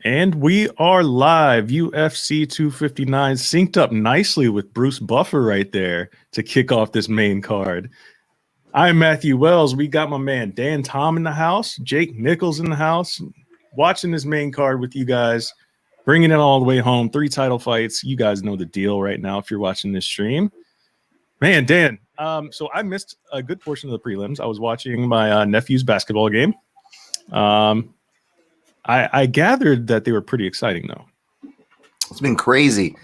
And we are live, UFC 259, synced up nicely with Bruce Buffer right there to kick off this main card. I'm Matthew Wells. We got my man Dan Tom in the house, Jake Nichols in the house, watching this main card with you guys, bringing it all the way home. 3 title fights. You guys know the deal right now if you're watching this stream. Man, Dan, so I missed a good portion of the prelims. I was watching my nephew's basketball game. I gathered that they were pretty exciting, though. It's been crazy.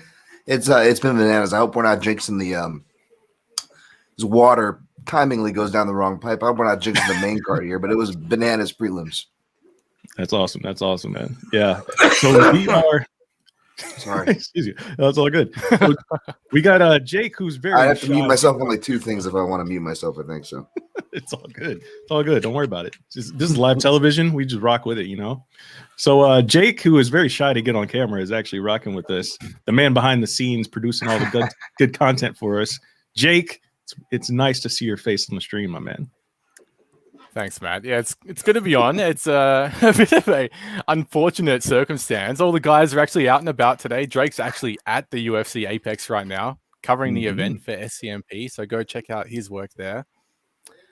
It's been bananas. I hope we're not jinxing this water timingly goes down the wrong pipe. I hope we're not jinxing the main card here, but it was bananas prelims. That's awesome. That's awesome, man. Yeah. So we are. Sorry. Excuse you. That's all good. So we got Jake, who's very. I have to mute myself on like 2 things if I want to mute myself. I think so. It's all good. It's all good. Don't worry about it. This is live television. We just rock with it, you know. So Jake, who is very shy to get on camera, is actually rocking with us. The man behind the scenes, producing all the good content for us. Jake, it's nice to see your face on the stream, my man. Thanks, Matt. Yeah, it's good to be on. It's a bit of a unfortunate circumstance. All the guys are actually out and about today. Drake's actually at the UFC Apex right now, covering the event for SCMP. So go check out his work there.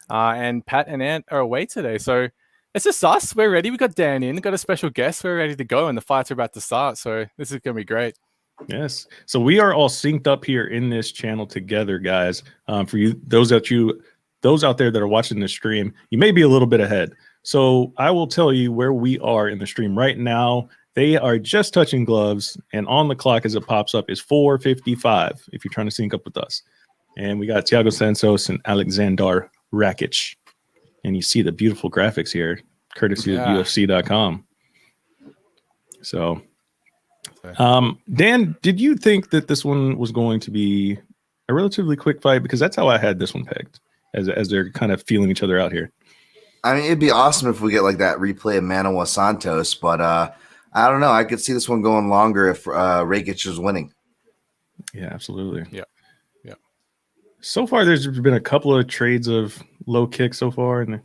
And Pat and Ant are away today. So it's just us. We're ready. We got Dan in. Got a special guest. We're ready to go, and the fights are about to start. So this is going to be great. Yes. So we are all synced up here in this channel together, guys. For you, those out there that are watching this stream, you may be a little bit ahead. So I will tell you where we are in the stream right now. They are just touching gloves, and on the clock as it pops up is 4:55 if you're trying to sync up with us. And we got Thiago Santos and Aleksandar Rakic. And you see the beautiful graphics here, courtesy of UFC.com. So, Dan, did you think that this one was going to be a relatively quick fight? Because that's how I had this one pegged, as they're kind of feeling each other out here. I mean, it'd be awesome if we get like that replay of Manoa Santos, but I don't know. I could see this one going longer if Rakic is winning. Yeah, absolutely. Yeah. So far, there's been a couple of trades of low kicks so far, and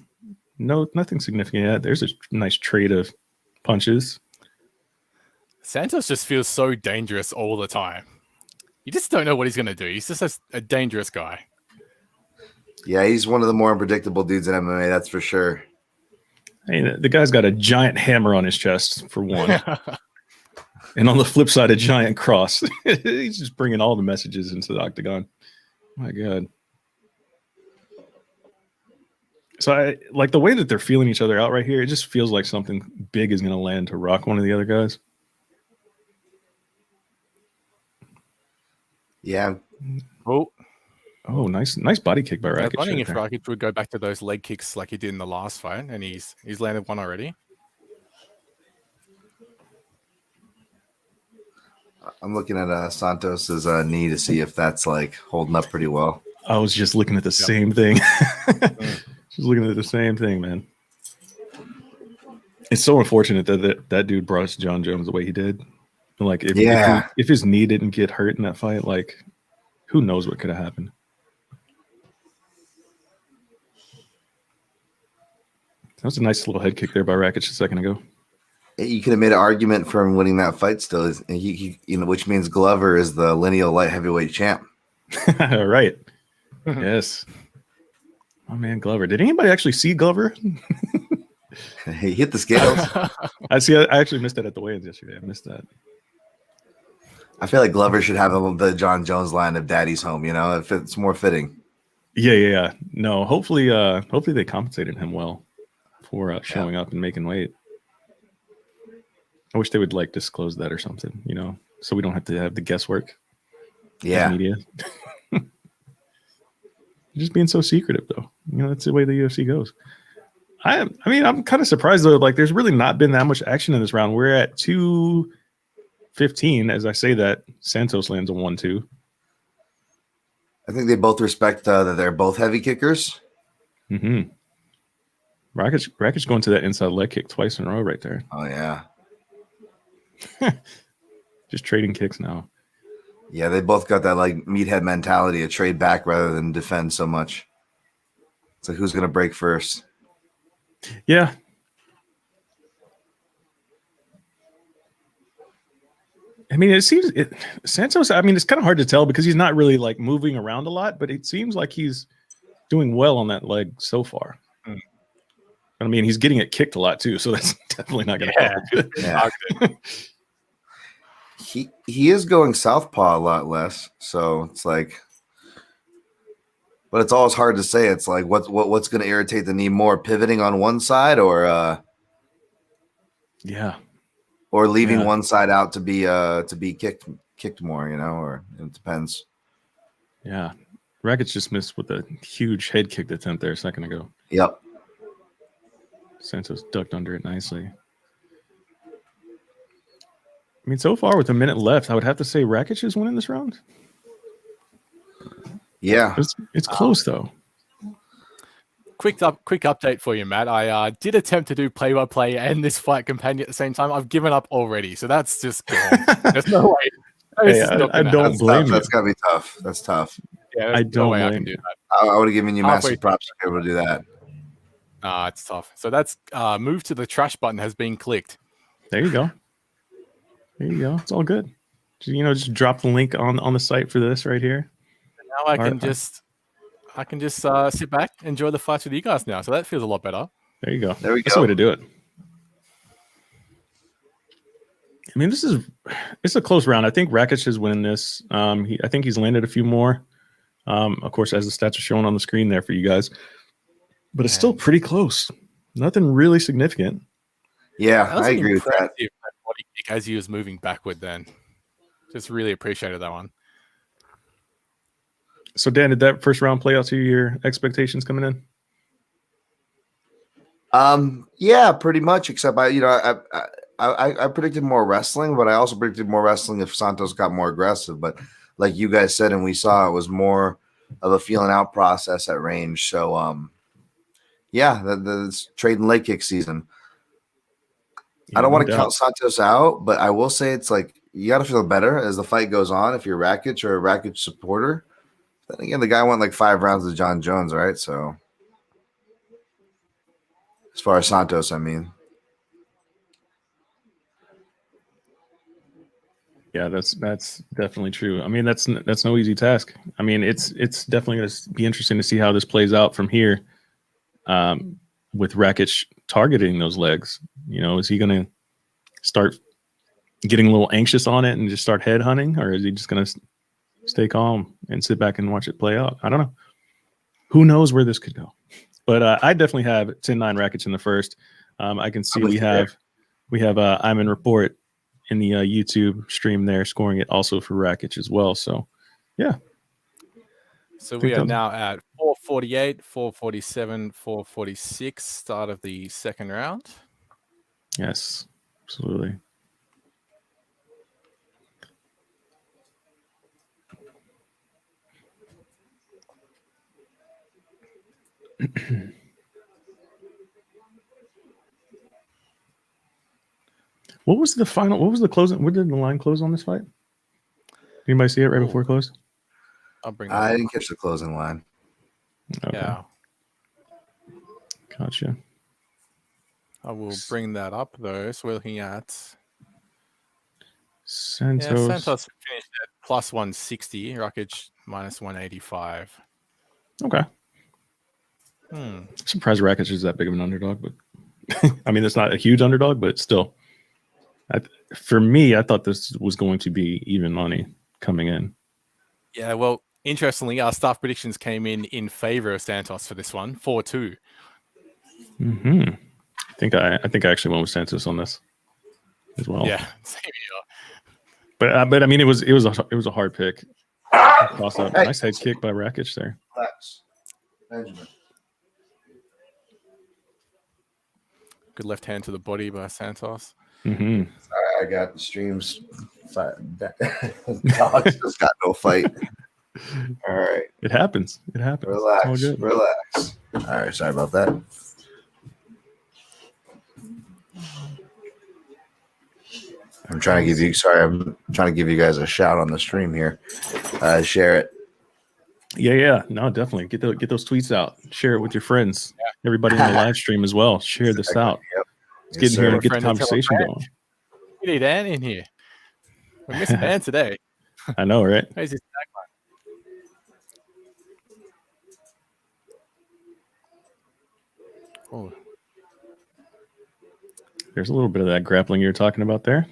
nothing significant yet. There's a nice trade of punches. Santos just feels so dangerous all the time. You just don't know what he's going to do. He's just a dangerous guy. Yeah, he's one of the more unpredictable dudes in MMA, that's for sure. Hey, the guy's got a giant hammer on his chest, for one. And on the flip side, a giant cross. He's just bringing all the messages into the octagon. My God. So I like the way that they're feeling each other out right here. It just feels like something big is going to land to rock one of the other guys. Yeah. Oh, nice body kick by Rakic. I'm wondering if Rakic would go back to those leg kicks like he did in the last fight, and he's landed one already. I'm looking at Santos's knee to see if that's like holding up pretty well. I was just looking at the same thing. Just looking at the same thing, man. It's so unfortunate that dude brought John Jones the way he did. Like, if his knee didn't get hurt in that fight, like, who knows what could have happened. That was a nice little head kick there by Rakic a second ago. You could have made an argument for him winning that fight still, which means Glover is the lineal light heavyweight champ. Right. Yes. Oh, man, Glover. Did anybody actually see Glover? He hit the scales. I actually missed that at the weigh-ins yesterday. I missed that. I feel like Glover should have the John Jones line of Daddy's Home, if it's more fitting. Yeah. No, hopefully they compensated him well for showing up and making weight. I wish they would like disclose that or something, so we don't have to have the guesswork. Yeah. Media. Just being so secretive, though. That's the way the UFC goes. I mean, I'm kind of surprised, though. Like, there's really not been that much action in this round. We're at 2:15. As I say that, Santos lands a 1-2. I think they both respect that they're both heavy kickers. Mm-hmm. Rakic going to that inside leg kick twice in a row right there. Oh, yeah. Just trading kicks now. Yeah, they both got that like meathead mentality to trade back rather than defend so much. It's like, who's going to break first? Yeah. I mean, Santos. I mean, it's kind of hard to tell because he's not really like moving around a lot, but it seems like he's doing well on that leg so far. I mean, he's getting it kicked a lot too, so that's definitely not going to help. Yeah. He is going southpaw a lot less, so it's like, but it's always hard to say. It's like what's going to irritate the knee more, pivoting on one side or or leaving one side out to be kicked more, you know, or it depends. Yeah, Rakic just missed with a huge head kick attempt there a second ago. Yep. Santos ducked under it nicely. I mean, so far with a minute left, I would have to say Rakic is winning this round. Yeah, it's close though. Quick update for you, Matt. I did attempt to do play-by-play and this fight companion at the same time. I've given up already, so that's just gone. There's no way. Hey, I don't blame you. That's gotta be tough. That's tough. Yeah, I don't way blame I can do that. I would have given you massive props to be able to do that. It's tough. So that's move to the trash button has been clicked. There you go. There you go. It's all good. Just drop the link on the site for this right here. And now I can just sit back, enjoy the fights with you guys now. So that feels a lot better. There you go. There we go. That's the way to do it. I mean, it's a close round. I think Rakic is winning this. I think he's landed a few more. Of course, as the stats are showing on the screen there for you guys. But it's still pretty close. Nothing really significant. Yeah, I agree with that. Body kick as he was moving backward then. Just really appreciated that one. So, Dan, did that first round play out to your expectations coming in? Yeah, pretty much, except I predicted more wrestling, but I also predicted more wrestling if Santos got more aggressive. But like you guys said, and we saw, it was more of a feeling out process at range. So, yeah, the trade and leg kick season. I don't want to count Santos out, but I will say it's like you got to feel better as the fight goes on if you're Rakic or a Rakic supporter. Then again, the guy went like 5 rounds with John Jones, right? So as far as Santos, I mean. Yeah, that's definitely true. I mean, that's no easy task. I mean, it's definitely going to be interesting to see how this plays out from here. With Rakic targeting those legs, is he going to start getting a little anxious on it and just start head hunting, or is he just going to stay calm and sit back and watch it play out? I don't know. Who knows where this could go? But I definitely have 10-9 Rakic in the first. I can see we have Ayman Report in the YouTube stream there, scoring it also for Rakic as well. So, yeah. So we are now at 448, 447, 446, start of the second round. Yes, absolutely. What was the closing? What did the line close on this fight? Anybody see it right before it closed? I'll bring I didn't catch the closing line. Okay. Yeah. Gotcha. I will bring that up though. So we're looking at Santos. Yeah, Santos finished at plus 160, Rakic minus 185. Okay. Surprised Rakic is that big of an underdog, but I mean, it's not a huge underdog, but still. For me, I thought this was going to be even money coming in. Yeah, well, interestingly, our staff predictions came in favor of Santos for this one, 4-2. I think I actually went with Santos on this as well. Yeah, same here. But I mean, it was a hard pick. Toss up. Nice head kick by Rakic there. Relax. Benjamin. Good left hand to the body by Santos. Sorry, I got the streams. Dogs just got no fight. All right. It happens. Relax. Relax. All right. Sorry about that. I'm trying to give you guys a shout on the stream here. Share it. Yeah. No, definitely. Get those tweets out. Share it with your friends. Yeah. Everybody in the live stream as well. Share this out. Yep. Let's get in here and get the conversation going. We need Ann in here. We missed a man today. I know, right? Where's his tagline? Oh, There's a little bit of that grappling you're talking about there.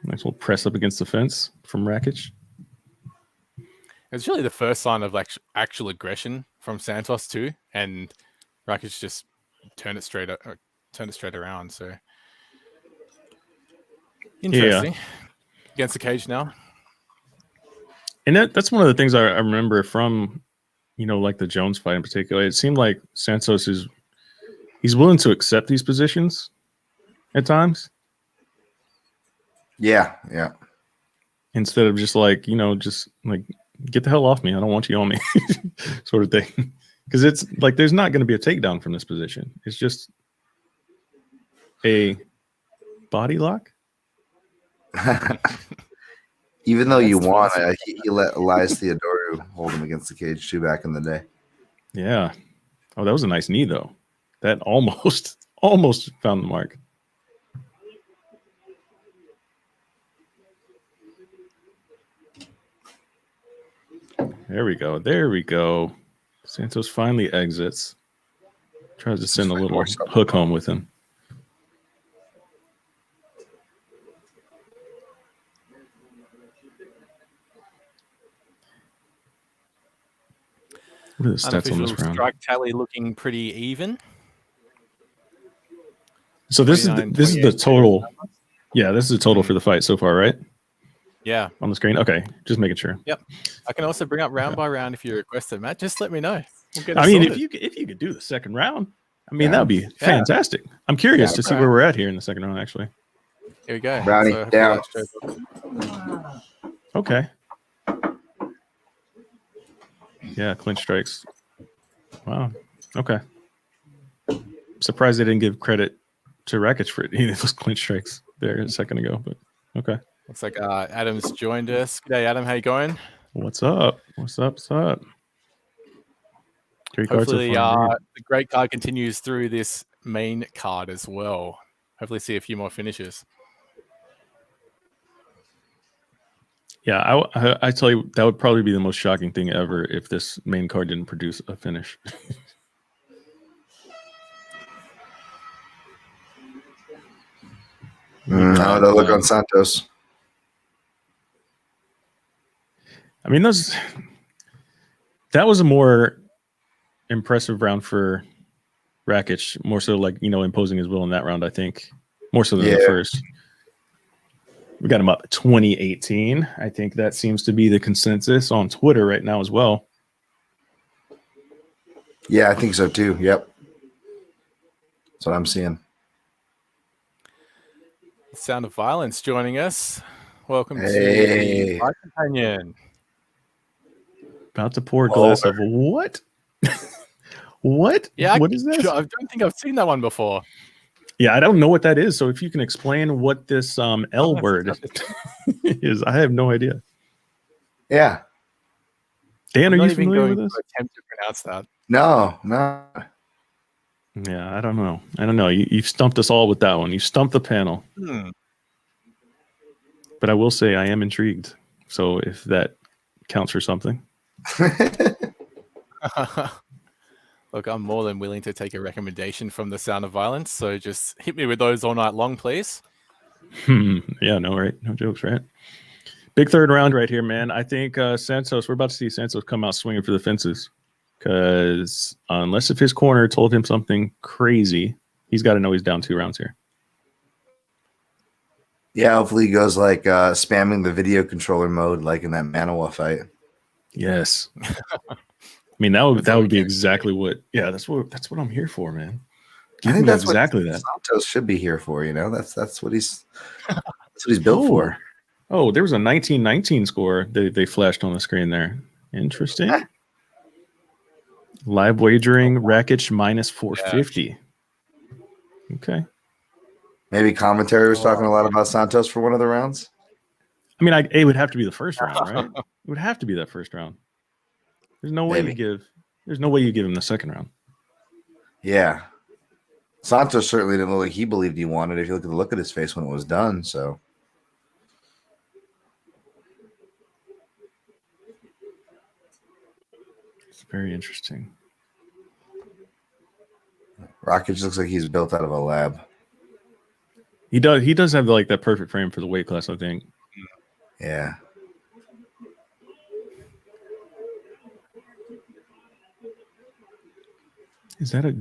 Nice little press up against the fence from Rakic. it's really the first sign of like actual aggression from Santos too, and Rakic just turned it straight around. So interesting. Against the cage now. And that's one of the things I remember from, like the Jones fight in particular. It seemed like Santos he's willing to accept these positions at times. Yeah. Instead of just like, get the hell off me. I don't want you on me sort of thing. Because it's like there's not going to be a takedown from this position. It's just a body lock. Even though you want, he let Elias Theodorou hold him against the cage too back in the day. Yeah. Oh, that was a nice knee though. That almost found the mark. There we go. Santos finally exits. Tries to send a little hook home with him. What are the stats on this round? Strike tally looking pretty even. So this is the total. Yeah, this is the total for the fight so far, right? Yeah. On the screen. Okay, just making sure. Yep. I can also bring up round by round if you request it, Matt. Just let me know. I mean, if you could do the second round, that would be fantastic. I'm curious to see where we're at here in the second round. Actually, here we go. Brownie down. Okay. Yeah, clinch strikes. Wow. Okay. Surprised they didn't give credit to Rakic for any of those clinch strikes there a second ago, but okay. Looks like Adam's joined us. G'day, Adam. How you going? What's up? Hopefully, the great card continues through this main card as well. Hopefully, see a few more finishes. Yeah, I tell you, that would probably be the most shocking thing ever if this main card didn't produce a finish. How to look on Santos. I mean, that was a more impressive round for Rakic, more so like, imposing his will in that round, I think, more so than the first. We got him up 2018. I think that seems to be the consensus on Twitter right now as well. Yeah, I think so too. Yep. That's what I'm seeing. Sound of Violence joining us. Welcome to Hey. the Fight Companion. About to pour a glass of what? What? Yeah, what is this? I don't think I've seen that one before. Yeah, I don't know what that is. So if you can explain what this L word is, I have no idea. Yeah. Dan, I'm are not you even familiar going with this? to attempt to pronounce that. No. Yeah, I don't know. You've stumped us all with that one. You stumped the panel. But I will say I am intrigued. So if that counts for something. Look, I'm more than willing to take a recommendation from the Sound of Violence. So just hit me with those all night long, please. Yeah, no, right? No jokes, right? Big third round right here, man. I think Santos, we're about to see Santos come out swinging for the fences. Because unless if his corner told him something crazy, he's got to know he's down 2 rounds here. Yeah, hopefully he goes like spamming the video controller mode like in that Manawa fight. Yes. I mean, that would be exactly what. Yeah, that's what I'm here for, man. I think that's exactly what that Santos should be here for. That's what he's built for. Oh, there was a 1919 score they flashed on the screen there. Interesting. Live wagering Rakic minus 450. Okay. Maybe commentary was talking a lot about Santos for one of the rounds. I mean, it would have to be the first round, right? It would have to be that first round. There's no way you give him the second round. Yeah. Santos certainly didn't look like he believed he wanted. If you look at the look at his face when it was done, so Very interesting. Rakic looks like he's built out of a lab. He does have like that perfect frame for the weight class, I think. Yeah. Is that a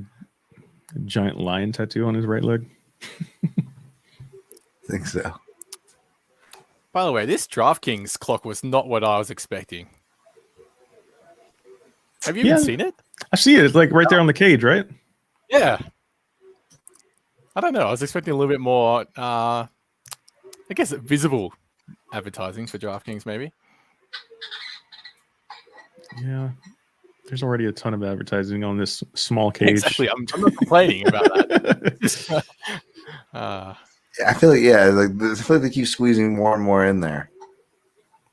giant lion tattoo on his right leg? I think so. By the way, this DraftKings clock was not what I was expecting. Have you even seen it? I see it. It's like right there on the cage, right? Yeah. I don't know. I was expecting a little bit more, I guess, visible advertising for DraftKings, maybe. Yeah. There's already a ton of advertising on this small cage. Exactly. I'm not complaining about that. I feel like they keep squeezing more and more in there.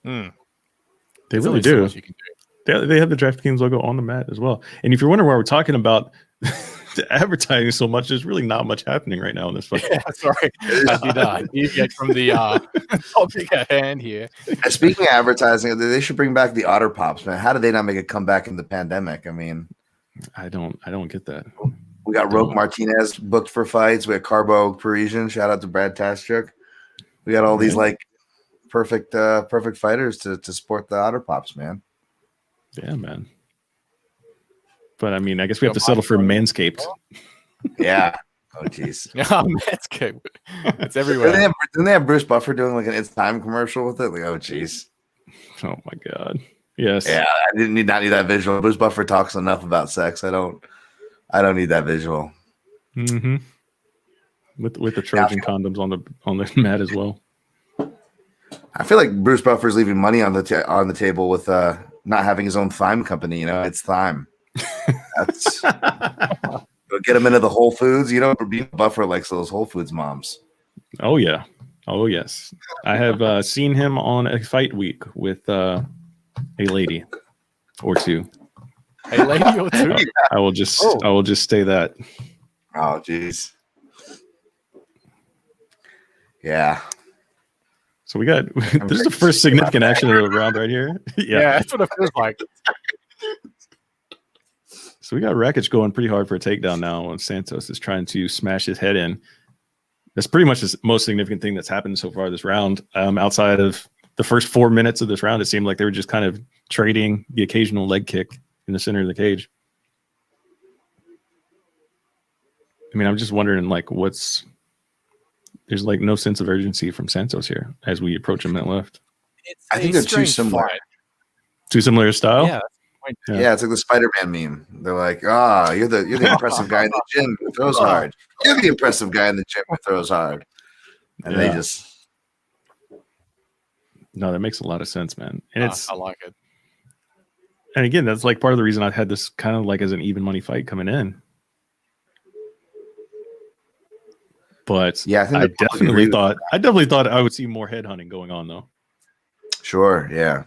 They There's really only so do. much you can do. They have the DraftKings logo on the mat as well. And if you're wondering why we're talking about the advertising so much, there's really not much happening right now in this fight. Yeah, sorry. I did deviate from the topic at hand here. Speaking of advertising, they should bring back the Otter Pops, man. How did they not make a comeback in the pandemic? I mean, I don't get that. we got Roque Martinez booked for fights. We had Carbo Parisian. Shout out to Brad Taschuk. We got all these like perfect fighters to support the Otter Pops, man. Yeah, man. But I mean, I guess we have to settle for Manscaped. Yeah. Oh, jeez. Manscaped. It's everywhere. Didn't they have Bruce Buffer doing like an It's Time commercial with it? Like, oh, jeez. Oh my God. Yes. Yeah, I didn't need that visual. Bruce Buffer talks enough about sex. I don't need that visual. Mm-hmm. With the Trojan condoms on the mat as well. I feel like Bruce Buffer's leaving money on the table with not having his own Thyme company. You know, it's Thyme. That's get him into the Whole Foods. You know, Buffer likes those Whole Foods moms. Oh yeah. Oh yes. I have seen him on a fight week with a lady or two. A lady or two? I will just say that. Oh jeez. Yeah. So we got this is the first significant action of the round right here. Yeah, that's what it feels like. So we got Rakic going pretty hard for a takedown now, and Santos is trying to smash his head in. That's pretty much the most significant thing that's happened so far this round. Outside of the first 4 minutes of this round, it seemed like they were just kind of trading the occasional leg kick in the center of the cage. I mean, I'm just wondering, like, there's like no sense of urgency from Santos here as we approach him at left. I think they're too similar. Too similar style? Yeah. Yeah, it's like the Spider-Man meme. They're like, you're the impressive guy in the gym who throws hard. You're the impressive guy in the gym who throws hard. And they just... No, that makes a lot of sense, man. And I like it. And again, that's like part of the reason I had this kind of like as an even money fight coming in. But yeah, I definitely thought I would see more head hunting going on though. Sure, yeah.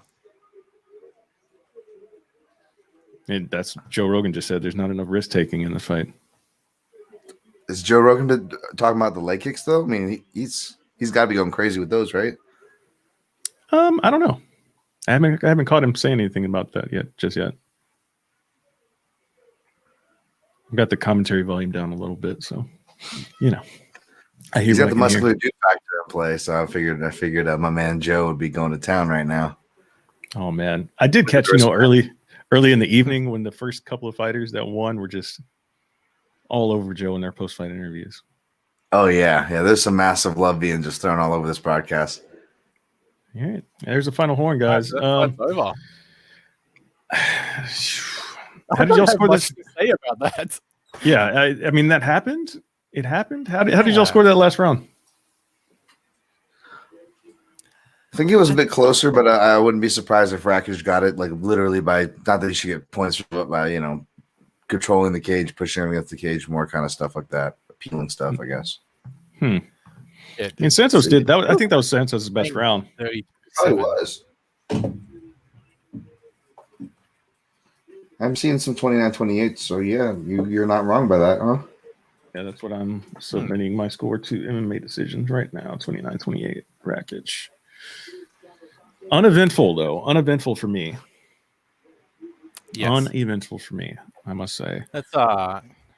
And that's Joe Rogan just said there's not enough risk taking in the fight. Is Joe Rogan talking about the leg kicks though? I mean, he's got to be going crazy with those, right? I don't know. I haven't caught him saying anything about that just yet. I've got the commentary volume down a little bit, so you know. He's got the muscular dude factor in play, so I figured my man Joe would be going to town right now. Oh man, I did catch early in the evening when the first couple of fighters that won were just all over Joe in their post-fight interviews. Oh yeah. There's some massive love being just thrown all over this podcast. All right, there's the final horn, guys. Over. How did y'all score this? To say about that? Yeah, I mean that happened. It happened. How did y'all score that last round? I think it was a bit closer, but I wouldn't be surprised if Rakic got it like literally by not that he should get points, but by controlling the cage, pushing him against the cage, more kind of stuff like that, appealing stuff, I guess. And Santos did that. I think that was Santos' best round. It was. I'm seeing some 29-28, so yeah, you're not wrong by that, huh? Yeah, that's what I'm submitting my score to MMA decisions right now. 29-28, Rakic. Uneventful though. Uneventful for me. Yes. Uneventful for me, I must say. Let's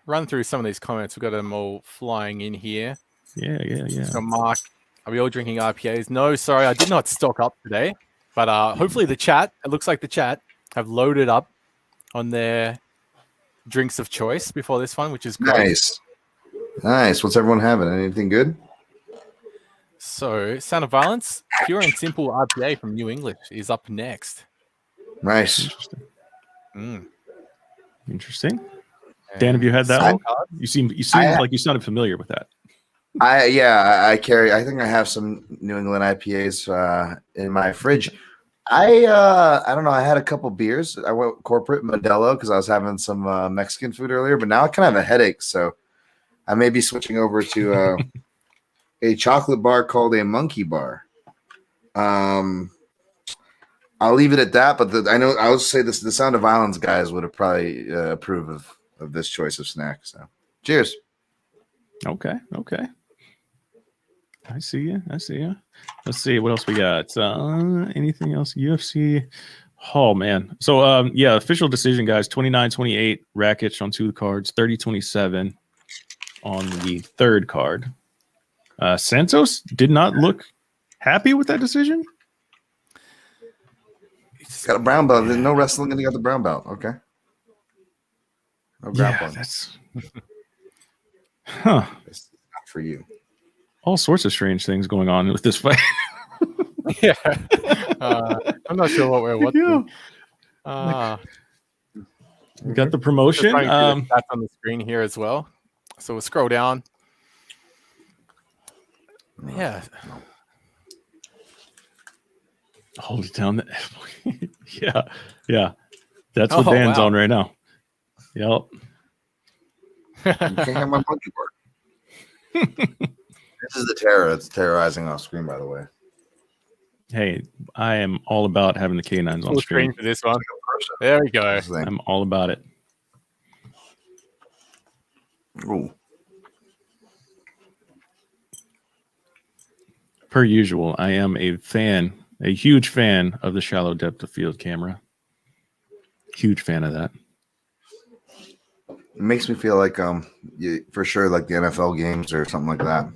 run through some of these comments. We've got them all flying in here. Yeah. So Mark, are we all drinking IPAs? No, sorry, I did not stock up today. But hopefully it looks like the chat have loaded up on their drinks of choice before this one, which is great. Nice. What's everyone having? Anything good? So, Sound of Violence, pure and simple IPA from New English is up next. Nice. Interesting. Dan, have you had that one? You seem like you sounded familiar with that. I carry. I think I have some New England IPAs in my fridge. I don't know. I had a couple beers. I went corporate Modelo because I was having some Mexican food earlier, but now I kind of have a headache, so I may be switching over to a chocolate bar called a Monkey Bar. I'll leave it at that. But I know I would say the Sound of Violence guys would have probably approve of this choice of snack. So, cheers. Okay. I see you. Let's see what else we got. Anything else? UFC. Oh man. So official decision, guys. 29-28 Rakic on 2 cards. 30-27 on the 3rd card. Santos did not look happy with that decision. He's got a brown belt. There's no wrestling, and he got the brown belt. Okay. No grappling. That's It's not for you. All sorts of strange things going on with this fight. Yeah. I'm not sure what we're watching. We got the promotion. That's on the screen here as well. So we'll scroll down. Yeah. Hold it down. Yeah. That's what Dan's on right now. Yep. You can't have my monkey bar. This is the terror. It's terrorizing off screen, by the way. Hey, I am all about having the canines on screen for this one. There we go. I'm all about it. Ooh. Per usual, I am a huge fan of the shallow depth of field camera. Huge fan of that. It makes me feel like for sure like the NFL games or something like that.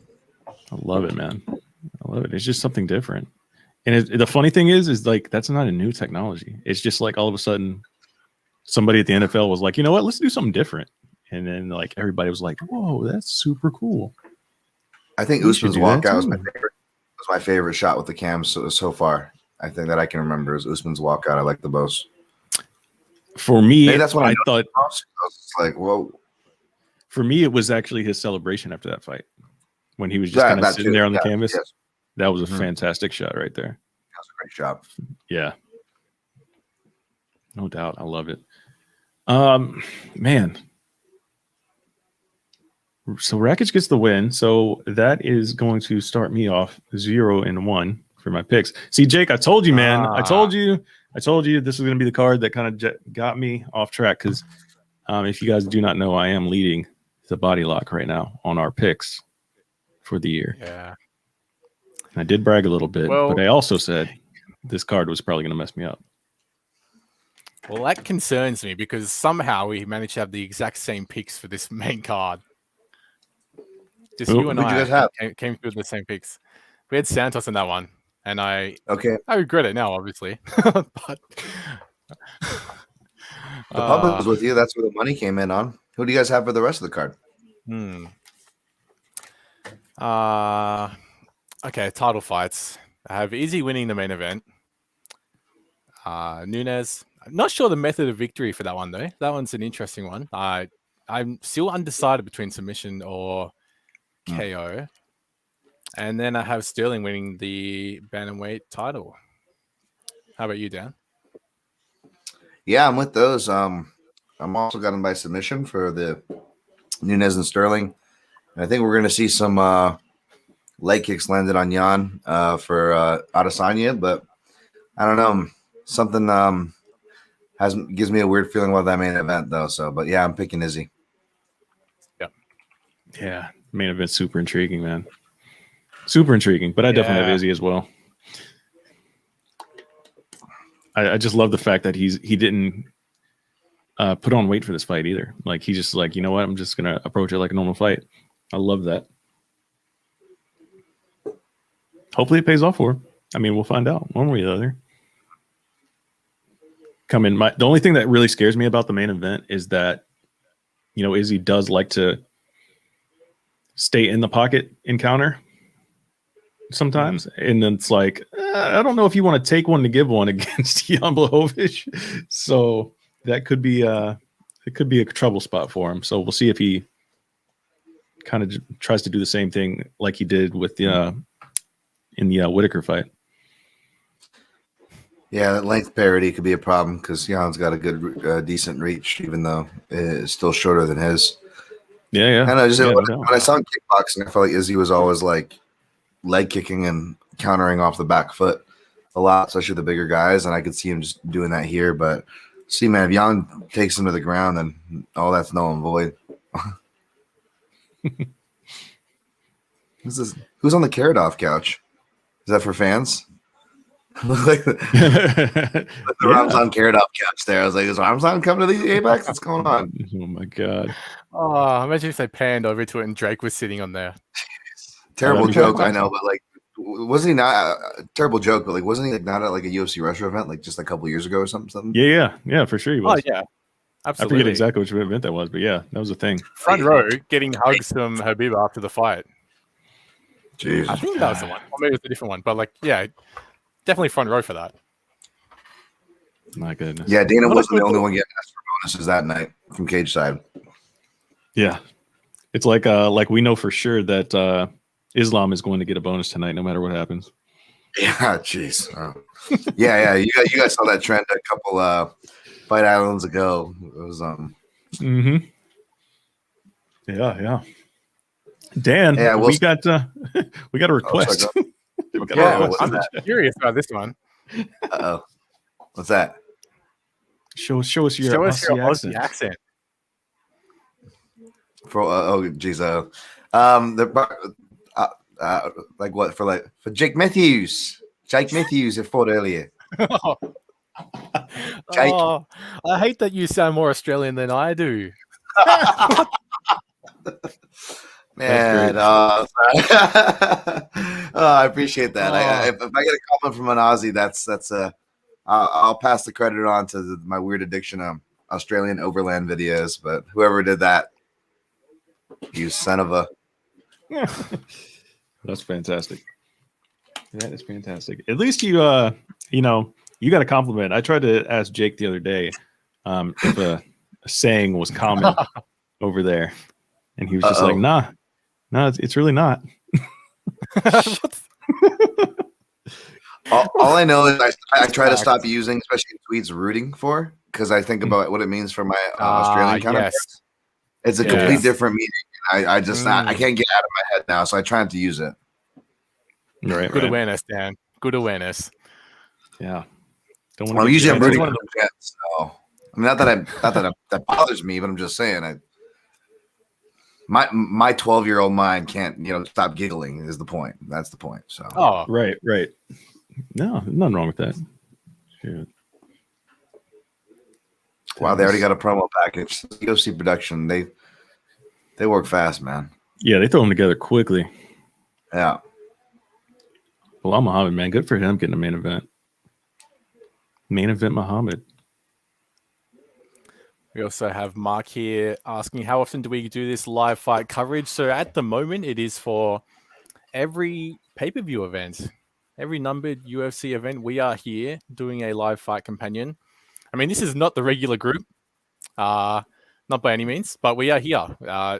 I love it, man. I love it. It's just something different. And the funny thing is like that's not a new technology. It's just like all of a sudden somebody at the NFL was like, you know what, let's do something different. And then like everybody was like, whoa, that's super cool. I think Usman's walkout was my favorite shot with the cams so far. I think that I can remember is Usman's walkout. I like the most. For me, maybe that's what I thought. I was like, whoa. For me, it was actually his celebration after that fight when he was just kind of sitting there on the canvas. Yes. That was a fantastic shot right there. That was a great job. Yeah. No doubt. I love it. Man. So Rakic gets the win. So that is going to start me off 0-1 for my picks. See, Jake, I told you, man. I told you this was going to be the card that kind of got me off track because if you guys do not know, I am leading the body lock right now on our picks for the year. Yeah. I did brag a little bit, but I also said this card was probably going to mess me up. Well, that concerns me because somehow we managed to have the exact same picks for this main card. Just you and I came through the same picks. We had Santos in that one, and I regret it now, obviously. But the public was with you. That's where the money came in on. Who do you guys have for the rest of the card? Okay, title fights. I have Izzy winning the main event. Nunes. I'm not sure the method of victory for that one, though. That one's an interesting one. I'm still undecided between submission or KO. And then I have Sterling winning the bantamweight title. How about you, Dan? Yeah, I'm with those. I'm also got him by submission for the Nunes and Sterling. And I think we're going to see some leg kicks landed on Jan for Adesanya, but I don't know. Something gives me a weird feeling about that main event, though. So, but yeah, I'm picking Izzy. Yeah, main event super intriguing, man. Super intriguing, but I definitely have Izzy as well. I just love the fact that he didn't put on weight for this fight either. Like he's just like, you know what? I'm just gonna approach it like a normal fight. I love that. Hopefully it pays off for him. I mean, we'll find out one way or the other. The only thing that really scares me about the main event is that, Izzy does like to stay in the pocket and counter sometimes. And then it's like, I don't know if you want to take one to give one against Jan Blachowicz. So that could be a trouble spot for him. So we'll see if he kind of tries to do the same thing like he did with in the Whitaker fight. Yeah, that length parity could be a problem because Jan's got a good, decent reach, even though it's still shorter than his. Yeah. I know. Yeah, when I saw him kickboxing, I felt like Izzy was always like leg kicking and countering off the back foot a lot, especially the bigger guys. And I could see him just doing that here. But see, man, if Jan takes him to the ground, then all that's null and void. Who's on the Karadov couch? Is that for fans? Like the Ramzan Karadov couch there. I was like, is Ramzan coming to the Apex? What's going on? Oh my god. Oh, imagine if they panned over to it and Drake was sitting on there. Terrible joke, I know, but like, wasn't he not terrible joke? But like, wasn't he like not at like a UFC Russia event like just a couple years ago or something? Yeah, for sure he was. Oh yeah, absolutely. I forget exactly which event that was, but yeah, that was a thing. Front row getting hugs from Habib after the fight. Jesus. I think that was the one, or maybe it was a different one. But like, yeah, definitely front row for that. My goodness. Yeah, Dana wasn't the only one getting asked for bonuses that night from cage side. Yeah, it's like we know for sure that Islam is going to get a bonus tonight, no matter what happens. Yeah, jeez. Yeah. You guys saw that trend a couple Fight Islands ago. It was Yeah. Dan, yeah, we got a request. I'm curious about this one. Uh-oh. What's that? Show us your Aussie accent. For geez, like what for Jake Matthews? Jake Matthews I fought earlier. Jake. Oh, I hate that you sound more Australian than I do. Man, I appreciate that. If I get a compliment from an Aussie, that's I'll pass the credit on to my weird addiction of Australian overland videos. But whoever did that, you son of a. That's fantastic. That is fantastic. At least you got a compliment. I tried to ask Jake the other day if a saying was common over there, and he was just like, "Nah, it's really not." all I know is I try to stop using, especially tweets, rooting for, because I think about what it means for my Australian counterparts. It's a complete different meaning. I just I can't get out of my head now, so I try not to use it. Right. Good awareness, Dan. Good awareness. Yeah. Well, usually I'm rooting for them. So I mean, not that bothers me, but I'm just saying my 12-year-old mind can't stop giggling is the point. That's the point. So right. No, nothing wrong with that. Shoot. Wow, they already got a promo package. UFC production, they work fast, man. Yeah, they throw them together quickly. Yeah. Well, Muhammad, man, good for him getting a main event. Main event Muhammad. We also have Mark here asking, how often do we do this live fight coverage? So at the moment, it is for every pay-per-view event, every numbered UFC event. We are here doing a live fight companion. I mean, this is not the regular group, not by any means, but we are here.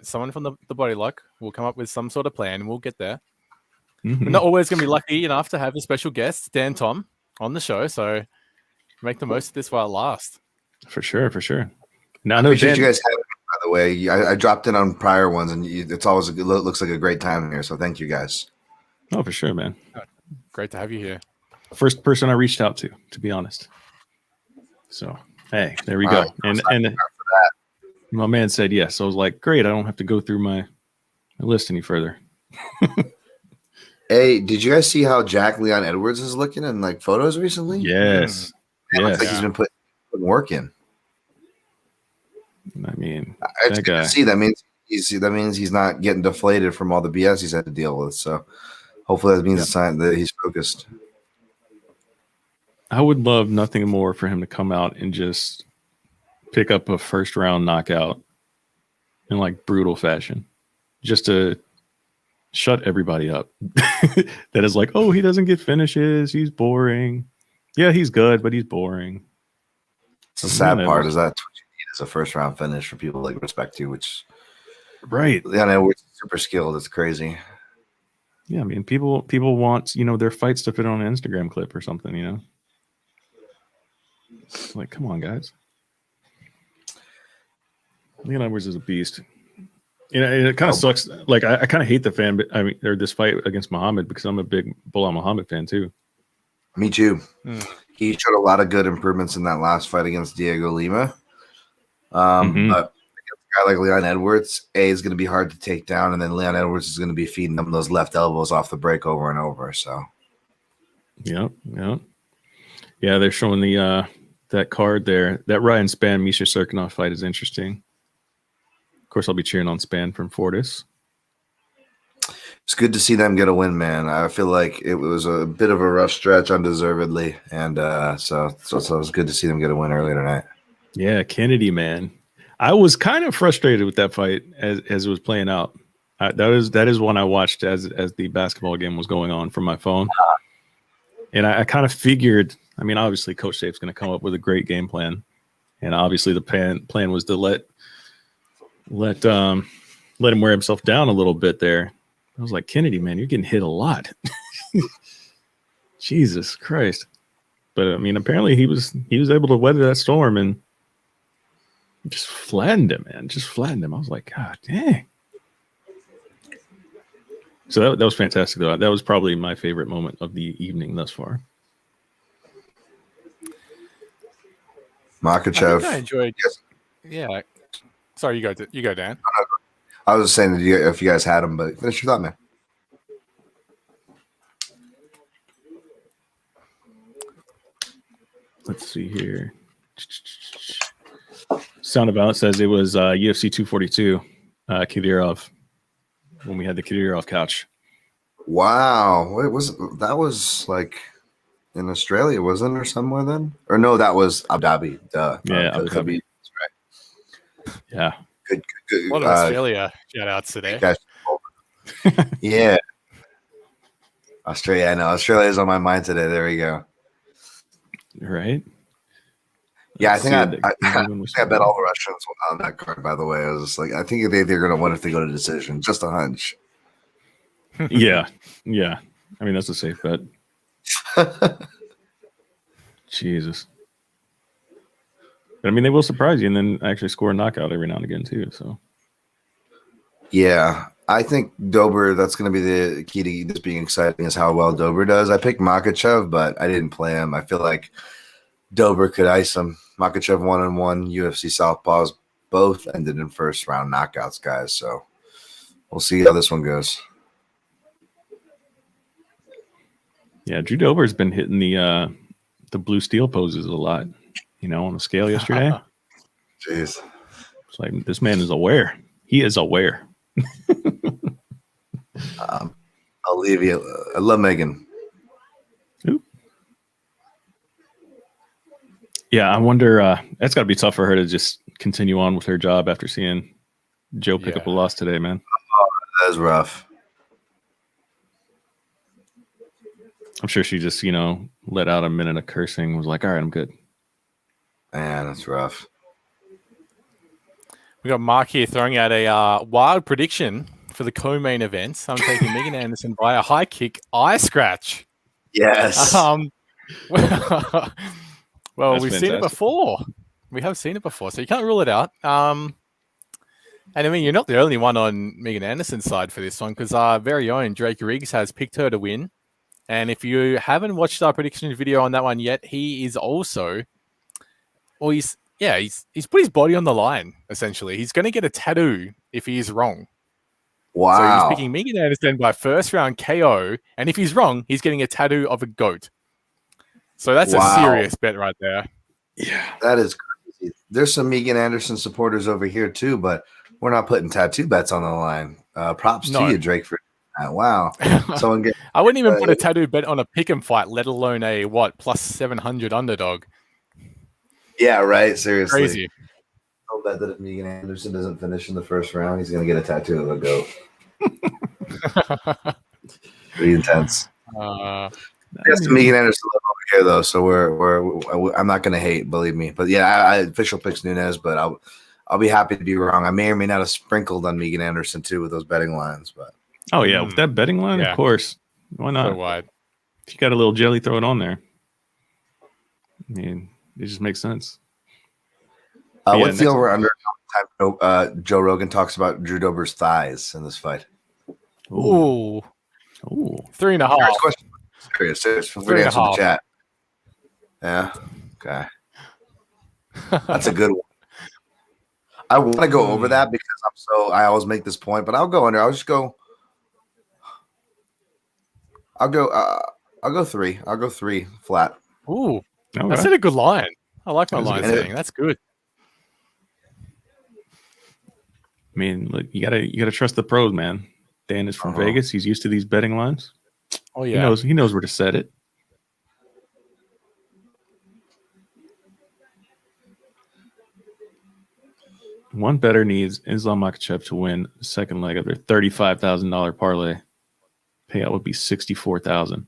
Someone from the Body Lock will come up with some sort of plan, and we'll get there. Mm-hmm. We're not always going to be lucky enough to have a special guest, Dan Tom, on the show, so make the most of this while it lasts. For sure. Now, I appreciate you guys having me, by the way. I dropped in on prior ones, and it's always looks like a great time here. So thank you guys. Oh, for sure, man. Great to have you here. First person I reached out to be honest. So hey, there we go. And my man said yes. So I was like, great. I don't have to go through my list any further. Hey, did you guys see how Jack Leon Edwards is looking in like photos recently? Yes. It looks like he's been putting work in. It's good to see. That means he's not getting deflated from all the BS he's had to deal with. So hopefully that means a sign that he's focused. I would love nothing more for him to come out and just pick up a first round knockout in like brutal fashion, just to shut everybody up. That is like, oh, he doesn't get finishes. He's boring. Yeah, he's good, but he's boring. The sad part is that's what you need is a first round finish for people like respect you, which right. Yeah, we're super skilled. It's crazy. Yeah, I mean, people want their fights to fit on an Instagram clip or something. Like, come on, guys. Leon Edwards is a beast. It kind of sucks. Like, I kind of hate the fan, but this fight against Muhammad because I'm a big Bilal Muhammad fan too. Me too. He showed a lot of good improvements in that last fight against Diego Lima. But against a guy like Leon Edwards, is going to be hard to take down, and then Leon Edwards is going to be feeding them those left elbows off the break over and over. So, yeah, they're showing the that card there. That Ryan Spann Misha Serkinov fight is interesting. Of course, I'll be cheering on Spann from Fortis. It's good to see them get a win, man. I feel like it was a bit of a rough stretch undeservedly. And so it was good to see them get a win earlier tonight. Yeah, Kennedy, man. I was kind of frustrated with that fight as it was playing out. That is one I watched as the basketball game was going on from my phone. And I kind of figured, obviously Coach Safe's going to come up with a great game plan. And obviously the plan was to let him wear himself down a little bit there. I was like, Kennedy, man, you're getting hit a lot. Jesus Christ. But apparently he was able to weather that storm and just flattened him, man. Just flattened him. I was like, God dang. So that was fantastic, though. That was probably my favorite moment of the evening thus far. Makhachev. I enjoyed. Yes. Yeah. Sorry, you go, Dan. I was just saying that if you guys had him, but finish your thought, man. Let's see here. Sound of Violence says it was UFC 242, Kadyrov, when we had the Kadyrov couch. Wow. What was that? Was like in Australia, wasn't there somewhere then? Or no, that was Abu Dhabi. Yeah, Abu Dhabi. Right. Yeah. Good. A lot of Australia shout outs today. Yeah. Australia. I know. Australia is on my mind today. There we go. Right. Yeah, I think I bet all the Russians on that card, by the way. I was just like, I think they're going to win if they go to decision. Just a hunch. Yeah. That's a safe bet. Jesus. But they will surprise you and then actually score a knockout every now and again too. So yeah, I think Dober, that's going to be the key to this being exciting is how well Dober does. I picked Makhachev, but I didn't play him. I feel like Dober could ice him. Makhachev 1-1 UFC Southpaws both ended in first round knockouts, guys. So we'll see how this one goes. yeah, Drew Dober's been hitting the blue steel poses a lot, on the scale yesterday. Jeez. It's like this man is aware. He is aware. I'll leave you. I love Megan. Ooh. Yeah, I wonder. That's got to be tough for her to just continue on with her job after seeing Joe pick up a loss today, man. Oh, that is rough. I'm sure she just, let out a minute of cursing. Was like, all right, I'm good. Man, that's rough. We got Mark here throwing out a wild prediction for the co-main events. I'm taking Megan Anderson by a high kick eye scratch. Yes. Well, That's we've seen it before. We have seen it before, so you can't rule it out. And you're not the only one on Megan Anderson's side for this one because our very own Drake Riggs has picked her to win. And if you haven't watched our prediction video on that one yet, he is also, he's put his body on the line, essentially. He's going to get a tattoo if he is wrong. Wow. So he's picking Megan Anderson by first round KO. And if he's wrong, he's getting a tattoo of a goat. So that's a serious bet right there. Yeah. That is crazy. there's some Megan Anderson supporters over here too, but we're not putting tattoo bets on the line. Props to you, Drake, for that. Wow. Someone get. I wouldn't even put a tattoo bet on a pick 'em fight, let alone a plus 700 underdog. Yeah, right. Seriously. Crazy. I'll bet that if Megan Anderson doesn't finish in the first round, he's going to get a tattoo of a goat. Pretty intense. Yes, Megan Anderson live over here though, so I'm not going to hate, believe me. But yeah, I official picks Nunes, but I'll be happy to be wrong. I may or may not have sprinkled on Megan Anderson too with those betting lines, but with that betting line, of course. Why not? So wide. If you got a little jelly, throw it on there. I mean, it just makes sense. What's the over under time Joe Rogan talks about Drew Dober's thighs in this fight? Ooh. 3.5. Serious. Feel free to answer in the chat. Yeah. Okay. That's a good one. I want to go over that because I always make this point, but I'll go under. I'll go 3. I'll go 3 flat. Ooh. Okay. That's a good line. I like my line setting. That's good. I mean, look, you gotta trust the pros, man. Dan is from Vegas. He's used to these betting lines. Oh yeah, he knows where to set it. One bettor needs Islam Makhachev to win the second leg of their $35,000 parlay. Payout would be $64,000.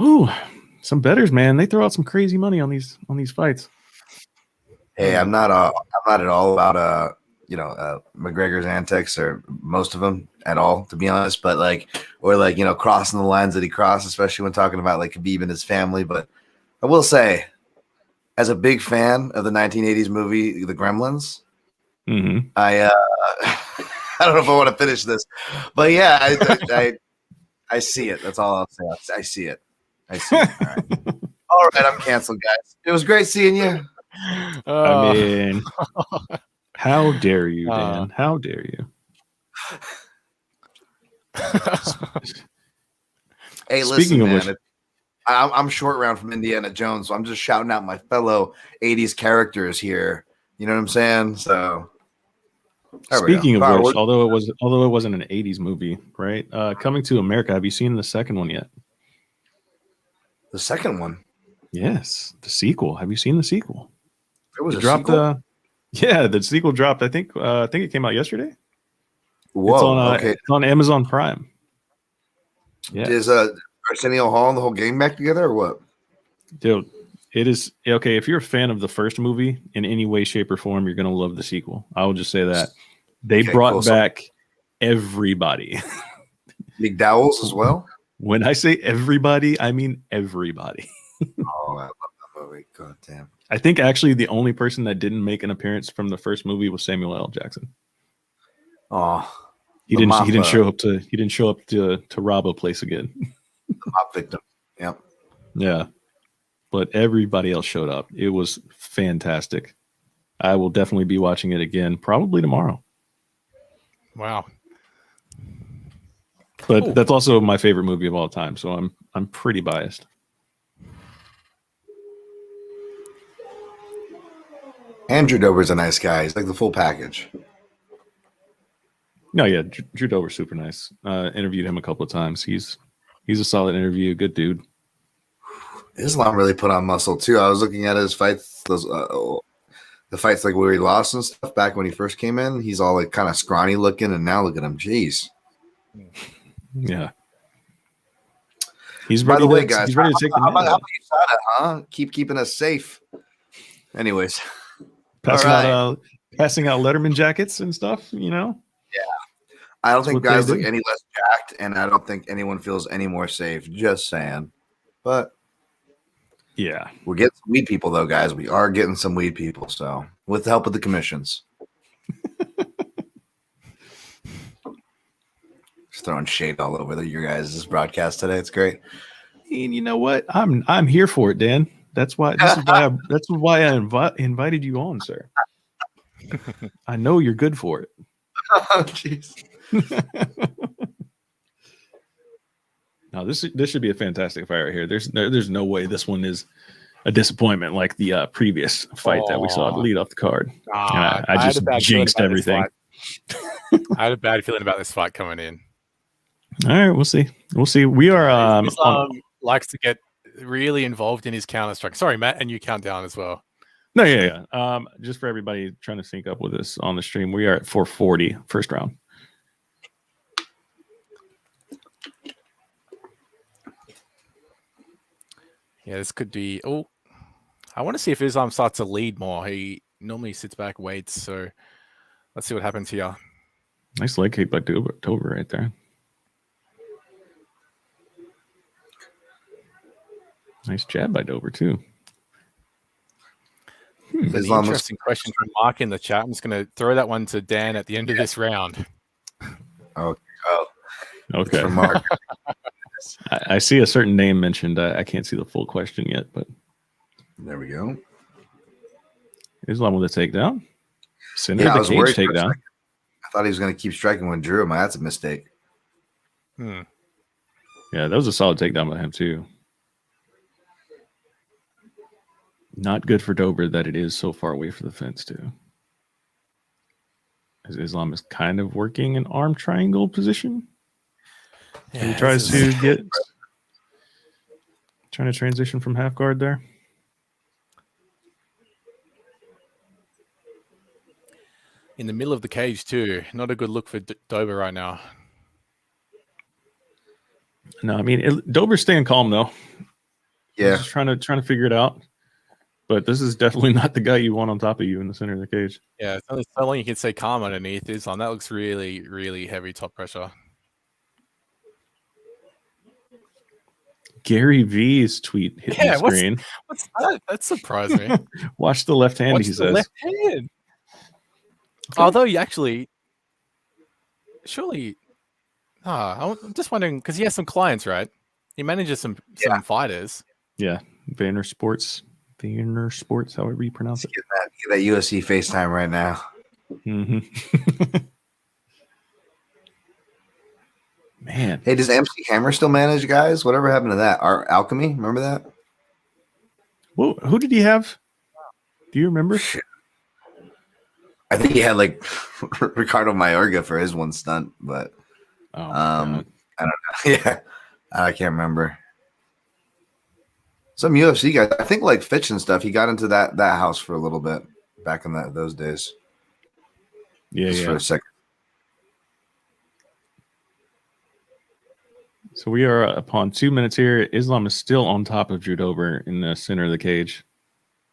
Ooh, some bettors, man. They throw out some crazy money on these fights. Hey, I'm not at all about McGregor's antics, or most of them at all, to be honest. But crossing the lines that he crossed, especially when talking about like Khabib and his family. But I will say, as a big fan of the 1980s movie The Gremlins, I don't know if I want to finish this, but yeah, I see it. That's all I'll say. I see it. All right. All right, I'm canceled, guys. It was great seeing you. I mean, how dare you, Dan? How dare you? Hey, listen, man. I'm short round from Indiana Jones, so I'm just shouting out my fellow 80s characters here. You know what I'm saying? So, speaking of which, although it wasn't an 80s movie, right? Coming to America. Have you seen the second one yet? The second one? Yes, the sequel. Have you seen the sequel? There was a sequel? The sequel dropped. I think it came out yesterday. Whoa! It's on Amazon Prime. Yeah. Is Arsenio Hall and the whole gang back together, or what? Dude, it is okay. If you're a fan of the first movie in any way, shape, or form, you're gonna love the sequel. I will just say that they brought back everybody. McDowell's as well. When I say everybody, I mean everybody. Oh, I love that movie. God damn. I think actually the only person that didn't make an appearance from the first movie was Samuel L. Jackson. Oh, he didn't show up to rob a place again. The mob victim. Yep. Yeah. But everybody else showed up. It was fantastic. I will definitely be watching it again, probably tomorrow. Wow. But that's also my favorite movie of all time, so I'm pretty biased. Andrew Dober's a nice guy. He's like the full package. No, yeah, Drew Dober's super nice. Interviewed him a couple of times. He's a solid interview, good dude. Islam really put on muscle too. I was looking at his fights, the fights like where he lost and stuff back when he first came in. He's all like kind of scrawny looking, and now look at him. Jeez. Yeah. He's ready. By the way, guys, he's ready to take the how huh? Keeping us safe. Anyways, passing out Letterman jackets and stuff. You know. Yeah. I don't think guys look any less jacked, and I don't think anyone feels any more safe. Just saying. But yeah, we're getting some weed people, though, guys. We are getting some weed people. So, with the help of the commissions, just throwing shade all over your guys' broadcast today. It's great. And you know what? I'm here for it, Dan. That's why. That's why I invited you on, sir. I know you're good for it. Oh, jeez. No, this should be a fantastic fight right here. There's no way this one is a disappointment like the previous fight that we saw to lead off the card. I just jinxed everything. I had a bad feeling about this fight coming in. All right, we'll see. We are Islam likes to get really involved in his counter strike. Sorry, Matt, and you count down as well. No, yeah. Just for everybody trying to sync up with us on the stream, we are at 440 first round. Yeah, this could be. Oh, I want to see if Islam starts to lead more. He normally sits back, waits. So let's see what happens here. Nice leg kick by Dober right there. Nice jab by Dober too. Interesting question from Mark in the chat. I'm just going to throw that one to Dan at the end of this round. Okay. For Mark. I see a certain name mentioned. I can't see the full question yet, but there we go. Islam with a takedown. Center I the was cage worried takedown. I thought he was going to keep striking when Drew him. That's a mistake. Yeah, that was a solid takedown by him too. Not good for Dober that it is so far away from the fence too. As Islam is kind of working an arm triangle position. Yeah, he tries to trying to transition from half guard there. In the middle of the cage too. Not a good look for Dober right now. No, I mean Dober's staying calm though. Yeah, he's just trying to figure it out. But this is definitely not the guy you want on top of you in the center of the cage. Yeah, it's only so long you can stay calm underneath Islam. That looks really, really heavy top pressure. Gary V's tweet hit the screen. What's that? That surprised me. Watch the left hand, he says. Left hand. Okay. Although you actually, surely, I'm just wondering because he has some clients, right? He manages some fighters. Yeah, Vayner Sports, however you pronounce it. Get that UFC FaceTime right now. Mm-hmm. Man. Hey, does MC Hammer still manage guys? Whatever happened to that? Our Alchemy, remember that? Well, who did he have? Do you remember? I think he had like Ricardo Mayorga for his one stunt, but I don't know. Yeah, I can't remember. Some UFC guys, I think like Fitch and stuff. He got into that house for a little bit back in those days. Yeah, for a second. So we are upon 2 minutes here. Islam is still on top of Drew Dober in the center of the cage,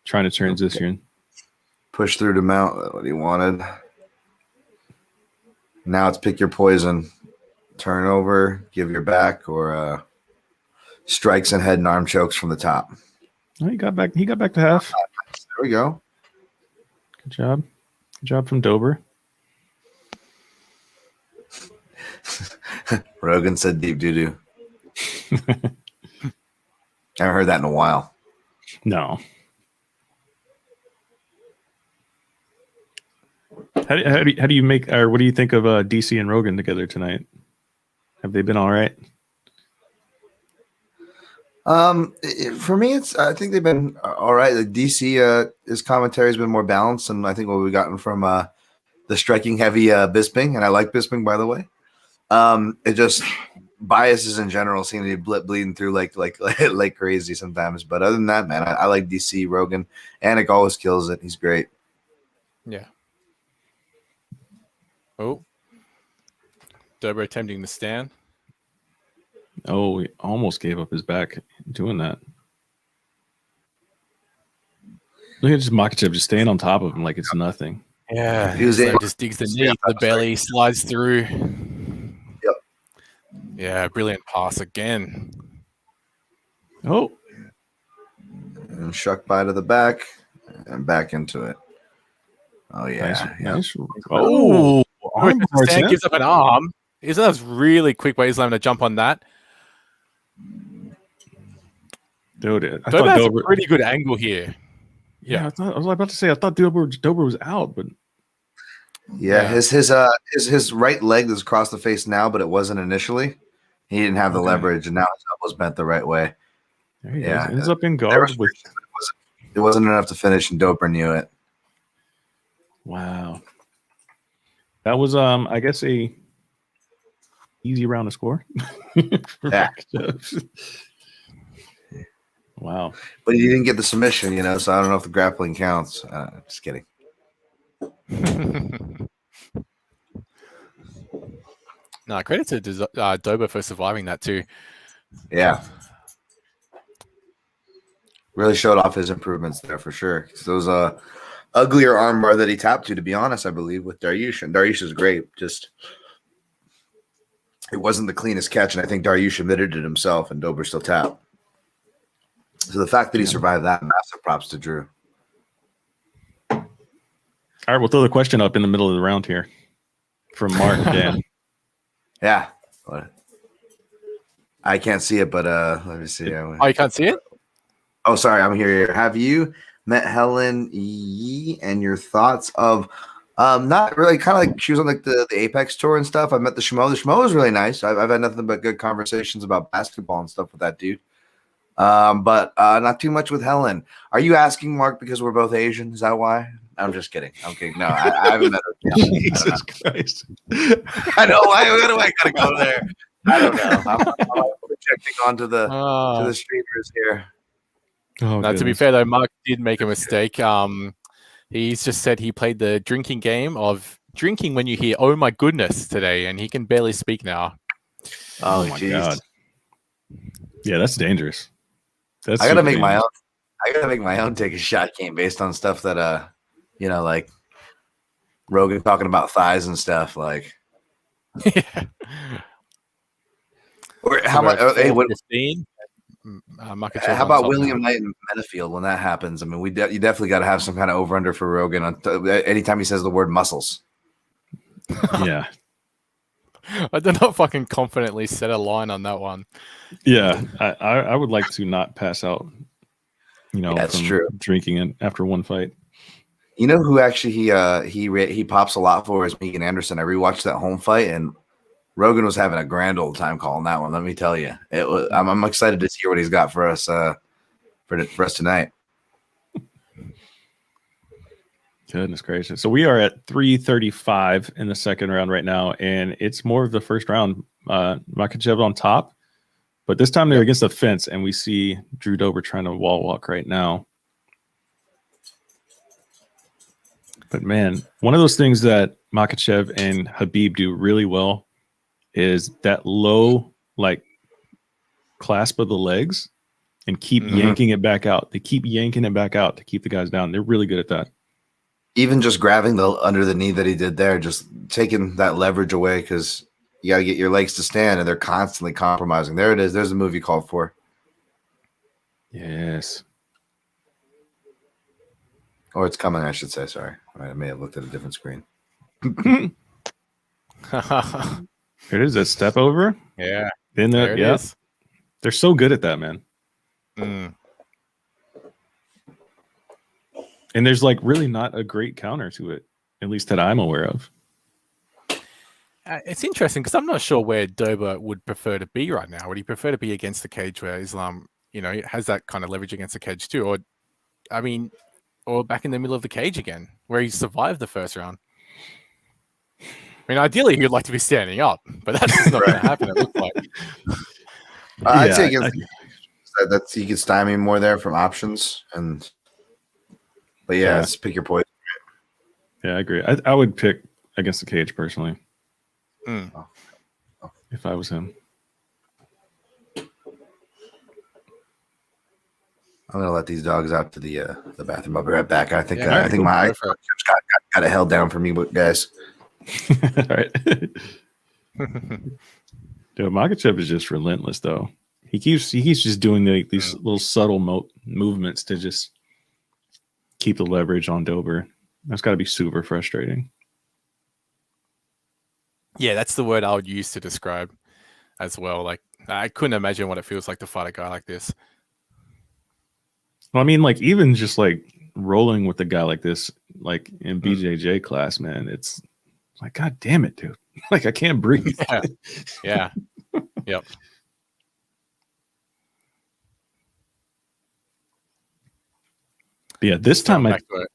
trying to transition. Okay. Push through to mount what he wanted. Now it's pick your poison. Turn over, give your back, or strikes and head and arm chokes from the top. Oh, he got back to half. There we go. Good job. Good job from Dober. Rogan said deep doo-doo. I haven't heard that in a while. No. How do you make, or what do you think of DC and Rogan together tonight? Have they been all right? For me, I think they've been all right. The DC, his commentary has been more balanced, and I think what we've gotten from the striking heavy Bisping, and I like Bisping, by the way. It just biases in general seem to be bleeding through like crazy sometimes. But other than that, man, I like DC Rogan. Anik always kills it. He's great. Yeah. Oh, Dober attempting to stand. Oh, he almost gave up his back doing that. Look at Makhachev just staying on top of him like it's nothing. Yeah, he was just digs the knee, the belly, slides through. Yep. Yeah, brilliant pass again. Oh. And shuck by to the back and back into it. Oh, yeah. Nice. Oh, Stan gives up an arm. Isn't that really quick by Islam to jump on that? Dude, I Dober thought has a pretty good angle here. Yeah, I was about to say I thought Dober was out, but his right leg is across the face now, but it wasn't initially. He didn't have the leverage, and now his elbow's bent the right way. There he ends up in guard with. It was It wasn't enough to finish, and Dober knew it. Wow. That was I guess a easy round to score. Yeah. Wow. But he didn't get the submission, so I don't know if the grappling counts. Just kidding. No, credit to Dober for surviving that too. Yeah. Really showed off his improvements there for sure. Those uglier armbar that he tapped to be honest, I believe, with Dariush. And Dariush is great. Just it wasn't the cleanest catch, and I think Dariush admitted it himself, and Dober still tapped. So the fact that he survived that, massive props to Drew. All right, we'll throw the question up in the middle of the round here from Mark Dan. Yeah. I can't see it, but let me see. Oh, you can't see it? Oh, sorry, I'm here. Have you met Helen Yee and your thoughts of not really, kind of like she was on like the Apex tour and stuff. I met the Schmo. The Schmo was really nice. I've had nothing but good conversations about basketball and stuff with that dude. But not too much with Helen. Are you asking, Mark, because we're both Asian? Is that why? I'm just kidding. I'm kidding. No, I haven't met her. Yeah, Jesus Christ. I know. Why do I gotta go there? I don't know. I'm projecting onto the to the streamers here. Oh, now, to be fair though, Mark did make a mistake. He's just said he played the drinking game of drinking when you hear "Oh my goodness" today, and he can barely speak now. Oh my geez. God. Yeah, that's dangerous. That's I gotta make my own. I gotta make my own take a shot game based on stuff that like Rogan talking about thighs and stuff like. Yeah. Or how much? Hey, what? 15. How about William Knight and Menafield when that happens? I mean, you definitely got to have some kind of over under for Rogan anytime he says the word muscles. Yeah. I don't know if I can confidently set a line on that one. Yeah, I would like to not pass out. That's from true. Drinking it after one fight. You know who actually he pops a lot for is Megan Anderson. I rewatched that home fight, and Rogan was having a grand old time calling that one. Let me tell you, it was. I'm excited to hear what he's got for us for us tonight. Goodness gracious! So we are at 3:35 in the second round right now, and it's more of the first round. Makhachev on top, but this time they're against the fence, and we see Drew Dober trying to wall walk right now. But man, one of those things that Makhachev and Habib do really well is that low, like, clasp of the legs and keep yanking it back out. They keep yanking it back out to keep the guys down. They're really good at that. Even just grabbing the under the knee that he did there, just taking that leverage away because you got to get your legs to stand, and they're constantly compromising. There it is. There's a move you called for. Yes. Or it's coming, I should say. Sorry. I may have looked at a different screen. Here it is. That step over. Yeah. Then There it is. They're so good at that, man. Mm. And there's like really not a great counter to it, at least that I'm aware of. It's interesting because I'm not sure where Dober would prefer to be right now. Would he prefer to be against the cage where Islam, has that kind of leverage against the cage too? Or back in the middle of the cage again, where he survived the first round? I mean, ideally, he'd like to be standing up, but that's not going to happen, it looks like. I'd say that's you can stymie more there from options. But let's pick your poison. Yeah, I agree. I would pick against the cage personally. If I was him. I'm gonna let these dogs out to the bathroom. I'll be right back. I think cool. my got it held down for me, guys. All right. Dude, Makhachev is just relentless, though. He keeps just doing these little subtle movements to just keep the leverage on Dober. That's got to be super frustrating. Yeah, that's the word I would use to describe as well. Like, I couldn't imagine what it feels like to fight a guy like this. Well, I mean, like, even just like rolling with a guy like this, like in BJJ class, man, it's like, God damn it, dude. Like, I can't breathe. Yeah. Yep. But yeah, this time back to it.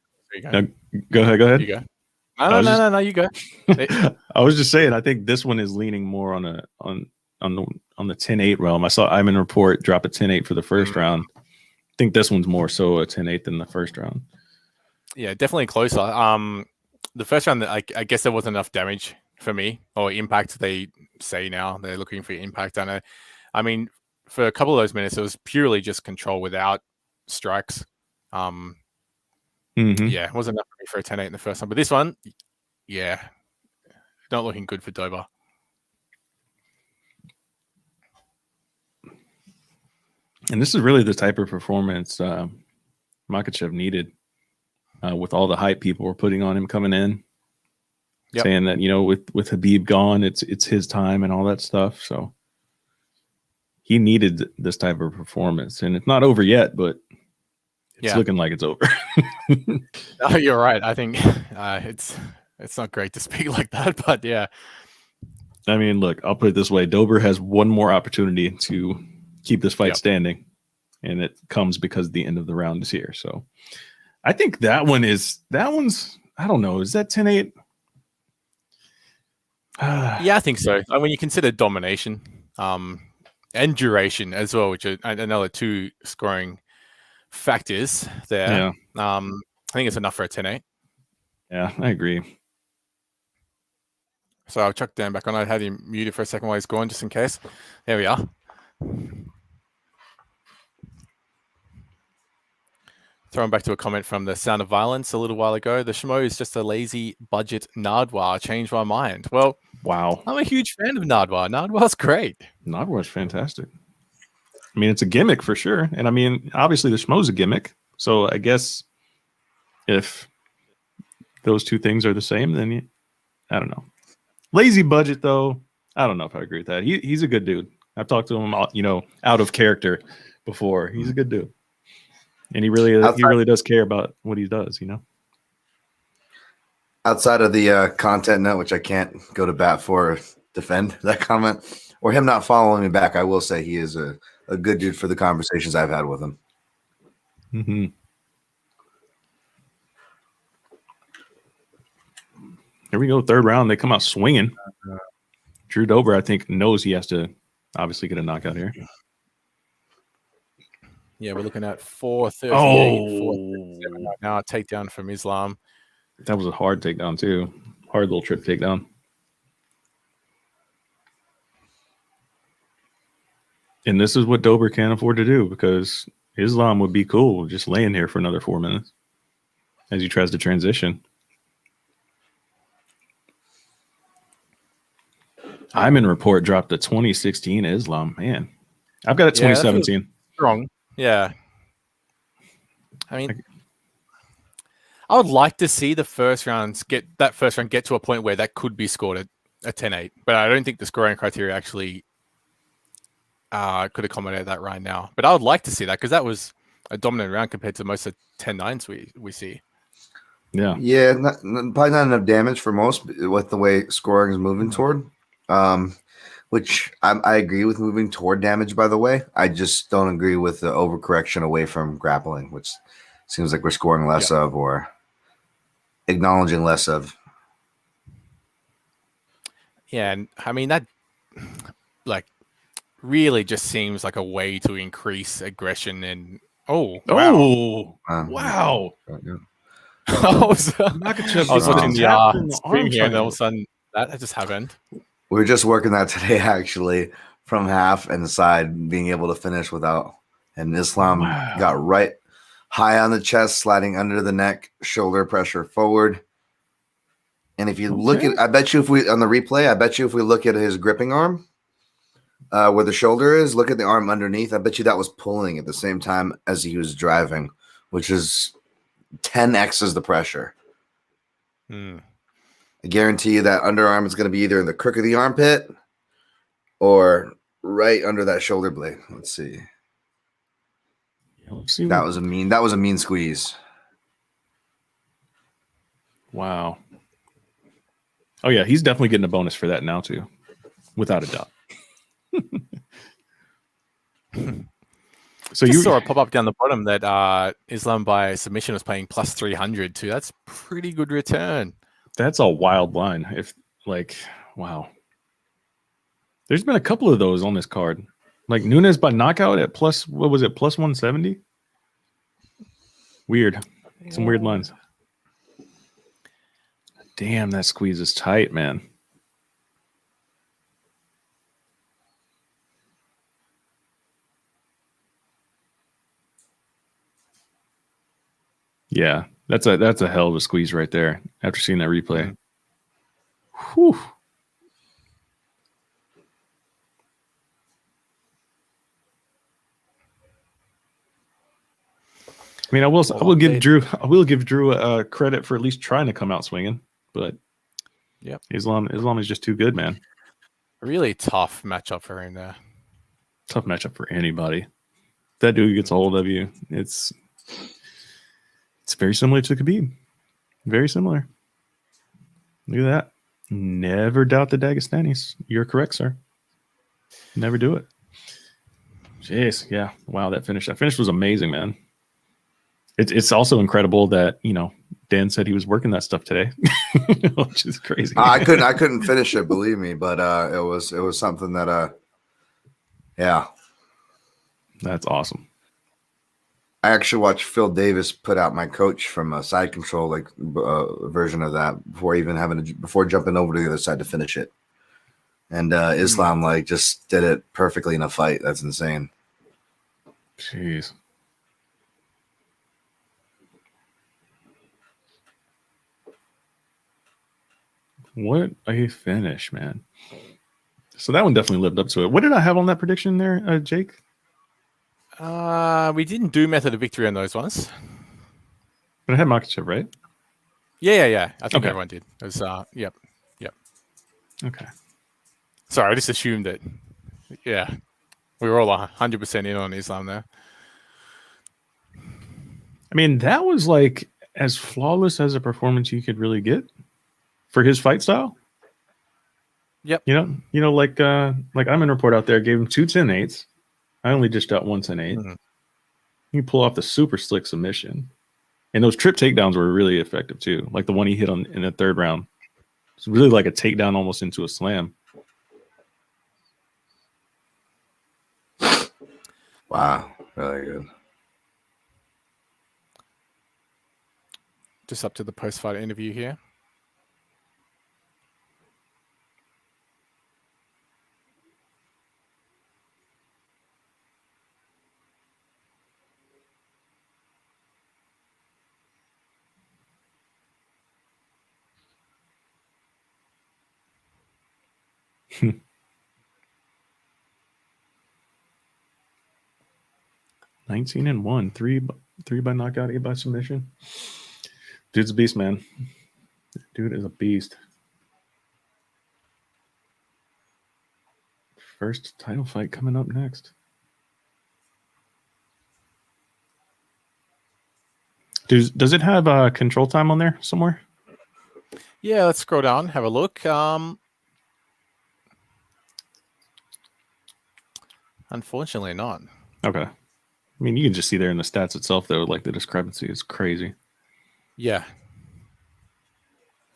There you go ahead. You go. No, you go. I was just saying, I think this one is leaning more on the 10-8 realm. I saw Iman Report drop a 10-8 for the first round. I think this one's more so a 10-8 than the first round. Yeah, definitely closer. The first round, I guess there wasn't enough damage for me, or impact. They say now they're looking for impact. I mean, for a couple of those minutes, it was purely just control without strikes. Yeah, it wasn't enough for me for a 10-8 in the first one. But this one, yeah, not looking good for Dober. And this is really the type of performance Makhachev needed with all the hype people were putting on him coming in, saying that, with Habib gone, it's his time and all that stuff. So he needed this type of performance, and it's not over yet, but it's looking like it's over. Oh, you're right. I think it's not great to speak like that, but yeah. I mean, look, I'll put it this way: Dober has one more opportunity to keep this fight standing, and it comes because the end of the round is here. So I think that one's, I don't know, is that 10-8? Yeah, I think so. When you consider domination and duration as well, which are another two scoring factors there. I think it's enough for a 10-8. Yeah, I agree. So I'll chuck Dan back on. I had him muted for a second while he's gone, just in case. There we are. Throwing back to a comment from the Sound of Violence a little while ago. The Schmo is just a lazy budget Nardwuar. Changed my mind. Well, wow. I'm a huge fan of Nardwuar. Nardwuar's great. Nardwuar's fantastic. I mean, it's a gimmick for sure. And I mean, obviously the Schmo's a gimmick. So I guess if those two things are the same, then I don't know. Lazy budget, though. I don't know if I agree with that. He's a good dude. I've talked to him, out of character before. He's a good dude. And he really does care about what he does, Outside of the content note, which I can't go to bat for or defend that comment, or him not following me back, I will say he is a good dude for the conversations I've had with him. Mm-hmm. Here we go, third round. They come out swinging. Drew Dober, I think, knows he has to obviously get a knockout here. Yeah, we're looking at 438, 437 right now. A takedown from Islam. That was a hard takedown, too. Hard little trip takedown. And this is what Dober can't afford to do, because Islam would be cool just laying here for another 4 minutes as he tries to transition. Iman Report dropped the 2016 Islam. Man, I've got it 2017. Strong. Yeah. I mean, I would like to see the first round get to a point where that could be scored at a 10-8, but I don't think the scoring criteria actually could accommodate that right now. But I would like to see that, because that was a dominant round compared to most of 10-9s we see. Yeah, probably not enough damage for most with the way scoring is moving toward. Which I agree with moving toward damage, by the way. I just don't agree with the overcorrection away from grappling, which seems like we're scoring less of or acknowledging less of. Yeah, and I mean, that really just seems like a way to increase aggression and wow. Wow. I was watching the stream here, and all of a sudden that just happened. We were just working that today, actually, from half and the side, being able to finish without. And Islam got right high on the chest, sliding under the neck, shoulder pressure forward. And if you look at, I bet you if we look at his gripping arm, where the shoulder is, look at the arm underneath. I bet you that was pulling at the same time as he was driving, which is 10x the pressure. I guarantee you that underarm is going to be either in the crook of the armpit or right under that shoulder blade. Let's see. That was a mean squeeze. Wow. Oh yeah, he's definitely getting a bonus for that now too, without a doubt. So Just you saw a pop up down the bottom that Islam by submission was paying plus 300 too. That's pretty good return. That's a wild line. If like, wow. There's been a couple of those on this card. Like Nunes by knockout at plus, what was it, plus 170? Weird. Some weird lines. Damn, that squeeze is tight, man. Yeah, that's a hell of a squeeze right there after seeing that replay. Whew. I mean, I will give Drew credit for at least trying to come out swinging, but yep, Islam is just too good, man. Really tough matchup for him there. Tough matchup for anybody. If that dude gets a hold of you, it's very similar to Khabib. Very similar. Look at that. Never doubt the Dagestanis. You're correct, sir. Never do it. Jeez, yeah. Wow, that finish was amazing, man. It's also incredible that, you know, Dan said he was working that stuff today, which is crazy. I couldn't finish it, believe me, but it was something that yeah. That's awesome. I actually watched Phil Davis put out my coach from a side control version of that before jumping over to the other side to finish it. And Islam just did it perfectly in a fight. That's insane. Jeez. What a finish, man. So that one definitely lived up to it. What did I have on that prediction there, Jake? We didn't do method of victory on those ones. But I had Makhachev, right? Yeah. I think Okay. everyone did. It was, yep. Okay. Sorry, I just assumed that, yeah, we were all 100% in on Islam there. I mean, that was like as flawless as a performance you could really get for his fight style. Yep. You know, like I'm in report out there, gave him 2 10-8s. I only dished out 1 10-8. Mm-hmm. You pull off the super slick submission. And those trip takedowns were really effective too. Like the one he hit in the third round. It's really like a takedown almost into a slam. Wow, really good. Just up to the post-fight interview here. Hmm. 19-1, 3 by knockout, 8 by submission. Dude's a beast, man. Dude is a beast. First title fight coming up next. Does it have control time on there somewhere? Yeah, let's scroll down, have a look. Unfortunately not. Okay. I mean, you can just see there in the stats itself, though, like the discrepancy is crazy. Yeah.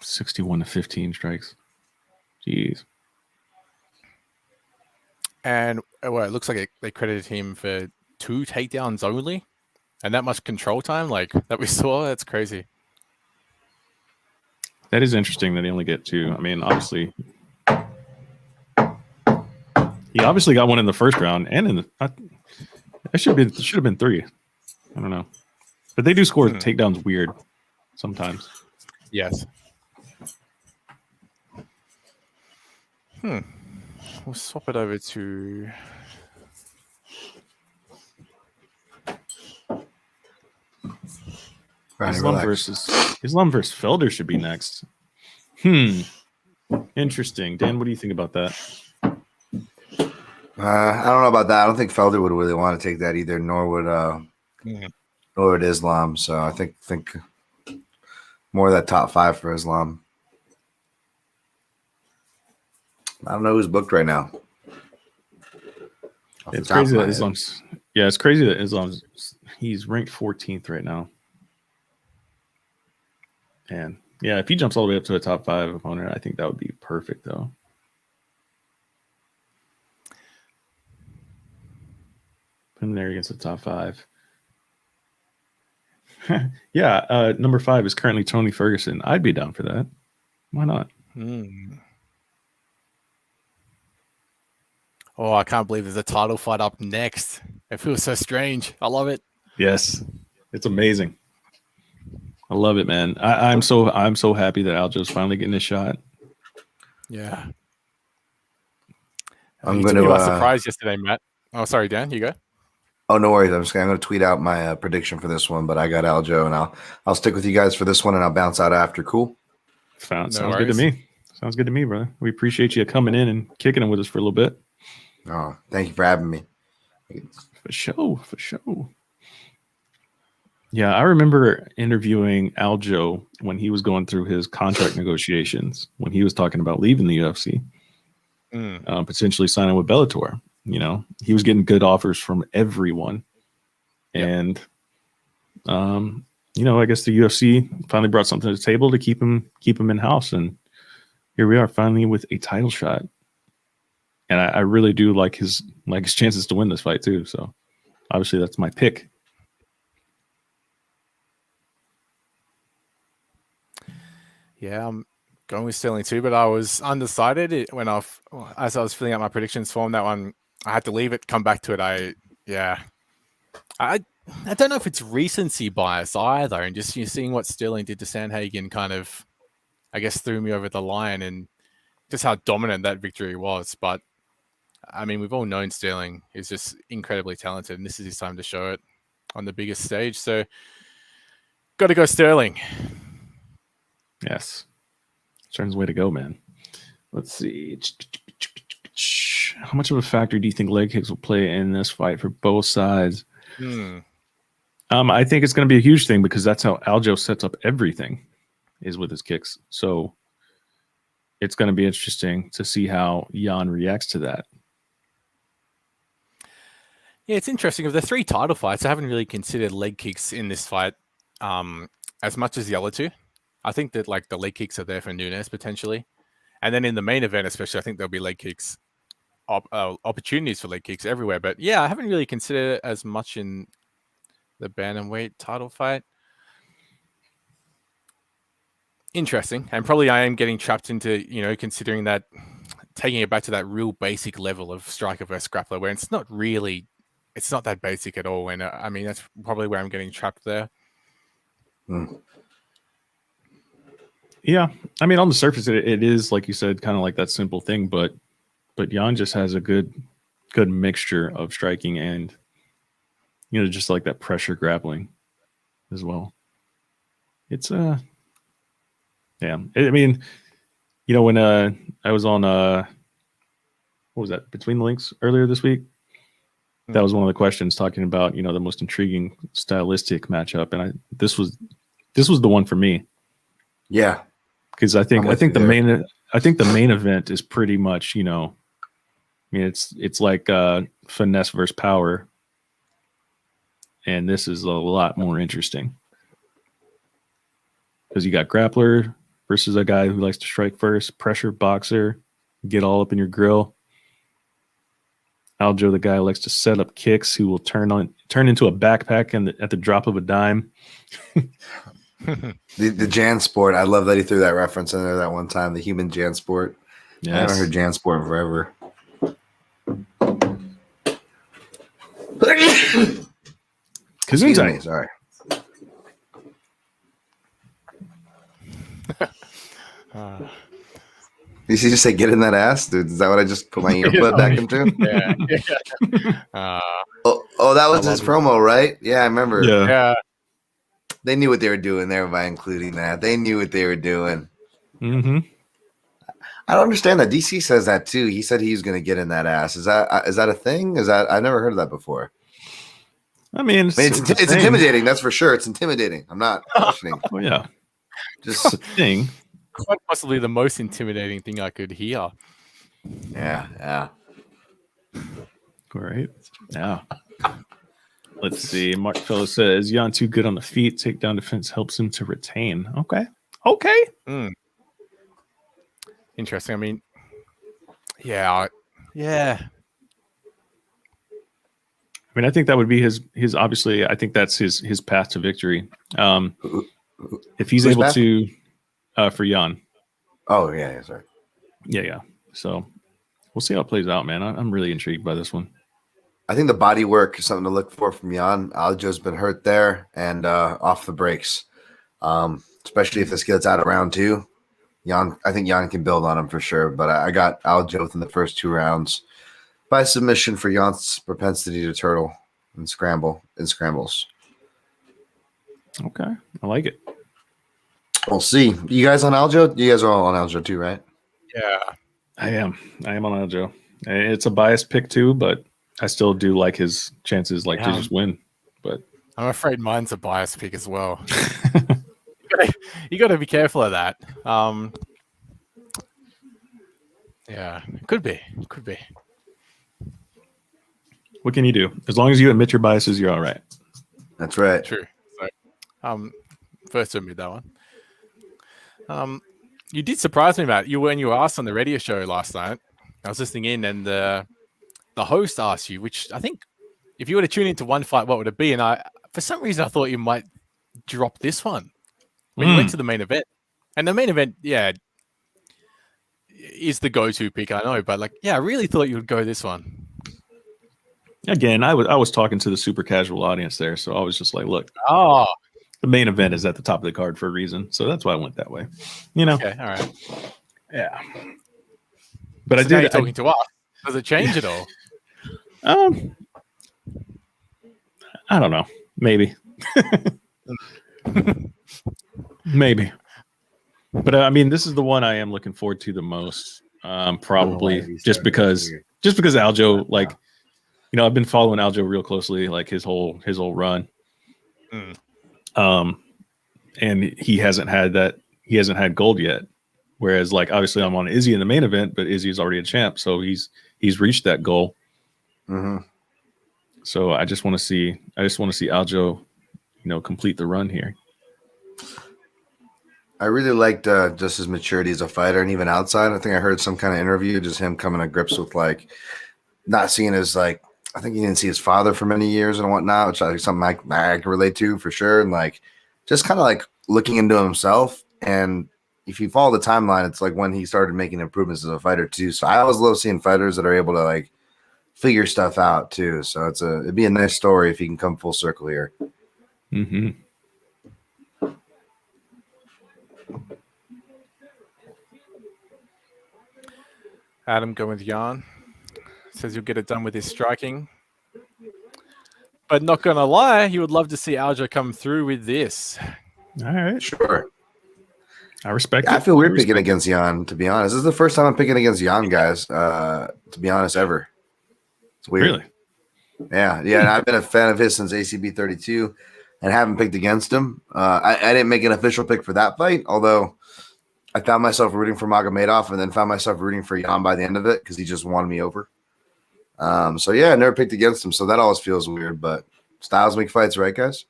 61-15 strikes. Jeez. And well, it looks like they credited him for 2 takedowns only, and that much control time, like that we saw. That's crazy. That is interesting that he only get 2. I mean, obviously, he obviously got one in the first round, and in the it should have been 3. I don't know, but they do score takedowns weird sometimes. Yes. We'll swap it over to Islam versus Felder should be next. Interesting. Dan, what do you think about that? I don't know about that. I don't think Felder would really want to take that either, nor would Islam. So I think more of that top 5 for Islam. I don't know who's booked right now. It's crazy that Yeah, it's crazy that Islam's he's ranked 14th right now. And yeah, if he jumps all the way up to a top 5 opponent, I think that would be perfect though. Put him there against the top 5. Yeah, number 5 is currently Tony Ferguson. I'd be down for that. Why not? Oh, I can't believe there's a title fight up next. It feels so strange. I love it. Yes, it's amazing. I love it, man. I'm so happy that Aljo's finally getting a shot. Yeah. I'm You going took me to by surprise yesterday, Matt. Oh, sorry, Dan. You go. Oh, no worries. I'm going to tweet out my prediction for this one, but I got Aljo, and I'll stick with you guys for this one, and I'll bounce out after. Cool. Sounds good to me. Sounds good to me, brother. We appreciate you coming in and kicking it with us for a little bit. Oh, thank you for having me. For sure. Yeah, I remember interviewing Aljo when he was going through his contract negotiations, when he was talking about leaving the UFC, potentially signing with Bellator. You know, he was getting good offers from everyone. And, you know, I guess the UFC finally brought something to the table to keep him in-house. And here we are finally with a title shot. And I really do like his chances to win this fight too. So obviously that's my pick. Yeah, I'm going with Sterling too, but I was undecided as I was filling out my predictions form. That one, I had to leave it, come back to it. I don't know if it's recency bias either, and just seeing what Sterling did to Sandhagen kind of, I guess, threw me over the line, and just how dominant that victory was. But I mean, we've all known Sterling is just incredibly talented, and this is his time to show it on the biggest stage. So, got to go Sterling. Yes. Sterling's way to go, man. Let's see. How much of a factor do you think leg kicks will play in this fight for both sides? I think it's going to be a huge thing because that's how Aljo sets up everything, is with his kicks. So it's going to be interesting to see how Jan reacts to that. Yeah, it's interesting. Of the 3 title fights, I haven't really considered leg kicks in this fight as much as the other 2. I think that like the leg kicks are there for Nunes potentially. And then in the main event, especially, I think there'll be leg kicks, opportunities for leg kicks everywhere. But yeah, I haven't really considered it as much in the bantamweight title fight. Interesting. And probably I am getting trapped into, considering that, taking it back to that real basic level of striker versus grappler, where it's not that basic at all. And I mean, that's probably where I'm getting trapped there. Yeah. I mean, on the surface, it is, like you said, kind of like that simple thing, but Jan just has a good mixture of striking and, just like that pressure grappling as well. It's, yeah. I mean, when I was on, what was that, Between the Links earlier this week? That was one of the questions talking about, the most intriguing stylistic matchup. And this was the one for me. Yeah. Because I think the main event is pretty much, it's like finesse versus power, and this is a lot more interesting because you got grappler versus a guy who likes to strike first, pressure boxer, get all up in your grill. Aljo, the guy who likes to set up kicks, who will turn into a backpack at the drop of a dime. The Jan Sport. I love that he threw that reference in there that one time. The human Jan Sport. Yes. I haven't heard Jan Sport in forever. Excuse me, sorry. Did you just say get in that ass, dude? Is that what I just put my earbud back into? Yeah. Oh, that was his promo, right? Yeah, I remember. Yeah. They knew what they were doing there by including that. They knew what they were doing. Mm-hmm. I don't understand that. DC says that too. He said he's going to get in that ass. Is that a thing? I've never heard of that before. I mean, it's intimidating. That's for sure. It's intimidating. I'm not questioning. Oh yeah, just a thing. Quite possibly the most intimidating thing I could hear. Yeah. Great. Yeah. Let's see. Mark Fellows says Jan too good on the feet. Takedown defense helps him to retain. Okay. Interesting. I mean, yeah. I mean, I think that would be his obviously, I think that's his path to victory. If he's able path? to, for Jan. Oh, yeah, sorry. Yeah. So we'll see how it plays out, man. I'm really intrigued by this one. I think the body work is something to look for from Jan. Aljo's been hurt there and off the brakes, especially if this gets out of round 2. I think Jan can build on him for sure, but I got Aljo within the first 2 rounds by submission for Jan's propensity to turtle and scrambles. Okay, I like it. We'll see. You guys on Aljo? You guys are all on Aljo too, right? Yeah. I am on Aljo. It's a biased pick too, but I still do like his chances to just win. But I'm afraid mine's a biased pick as well. You got to be careful of that. Yeah, it could be. What can you do? As long as you admit your biases, you're all right. That's right. True. So, first to admit that one. You did surprise me, Matt. When you were asked on the radio show last night, I was listening in, and the host asked you, which I think, if you were to tune into one fight, what would it be? And for some reason, I thought you might drop this one when you went to the main event. And the main event, is the go-to pick, I know, but I really thought you would go this one. Again, I was talking to the super casual audience there, so I was just like, look, the main event is at the top of the card for a reason, so that's why I went that way. Okay, all right. Yeah. But so I did. You're talking to us. Does it change at all? I don't know. Maybe. Maybe. But I mean, this is the one I am looking forward to the most. Probably just because Aljo, I've been following Aljo real closely, his whole run. And he hasn't had gold yet. Whereas obviously I'm on Izzy in the main event, but Izzy's already a champ, so he's reached that goal. Mm-hmm. So I just want to see Aljo, complete the run here. I really liked just his maturity as a fighter, and even outside. I think I heard some kind of interview, just him coming to grips with not seeing his I think he didn't see his father for many years and whatnot, which is something I can relate to for sure. And just kind of looking into himself. And if you follow the timeline, it's when he started making improvements as a fighter too. So I always love seeing fighters that are able to figure stuff out too. So it'd be a nice story if he can come full circle here. Mm-hmm. Adam going with Jan. Says you'll get it done with his striking. But not going to lie, you would love to see Aljo come through with this. All right. Sure. I respect it. I feel weird picking against Jan, to be honest. This is the first time I'm picking against Jan, guys, to be honest, ever. It's weird. Really? Yeah. And I've been a fan of his since ACB 32 and haven't picked against him. I didn't make an official pick for that fight, although I found myself rooting for Magomedov and then found myself rooting for Jan by the end of it because he just won me over. I never picked against him, so that always feels weird, but styles make fights, right, guys?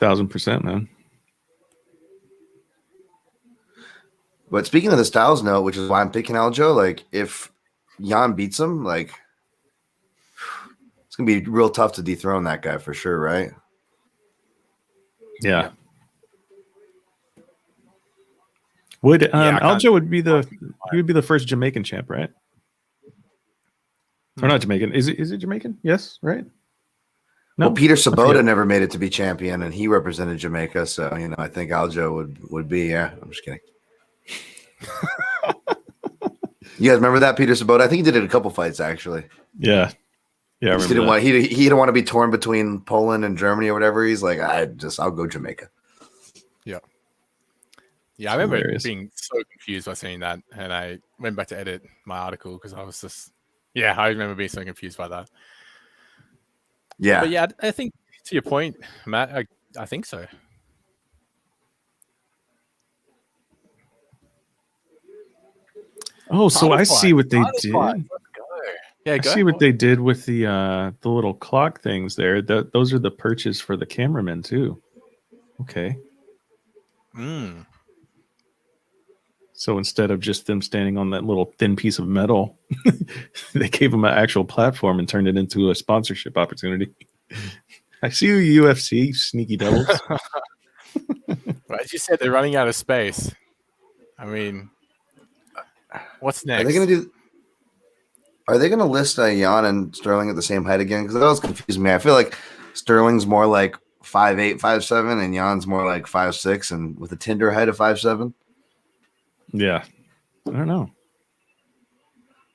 1000%, man. But speaking of the styles note, which is why I'm picking Aljo, if Jan beats him, it's going to be real tough to dethrone that guy for sure, right? Yeah. Would Aljo would be the first Jamaican champ, right? Or not Jamaican? Is it Jamaican? Yes, right? No, well, Peter Sabota never made it to be champion, and he represented Jamaica. So I think Aljo would be. Yeah, I'm just kidding. You guys remember that Peter Sabota? I think he did it a couple fights actually. Yeah. I remember he didn't want to be torn between Poland and Germany or whatever. He's like, I'll go Jamaica. Yeah, I remember being so confused by seeing that, and I went back to edit my article because I was just, I remember being so confused by that. Yeah, but I think to your point, Matt, I think so. Oh, so I see what they did. Let's go. Yeah, I go. see what they did with the little clock things there. Those are the perches for the cameramen too. Okay. So instead of just them standing on that little thin piece of metal, they gave them an actual platform and turned it into a sponsorship opportunity. I see you, UFC, sneaky devils. Well, as you said, they're running out of space. I mean, what's next? Are they gonna list Jan and Sterling at the same height again? Because that always confused me. I feel like Sterling's more like 5'8", 5'7", and Jan's more like 5'6", and with a Tinder height of 5'7". Yeah, I don't know.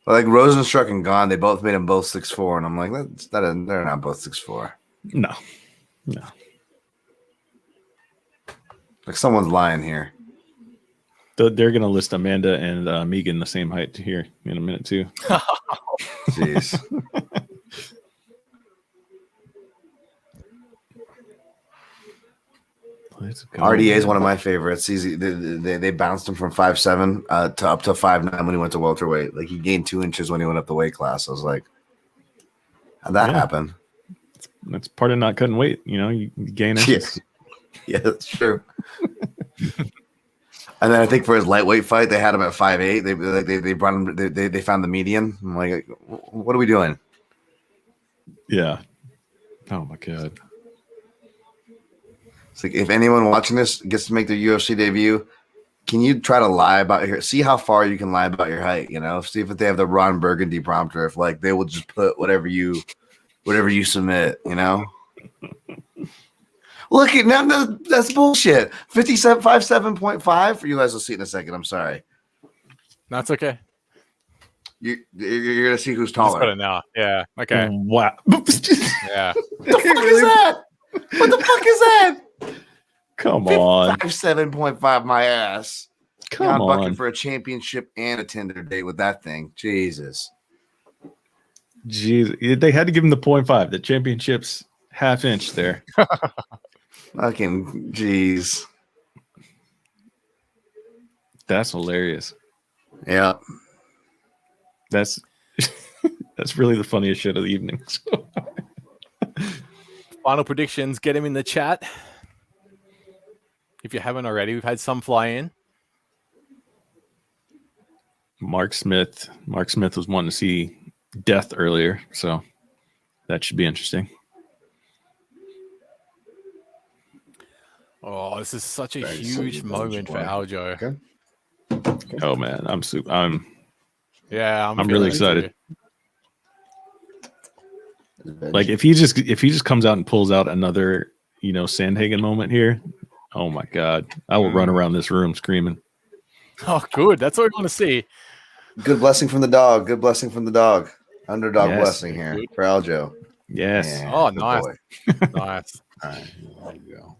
Like Rosenstruck and Gone, they both made him both 6'4", and I'm like, they're not both 6'4". No. Like someone's lying here. They're gonna list Amanda and Megan the same height here in a minute too. Jeez. RDA is one of my favorites. They bounced him from 5'7" to up to 5'9" when he went to welterweight. Like he gained 2 inches when he went up the weight class. I was like, how'd that happen? That's part of not cutting weight. You know, you gain inches. Yeah, that's true. And then I think for his lightweight fight, they had him at 5'8". They brought him. They found the median. I'm like, what are we doing? Yeah. Oh my god. It's like if anyone watching this gets to make their UFC debut, can you try to lie about your? See how far you can lie about your height. You know, see if they have the Ron Burgundy prompter. If like they will just put whatever you submit. You know. Look at now, that's bullshit. 57.5 for you guys will see in a second. I'm sorry. That's okay. You're gonna see who's taller. Got it now. Yeah. Okay. Wow. Yeah. What the fuck is that? What the fuck is that? Come on. 57.5 my ass. Come I'm on. bucking for a championship and a Tinder date with that thing. Jesus. Jeez. They had to give him the 0.5. The championship's half inch there. Fucking jeez. That's hilarious. Yeah. That's really the funniest shit of the evening. Final predictions. Get him in the chat. If you haven't already, we've had some fly in. Mark Smith was wanting to see death earlier, so that should be interesting. Oh, this is such a huge moment for Aljo. Okay. Oh man, I'm I'm really excited. Like if he just comes out and pulls out another, Sandhagen moment here, oh my god, I will run around this room screaming. Oh, good. That's what we want to see. Good blessing from the dog. Good blessing from the dog. Underdog blessing here good. for Aljo. Yes. Yeah, oh, nice. Nice. All right, there you go.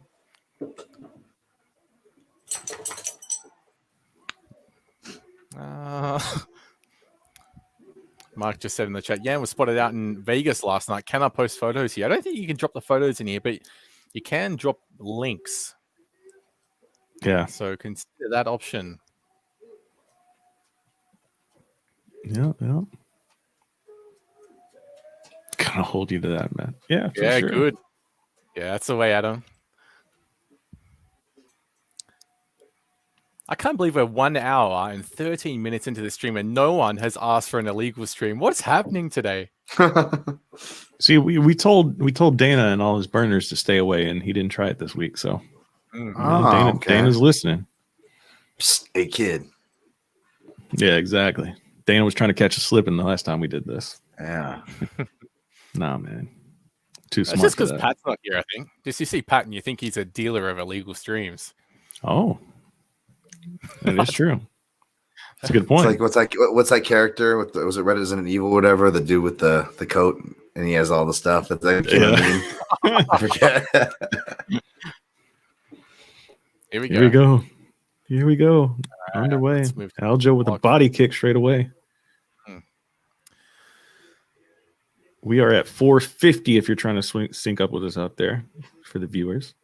Mark just said in the chat, Jan was spotted out in Vegas last night. Can I post photos here? I don't think you can drop the photos in here, but you can drop links. Yeah. So consider that option. Yeah. Gonna hold you to that, man. Yeah. Yeah, sure. good. Yeah, that's the way, Adam. I can't believe we're 1 hour and 13 minutes into the stream and no one has asked for an illegal stream. What's happening today? See, we told Dana and all his burners to stay away, and he didn't try it this week. So Dana's listening. Psst, hey, kid. Yeah, exactly. Dana was trying to catch a slipping the last time we did this. Yeah. Nah, man. Too smart. It's just because Pat's not here, I think. Just you see Pat and you think he's a dealer of illegal streams. Oh. That is true. That's a good point. It's like what's that character? Was it Resident Evil or whatever? The dude with the coat and he has all the stuff. That's like, I forget. Here we go. Underway. Aljo with a body kick straight away. We are at 450 if you're trying to sync up with us out there for the viewers.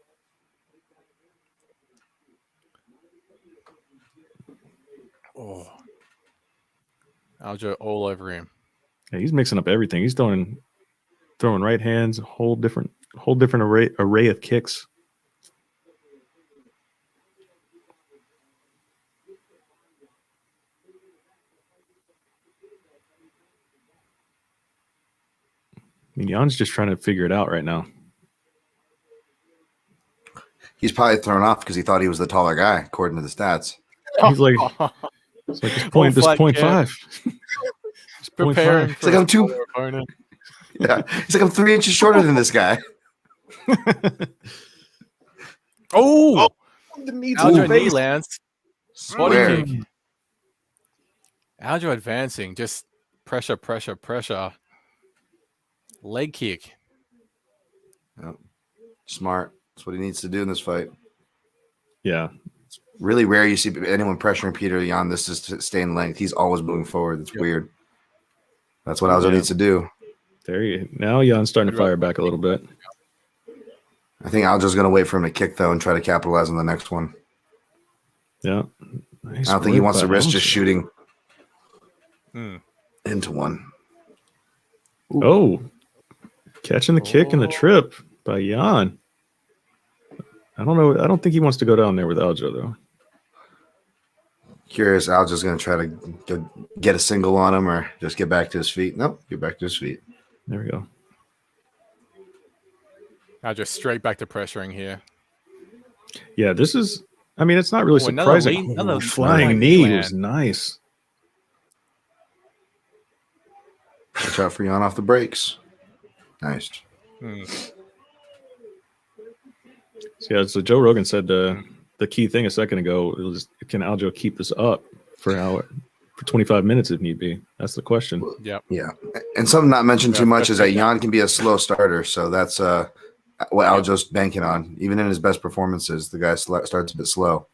Oh, Aljo all over him. Yeah, he's mixing up everything. He's throwing right hands, whole different array of kicks. I mean, Jan's just trying to figure it out right now. He's probably thrown off because he thought he was the taller guy, according to the stats. He's like, it's like this point 5. It's Preparing. It's like I'm too. Yeah, it's like I'm 3 inches shorter than this guy. Oh, the knee to Aljo the knee face. lands. Swear. Body kick. Aljo advancing, just pressure. Leg kick. Yep. Smart. That's what he needs to do in this fight. Yeah. It's really rare you see anyone pressuring Petr Yan. This is to stay in length. He's always moving forward. It's weird. That's what Aljo needs to do. Now Jan's starting to fire back a little bit. I think Aljo's going to wait for him to kick, though, and try to capitalize on the next one. Yeah. Nice I don't think he wants to risk Aljo. just shooting into one. Ooh. Oh, catching the kick and the trip by Jan. I don't know. I don't think he wants to go down there with Aljo, though. Curious, Aljo's going to try to go get a single on him or just get back to his feet. Nope, get back to his feet. There we go. Aljo straight back to pressuring here. Yeah, this is. I mean, it's not really surprising. Another flying knee was nice. Watch out for Jan off the brakes. Nice. So Joe Rogan said the key thing a second ago was, can Aljo keep this up for 25 minutes if need be? That's the question. Yep. Yeah. And something not mentioned too much is that Jan can be a slow starter. So that's what Aljo's banking on. Even in his best performances, the guy starts a bit slow.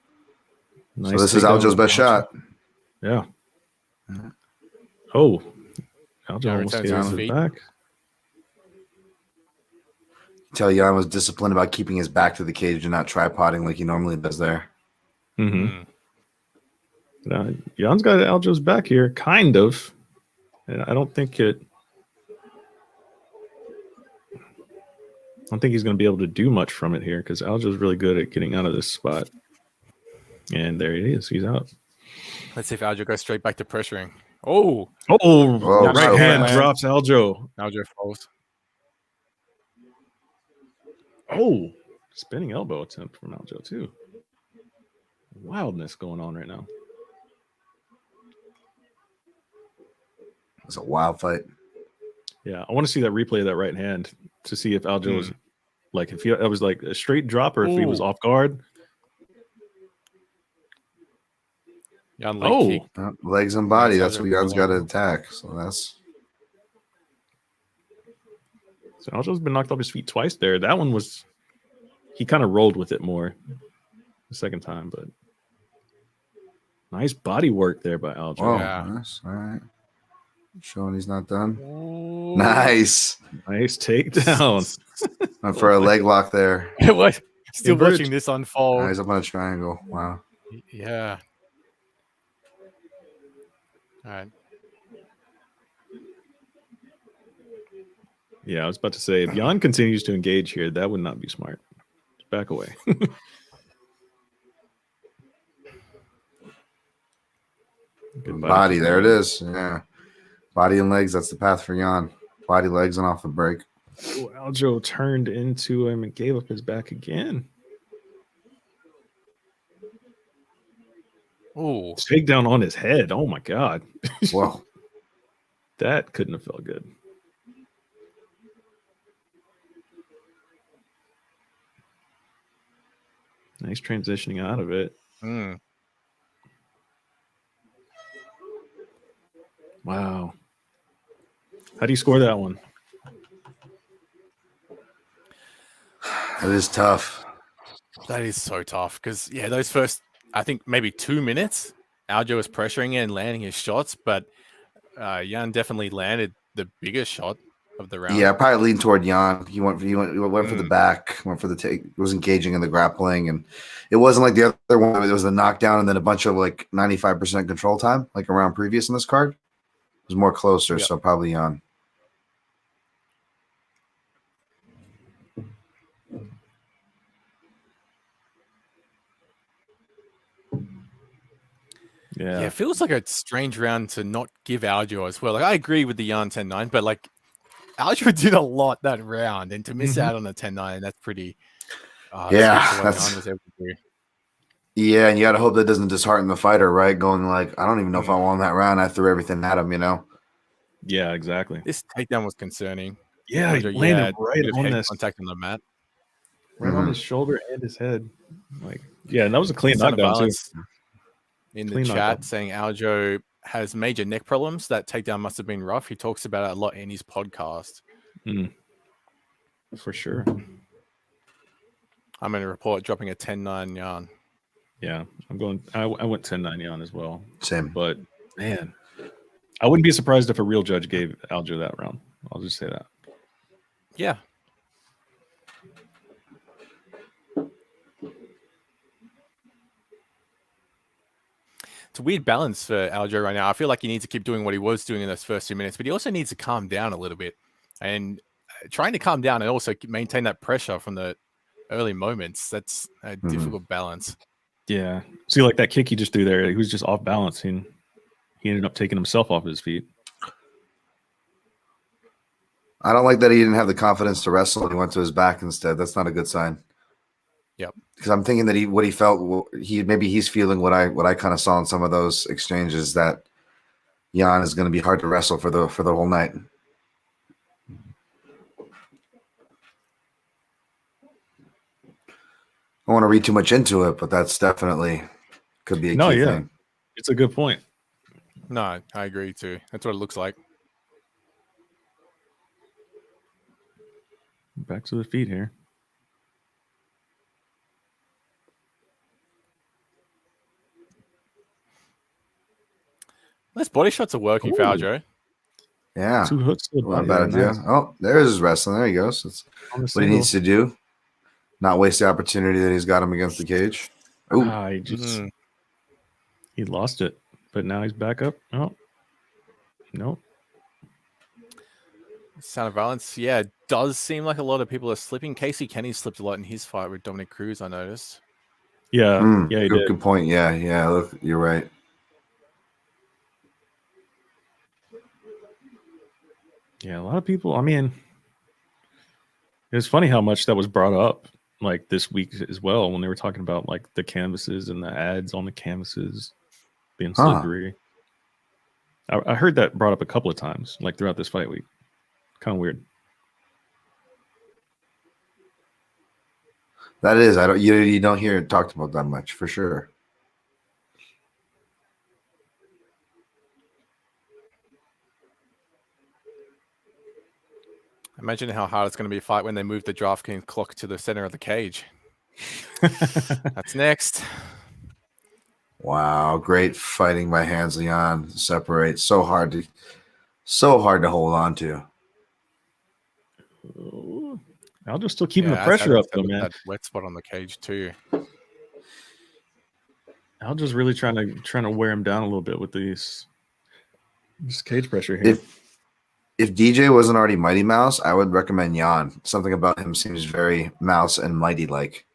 Nice. So this is Aljo's best shot. Yeah. Oh. Aljo Yeah, almost returns gave to his his feet. back. Tell Jan was disciplined about keeping his back to the cage and not tripoding like he normally does there. Mm-hmm. Jan's got Aljo's back here, kind of. And I don't think he's going to be able to do much from it here because Aljo's really good at getting out of this spot. And there he is. He's out. Let's see if Aljo goes straight back to pressuring. Oh, Right hand man. drops Aljo. Aljo falls. Oh, spinning elbow attempt from Aljo too. Wildness going on right now. It's a wild fight. Yeah, I want to see that replay of that right hand to see if Aljo was like, if it was like a straight drop or if he was off guard. Jan leg kick. Legs and body. That's That's what Jan's got to attack. So that's. So Aljo's been knocked off his feet twice there. That one was, he kind of rolled with it more the second time, but nice body work there by Aljo. Oh, Yeah. nice. All right. Showing he's not done. Ooh. Nice. Nice takedown. Went for a leg lock there. What? Still Inverted. watching this unfold. He's up on a triangle. Wow. Yeah. All right. Yeah, I was about to say, if Jan continues to engage here, that would not be smart. Back away. Good Body. There it is. Yeah. Body and legs. That's the path for Jan. Body, legs, and off the break. Oh, Aljo turned into him and gave up his back again. Oh, Takedown on his head. Oh my God. Whoa. That couldn't have felt good. Nice transitioning out of it. Wow. How do you score that one? It is tough. that is so tough because those first, I think maybe 2 minutes, Aljo was pressuring it and landing his shots, but Jan definitely landed the biggest shot of the round. Yeah, I probably leaned toward Jan. He went for the back, went for the take, was engaging in the grappling, and it wasn't like the other one. It was the knockdown and then a bunch of like 95% control time, like around previous in this card. was more closer, Yep. so probably Jan. Yeah, Yeah. it feels like a strange round to not give Aljo as well. Like, I agree with the Jan 10-9, but like Aljo did a lot that round, and to miss out on a 10-9, that's pretty. Yeah, speaks to what that's- Jan was able to do. Yeah, and you got to hope that doesn't dishearten the fighter, right? Going like, I don't even know if I won that round. I threw everything at him, you know? Yeah, exactly. This takedown was concerning. Yeah, he Aljo, landed right bit of on head this, contact on the mat. right on his shoulder and his head. Like, yeah, and that was a clean Son of knockdown too. Violence in the Clean chat knockdown. saying Aljo has major neck problems. That takedown must have been rough. He talks about it a lot in his podcast. For sure. I'm in a report dropping a 10-9 Jan. Yeah, I'm going. I went 10-9 Jan as well. Same. But man, I wouldn't be surprised if a real judge gave Aljo that round. I'll just say that. Yeah. It's a weird balance for Aljo right now. I feel like he needs to keep doing what he was doing in those first 2 minutes, but he also needs to calm down a little bit. And trying to calm down and also maintain that pressure from the early moments, that's a difficult balance. Yeah. See, like that kick he just threw there, he was just off balance, and he ended up taking himself off his feet. I don't like that he didn't have the confidence to wrestle. He went to his back instead. That's not a good sign. Yep. Because I'm thinking that what he felt, he's feeling what I kind of saw in some of those exchanges, that Jan is going to be hard to wrestle for the whole night. I don't want to read too much into it, but that's definitely could be a key thing. It's a good point. No, I agree too. That's what it looks like. Back to the feet here. Those body shots are working for Aljo. Yeah. 2 hooks to the Not body. bad idea. Nice. Oh, there's his wrestling. There he goes. That's On the what he single. needs to do. Not waste the opportunity that he's got him against the cage. Ooh. He just he lost it, but now he's back up. Oh, nope. Sound of Violence, yeah, it does seem like a lot of people are slipping. Casey Kenny slipped a lot in his fight with Dominic Cruz, I noticed. Yeah, yeah, he did. Good point. Yeah. Look, you're right. Yeah, a lot of people. I mean, it's funny how much that was brought up like this week as well when they were talking about like the canvases and the ads on the canvases being slippery. I heard that brought up a couple of times, like throughout this fight week. Kind of weird. That is. You don't hear it talked about that much for sure. Imagine how hard it's going to be a fight when they move the DraftKings clock to the center of the cage. That's next. Wow, great fighting by Hans Leon. Separate. So hard to hold on to. Aljo's still keeping the As pressure up, Adam though, said, man. that wet spot on the cage too. Aljo's really trying to wear him down a little bit with this cage pressure here. If DJ wasn't already Mighty Mouse, I would recommend Jan. Something about him seems very Mouse and Mighty like.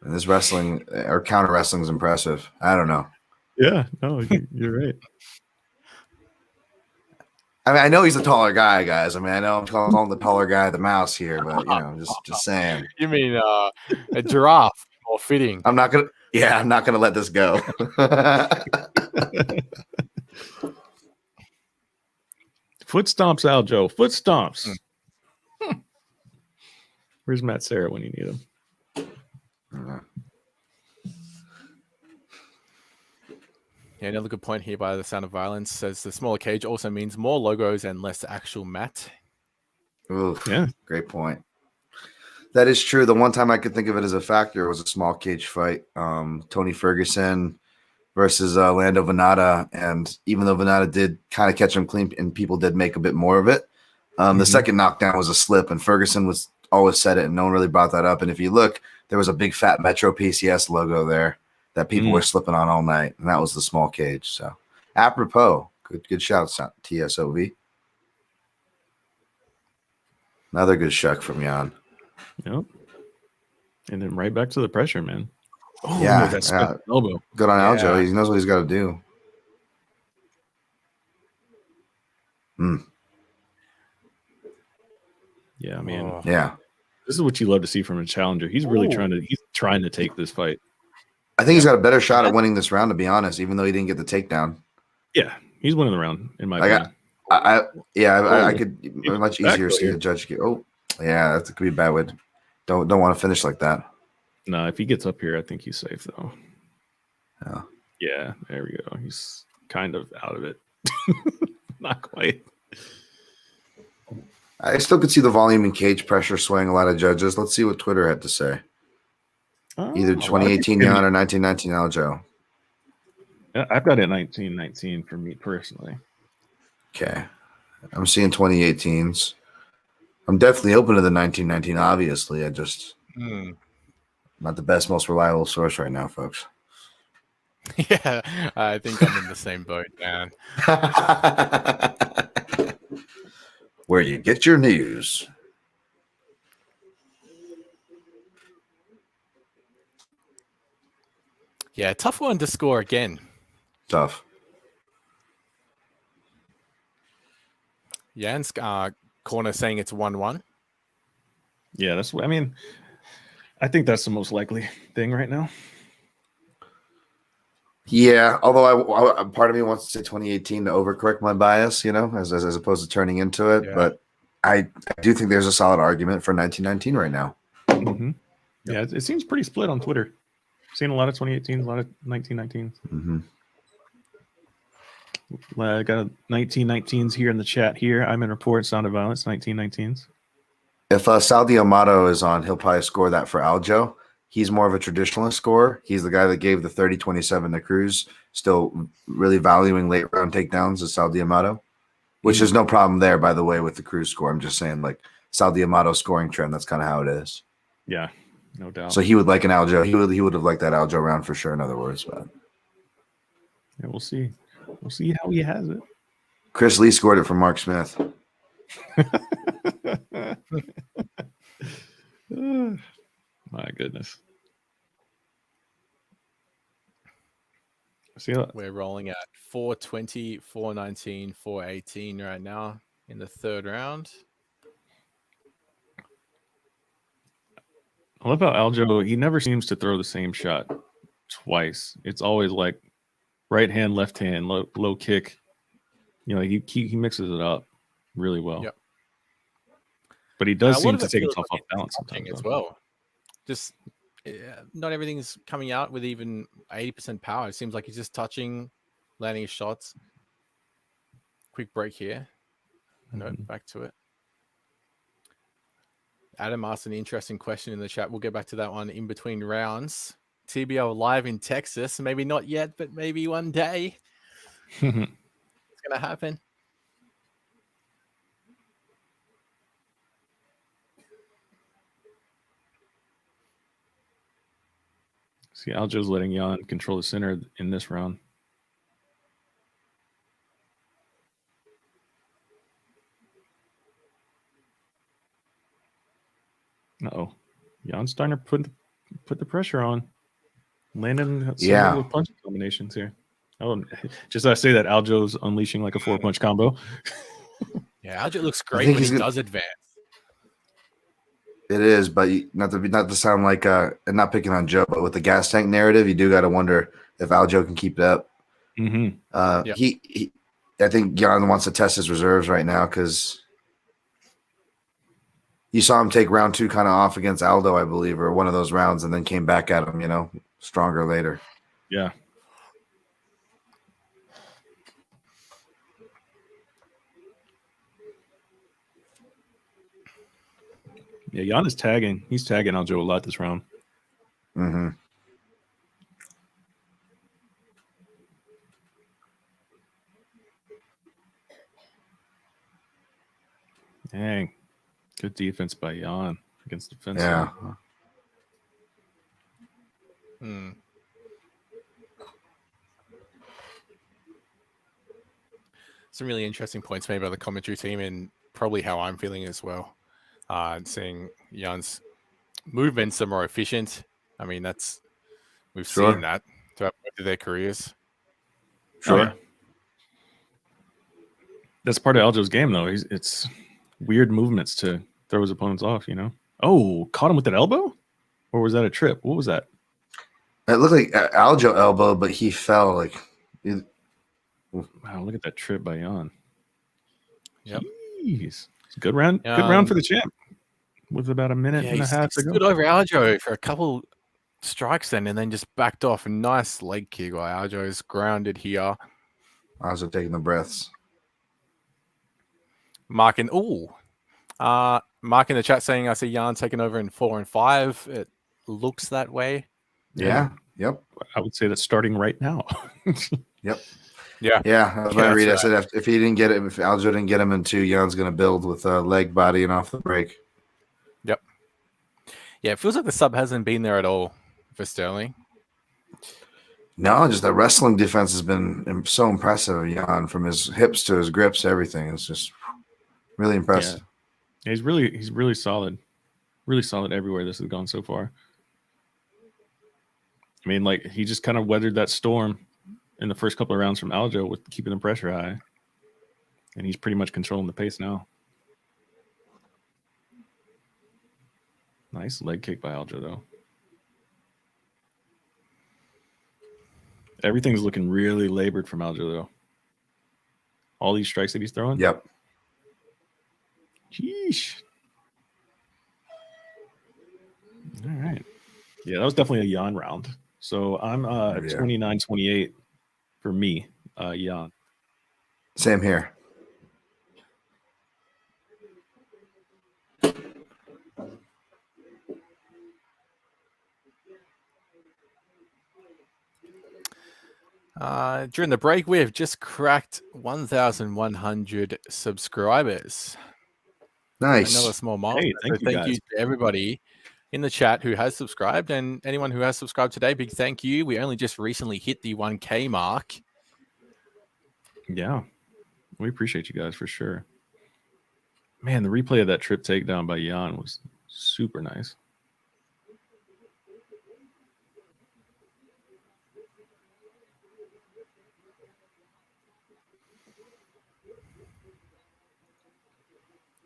And this wrestling or counter wrestling is impressive. I don't know. Yeah, no, you're right. I mean, I know he's a taller guy, guys. I mean, I know I'm calling him the taller guy, the mouse here, but you know, just saying. You mean a giraffe? More fitting. I'm not gonna let this go. Foot stomps, Aljo. Foot stomps. Where's Matt Serra when you need him? Yeah, another good point here by the Sound of Violence says the smaller cage also means more logos and less actual mat. Ooh, Yeah, great point. That is true. The one time I could think of it as a factor was a small cage fight. Tony Ferguson versus Lando Venata. And even though Venata did kind of catch him clean and people did make a bit more of it, the second knockdown was a slip, and Ferguson was always said it and no one really brought that up. And if you look, there was a big fat Metro PCS logo there that people were slipping on all night, and that was the small cage. So Apropos. Good shout, TSOV. Another good shuck from Jan. Yep. And then right back to the pressure, man. Oh, Yeah, that split elbow. Good on Yeah. Aljo. He knows what he's got to do. Yeah, I mean, Yeah. this is what you love to see from a challenger. He's really trying to take this fight. I think he's got a better shot at winning this round, to be honest, even though he didn't get the takedown. Yeah, he's winning the round, in my opinion. I could much easier see the judge get. Oh, yeah, that could be a bad way. Don't want to finish like that. No, if he gets up here, I think he's safe though. Yeah. Yeah, there we go. He's kind of out of it. Not quite. I still could see the volume and cage pressure swaying a lot of judges. Let's see what Twitter had to say. Either 2018 Jan or 1919 Aljo. I've got it 1919 for me personally. Okay. I'm seeing 2018s. I'm definitely open to the 1919, obviously. I just not the best, most reliable source right now, folks. Yeah, I think I'm in the same boat, man. Where you get your news. Yeah, tough one to score again. Tough. Jan's corner saying it's 1-1. Yeah, that's what I mean. I think that's the most likely thing right now. Yeah, although I part of me wants to say 2018 to overcorrect my bias, as opposed to turning into it. Yeah. But I do think there's a solid argument for 1919 right now. Mm-hmm. Yeah, it seems pretty split on Twitter. Seen a lot of 2018s, a lot of 1919s. Mm-hmm. I got 1919s here in the chat here. I'm in report, Sound of Violence, 1919s. If Saldi Amato is on, he'll probably score that for Aljo. He's more of a traditionalist scorer. He's the guy that gave the 30-27 to Cruz, still really valuing late round takedowns as Saldi Amato, which is no problem there, by the way, with the Cruz score. I'm just saying, like, Saldi Amato scoring trend, that's kind of how it is. Yeah, no doubt. So he would like an Aljo. He would have liked that Aljo round for sure, in other words. But yeah, we'll see. We'll see how he has it. Chris Lee scored it for Mark Smith. My goodness. See, We're rolling at 420, 419, 418 right now in the third round. I love how Aljo, he never seems to throw the same shot twice. It's always like right hand, left hand, low kick. He mixes it up really well. Yep. But he does seem to take himself off balance sometimes sometimes as well. Just not everything's coming out with even 80% power. It seems like he's just touching, landing his shots. Quick break here. Back to it. Adam asked an interesting question in the chat. We'll get back to that one in between rounds. TBL live in Texas. Maybe not yet, but maybe one day. It's going to happen. See, Aljo's letting Jan control the center in this round. Uh-oh. Jan's starting to put the pressure on. Landing some of the punch combinations here. Oh, just I say that Aljo's unleashing like a 4-punch combo. Yeah, Aljo looks great when he does advance. It is, but not to sound like and not picking on Joe, but with the gas tank narrative, you do got to wonder if Aljo can keep it up. Mm-hmm. He I think Jan wants to test his reserves right now because you saw him take round 2 kind of off against Aldo, I believe, or one of those rounds, and then came back at him, stronger later. Yeah. Yeah, Jan is tagging. He's tagging Aljo a lot this round. Mm-hmm. Dang. Good defense by Jan against defense. Yeah. some really interesting points made by the commentary team, and probably how I'm feeling as well. And seeing Jan's movements are more efficient. I mean, we've seen that throughout both of their careers. Oh, yeah. That's part of Aljo's game, though. It's weird movements to throw his opponents off, you know? Oh, caught him with that elbow? Or was that a trip? What was that? It looked like Aljo elbow, but he fell like. Wow, look at that trip by Jan. Yep. Jeez. It's a good round. Good round for the champ. With about a minute and a half to go. Stood over Aljo for a couple strikes then, and then just backed off. A nice leg kick while Aljo is grounded here. Aljo taking the breaths. Mark in the chat saying, I see Jan taking over in 4 and 5. It looks that way. Yeah. Yep. I would say that's starting right now. Yep. Yeah. Yeah. That was my read. I said if he didn't get it, if Aljo didn't get him in 2, Jan's going to build with leg, body, and off the break. Yep. Yeah, it feels like the sub hasn't been there at all for Sterling. No, just the wrestling defense has been so impressive, Jan, from his hips to his grips, everything. It's just really impressive. Yeah. He's really solid. Really solid everywhere this has gone so far. I mean, like, he just kind of weathered that storm in the first couple of rounds from Aljo with keeping the pressure high. And he's pretty much controlling the pace now. Nice leg kick by Aljo, though. Everything's looking really labored from Aljo, though. All these strikes that he's throwing? Yep. Sheesh. All right. Yeah, that was definitely a Jan round. So I'm 29-28 for me, Jan. Same here. During the break, we have just cracked 1,100 subscribers. Nice. Another small milestone. Hey, thank you to everybody in the chat who has subscribed, and anyone who has subscribed today, big thank you. We only just recently hit the 1K mark. Yeah, we appreciate you guys for sure. Man, the replay of that trip takedown by Jan was super nice.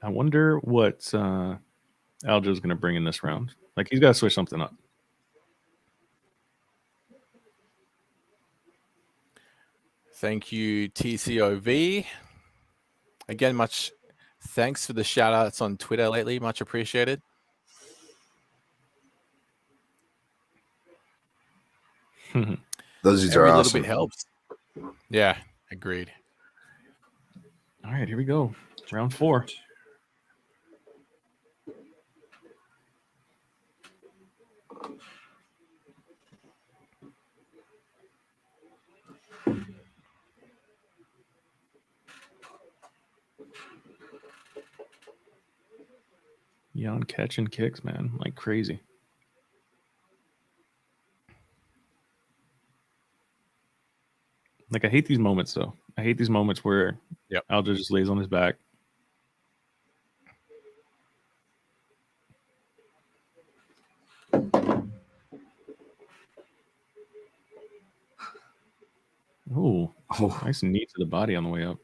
I wonder what Aljo's going to bring in this round. Like, he's got to switch something up. Thank you, TCOV. Again, much thanks for the shout outs on Twitter lately. Much appreciated. Those dudes Every are little awesome. bit helps. Yeah, agreed. All right, here we go. Round 4. Jan catching kicks, man, like crazy. Like, I hate these moments, though. I hate these moments where Aljo just lays on his back. Oh, nice knee to the body on the way up.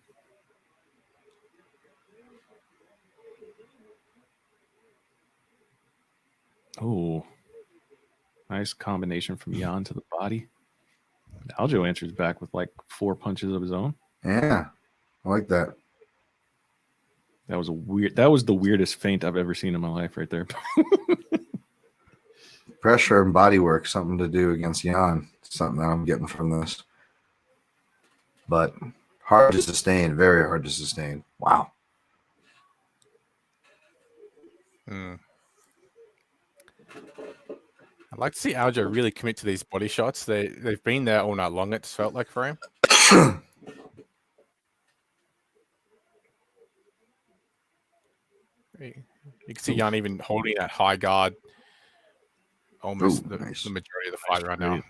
Oh, nice combination from Jan to the body. Aljo answers back with like 4 punches of his own. Yeah, I like that. That was the weirdest feint I've ever seen in my life right there. Pressure and body work, something to do against Jan. Something that I'm getting from this. But hard to sustain, very hard to sustain. Wow. I'd like to see Aljo really commit to these body shots. They've been there all night long, it's felt like for him. You can see Jan even holding that high guard almost the majority of the fight right now.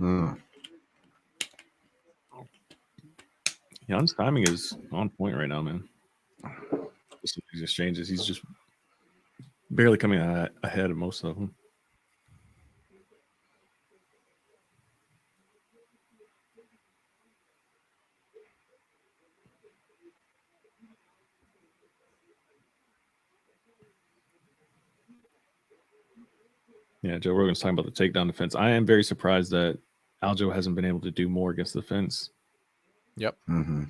Jan's timing is on point right now, man. Just these exchanges, he's just barely coming ahead of most of them. Yeah, Joe Rogan's talking about the takedown defense. I am very surprised that Aljo hasn't been able to do more against the fence. Yep. Mm-hmm.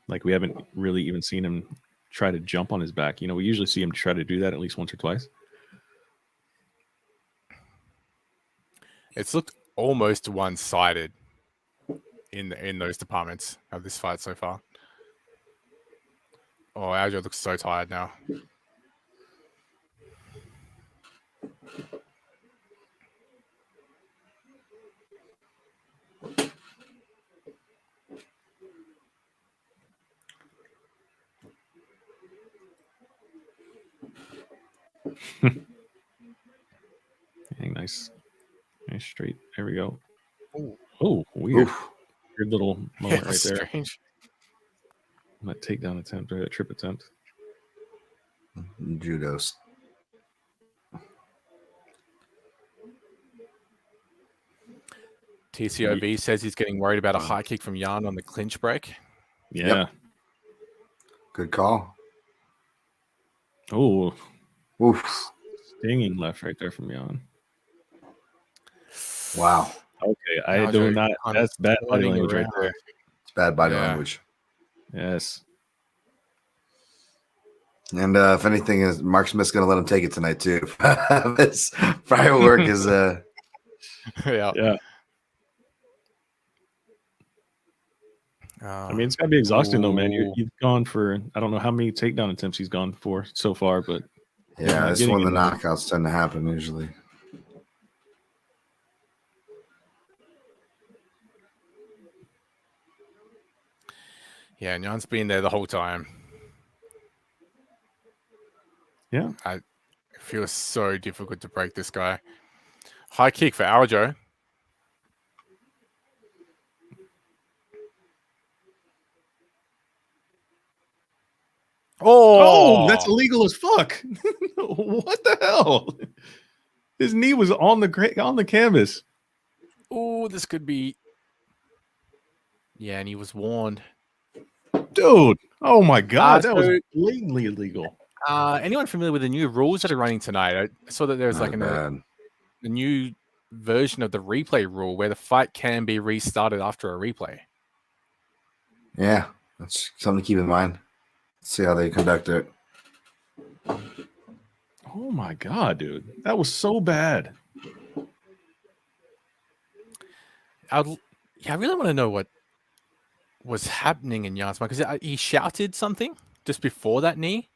Like, we haven't really even seen him try to jump on his back. You know, we usually see him try to do that at least once or twice. It's looked almost one-sided in those departments of this fight so far. Oh, Aljo looks so tired now. Nice straight. There we go. Ooh. Oh, weird. Oof. Weird little moment right there. Strange. That takedown attempt or that trip attempt. Judos. TCOB says he's getting worried about a high kick from Jan on the clinch break. Yeah. Yep. Good call. Oh, Oof. stinging left right there from Jan. Wow. Okay, I Aljo do not. kind of That's bad body turning language right around. there. It's bad body Yeah. language. Yes. And if anything, is Mark Smith's going to let him take it tonight too. This prior work is Yeah. Yeah. I mean, it's got to be exhausting though, man. Ooh. You've gone for, I don't know how many takedown attempts he's gone for so far, but yeah. It's getting when the it, man. knockouts tend to happen usually. Yeah, and Jan's been there the whole time. Yeah. It feels so difficult to break this guy. High kick for Aljo. Oh, that's illegal as fuck. What the hell? His knee was on the canvas. Oh, this could be. Yeah, and he was warned. Dude. Oh my god, that was so- blatantly illegal. Anyone familiar with the new rules that are running tonight? I saw that there's like Not a bad. new version of the replay rule where the fight can be restarted after a replay. Yeah, that's something to keep in mind. See how they conduct it. Oh my god, dude. That was so bad. I really want to know what was happening in Jan's mind because he shouted something just before that knee.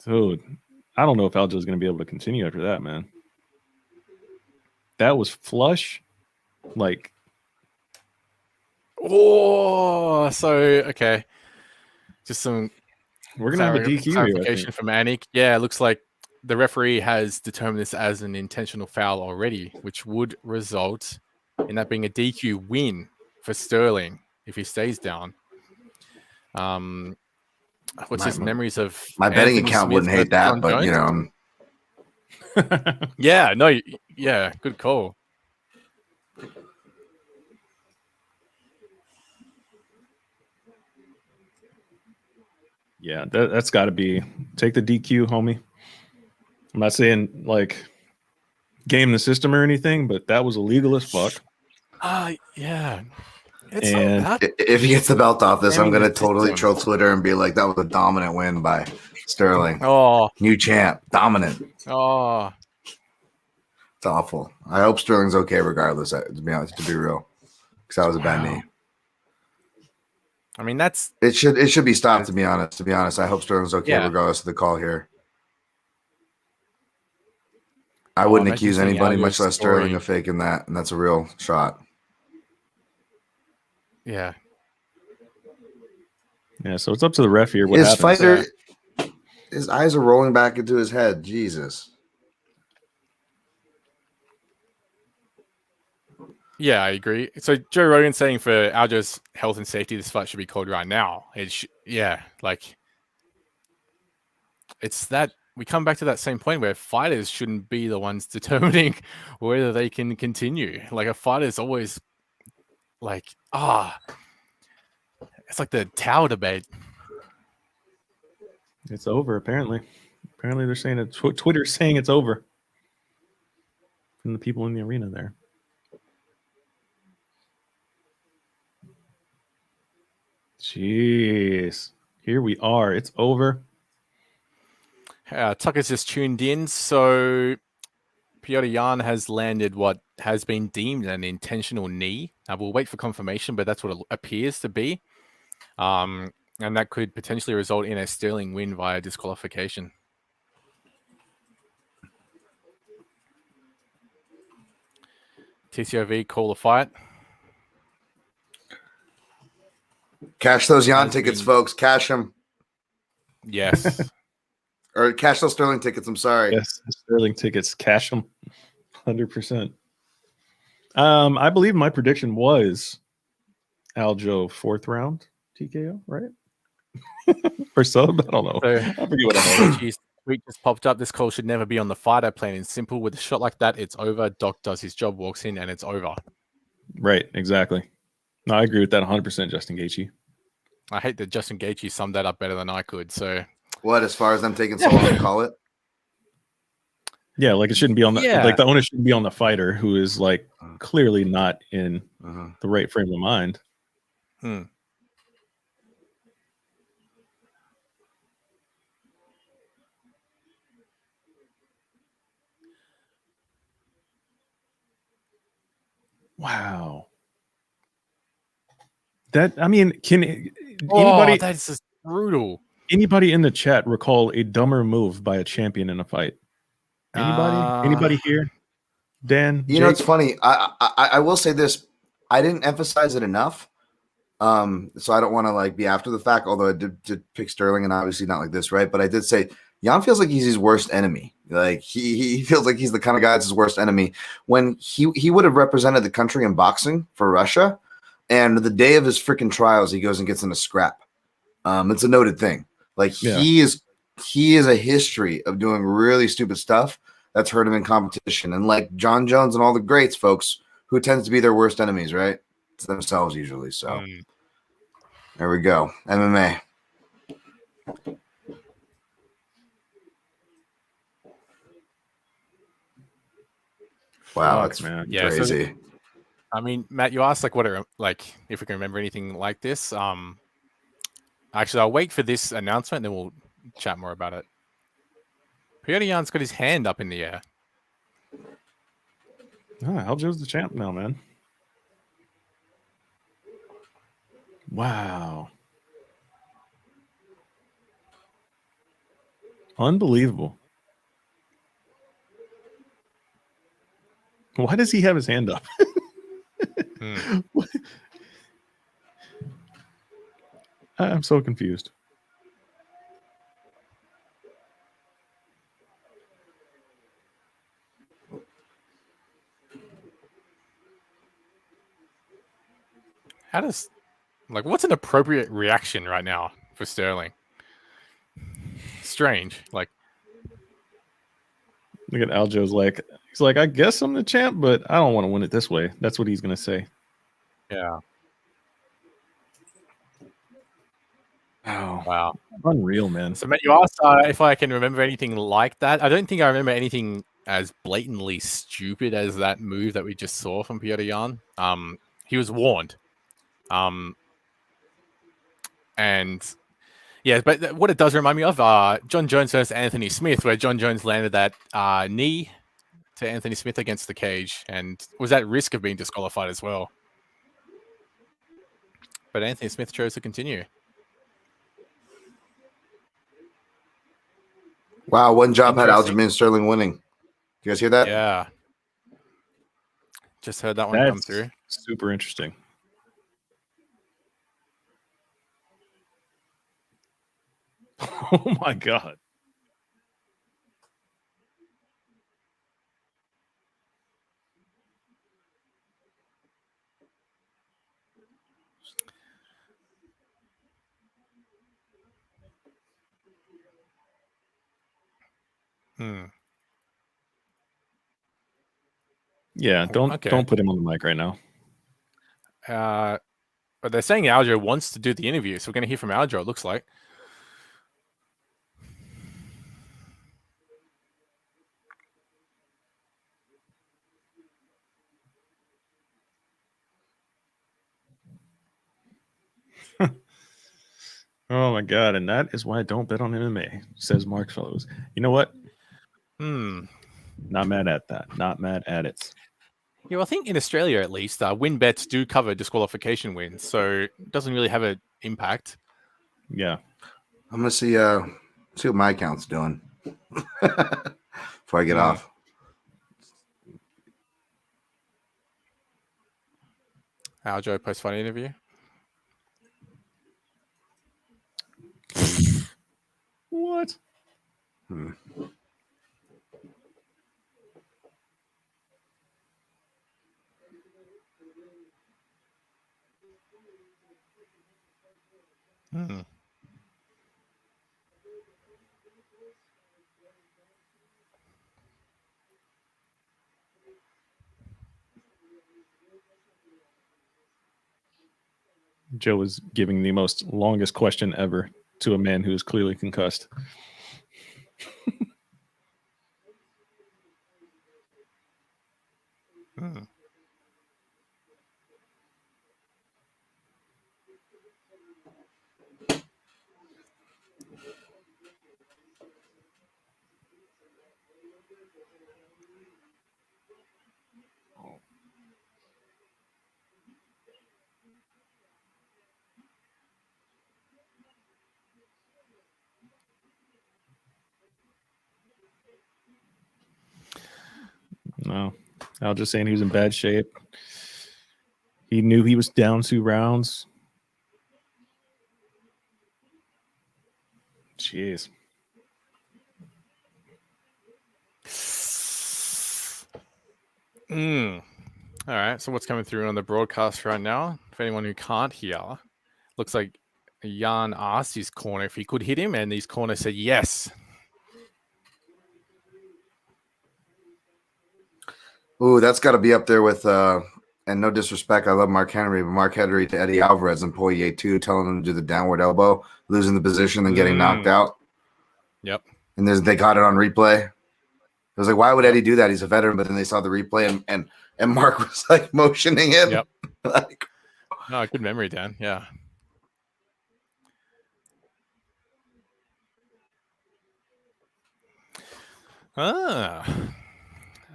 Dude, I don't know if Aljo's going to be able to continue after that, man. That was flush. Like, Oh, so okay. Just some we're going to have a DQ here. I clarification think. from Anik. Yeah, it looks like the referee has determined this as an intentional foul already, which would result in that being a DQ win for Sterling if he stays down. What's his memories of My betting Anthony account Smith wouldn't hate versus that, John but you Jones? know, Yeah, no, yeah, good call. Yeah, that's got to be take the DQ, homie. I'm not saying like game the system or anything, but that was illegal as fuck. Yeah. It's And not that. if he gets the belt off this, I'm Gaming gonna the totally system. troll Twitter and be like, "That was a dominant win by Sterling, Oh, new champ, dominant." oh, It's awful. I hope Sterling's okay regardless. To be honest, to be real, because that was a bad Wow. knee. I mean, that's It should be stopped. To be honest, I hope Sterling's okay Yeah. regardless of the call here. I wouldn't imagine accuse seeing anybody, Aljo's much less Sterling, story. of faking that, and that's a real shot. yeah. yeah, so it's up to the ref here. What His happens? fighter, his eyes are rolling back into his head. Jesus. Yeah, I agree. So Joe Rogan saying for Aljo's health and safety, this fight should be called right now. Like it's that we come back to that same point where fighters shouldn't be the ones determining whether they can continue. Like a fighter's always like, it's like the tower debate. It's over, apparently. Apparently they're saying it. Twitter's saying it's over. From the people in the arena there. Jeez. Here we are. It's over. Tucker's just tuned in. So Petr Yan has landed what has been deemed an intentional knee. We'll wait for confirmation, but that's what it appears to be. And that could potentially result in a Sterling win via disqualification. TCOV, call the fight. Cash those Jan tickets, folks. Cash them. Yes. Or cash those Sterling tickets. I'm sorry. Yes, Sterling tickets. Cash them. 100%. I believe my prediction was Aljo 4th round TKO, right? Or sub? I don't know. So, I forget what I know. Tweet just popped up. This call should never be on the fighter. Plain and simple. With a shot like that, it's over. Doc does his job, walks in, and it's over. Right, exactly. No, I agree with that 100%, Justin Gaethje. I hate that Justin Gaethje summed that up better than I could. So, what, as far as them taking so long to call it? Yeah, like it shouldn't be on the like the owner shouldn't be on the fighter who is like clearly not in the right frame of mind. Wow. That, I mean, can anybody that's just brutal. Anybody in the chat recall a dumber move by a champion in a fight? Anybody here? Dan? You know, it's funny. I will say this. I didn't emphasize it enough. So I don't want to like be after the fact, although I did pick Sterling and obviously not like this, right? But I did say Jan feels like he's his worst enemy. Like he feels like he's the kind of guy that's his worst enemy. When he would have represented the country in boxing for Russia, and the day of his freaking trials, he goes and gets in a scrap. It's a noted thing. Like he is a history of doing really stupid stuff that's hurt him in competition. And like John Jones and all the greats, folks, who tends to be their worst enemies, right? It's themselves usually. So there we go. MMA. Wow, that's crazy. So, I mean, Matt, you asked like if we can remember anything like this. Actually, I'll wait for this announcement, and then we'll chat more about it. Petr Yan's got his hand up in the air. Aljo's the champ now, man. Wow. Unbelievable. Why does he have his hand up? I'm so confused. What's an appropriate reaction right now for Sterling? Strange. Like, look at Aljo's he's like, I guess I'm the champ, but I don't want to win it this way. That's what he's gonna say. Yeah. Oh, wow. Unreal, man. So, Matt, you asked if I can remember anything like that. I don't think I remember anything as blatantly stupid as that move that we just saw from Petr Yan. He was warned. And yeah, but what it does remind me of John Jones versus Anthony Smith, where John Jones landed that knee to Anthony Smith against the cage and was at risk of being disqualified as well. But Anthony Smith chose to continue. Wow, one job had Aljamain Sterling winning. You guys hear that? Yeah. Just heard that one come through. Super interesting. Oh my God. Yeah, don't put him on the mic right now. But they're saying Aljo wants to do the interview, so we're going to hear from Aljo, it looks like. Oh my God, and that is why I don't bet on MMA, says Mark Fellows. You know what? Not mad at that. Not mad at it. Yeah, well, I think in Australia, at least, win bets do cover disqualification wins, so it doesn't really have an impact. Yeah. I'm going to see what my account's doing before I get off. Aljo post-fight interview. What? Joe is giving the most longest question ever to a man who is clearly concussed. No, I was just saying he was in bad shape. He knew he was down 2 rounds. Jeez. All right, so what's coming through on the broadcast right now? For anyone who can't hear, looks like Jan asked his corner if he could hit him, and his corner said yes. Ooh, that's got to be up there with, and no disrespect, I love Mark Henry, but Mark Henry to Eddie Alvarez and Poirier 2, telling him to do the downward elbow, losing the position and getting knocked out. Yep. And they got it on replay. It was like, why would Eddie do that? He's a veteran, but then they saw the replay and Mark was like motioning him. Yep. Like, No, good memory, Dan. Yeah.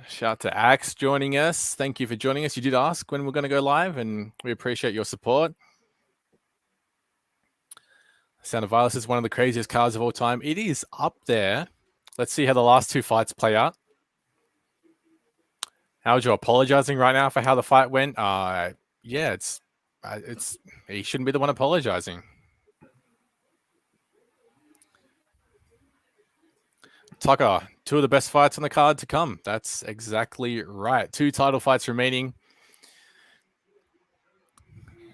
Shout out to Axe joining us. Thank you for joining us. You did ask when we're going to go live, and we appreciate your support. Sound of Violence is one of the craziest cards of all time. It is up there. Let's see how the last 2 fights play out. How's you apologizing right now for how the fight went? Yeah, it's he shouldn't be the one apologizing. Tucker, 2 of the best fights on the card to come. That's exactly right. 2 title fights remaining.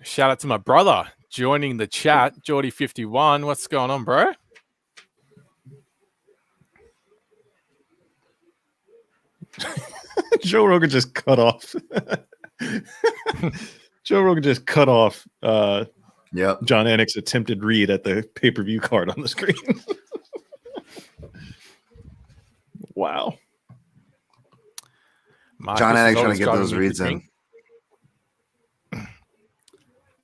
Shout out to my brother joining the chat, Geordie51. What's going on, bro? Joe Rogan just cut off. Joe Rogan just cut off John Anik's attempted read at the pay-per-view card on the screen. Wow. John Anik trying to get those reads in.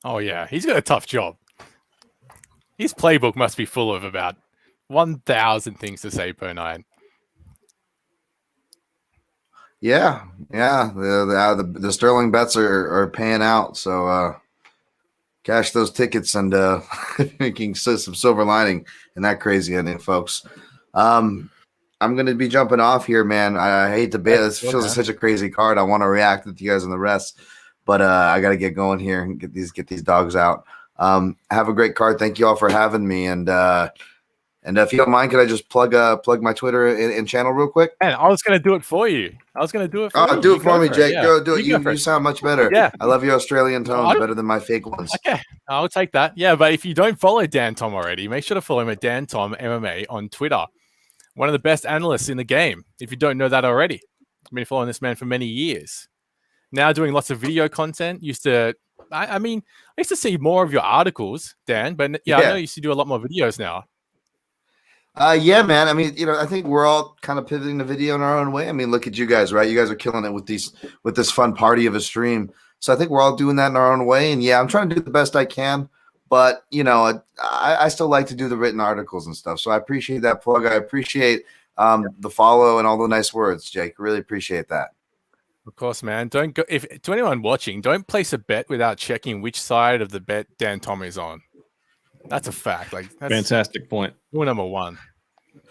Oh, yeah. He's got a tough job. His playbook must be full of about 1,000 things to say per night. Yeah. The Sterling bets are paying out. So cash those tickets and making some silver lining in that crazy ending, folks. I'm going to be jumping off here, man. I hate to bail. This feels like such a crazy card. I want to react with you guys and the rest, but I got to get going here and get these dogs out. Have a great card. Thank you all for having me. And if you don't mind, could I just plug my Twitter and channel real quick? Man, I was going to do it for you. Do it for me, Jake. Yeah. Go do it. You sound much better. Yeah. I love your Australian tones better than my fake ones. Okay, I'll take that. Yeah, but if you don't follow Dan Tom already, make sure to follow him at Dan Tom MMA on Twitter. one of the best analysts in the game, if you don't know that already. I've been following this man for many years. Now doing lots of video content. I used to see more of your articles, Dan, but yeah, I know you used to do a lot more videos now. Yeah, man. I mean, I think we're all kind of pivoting to video in our own way. I mean, look at you guys, right? You guys are killing it with this fun party of a stream. So I think we're all doing that in our own way. And yeah, I'm trying to do the best I can. But, I still like to do the written articles and stuff. So I appreciate that plug. I appreciate the follow and all the nice words, Jake. Really appreciate that. Of course, man. Don't go to anyone watching, don't place a bet without checking which side of the bet Dan Tom is on. That's a fact. That's fantastic point. Rule number one.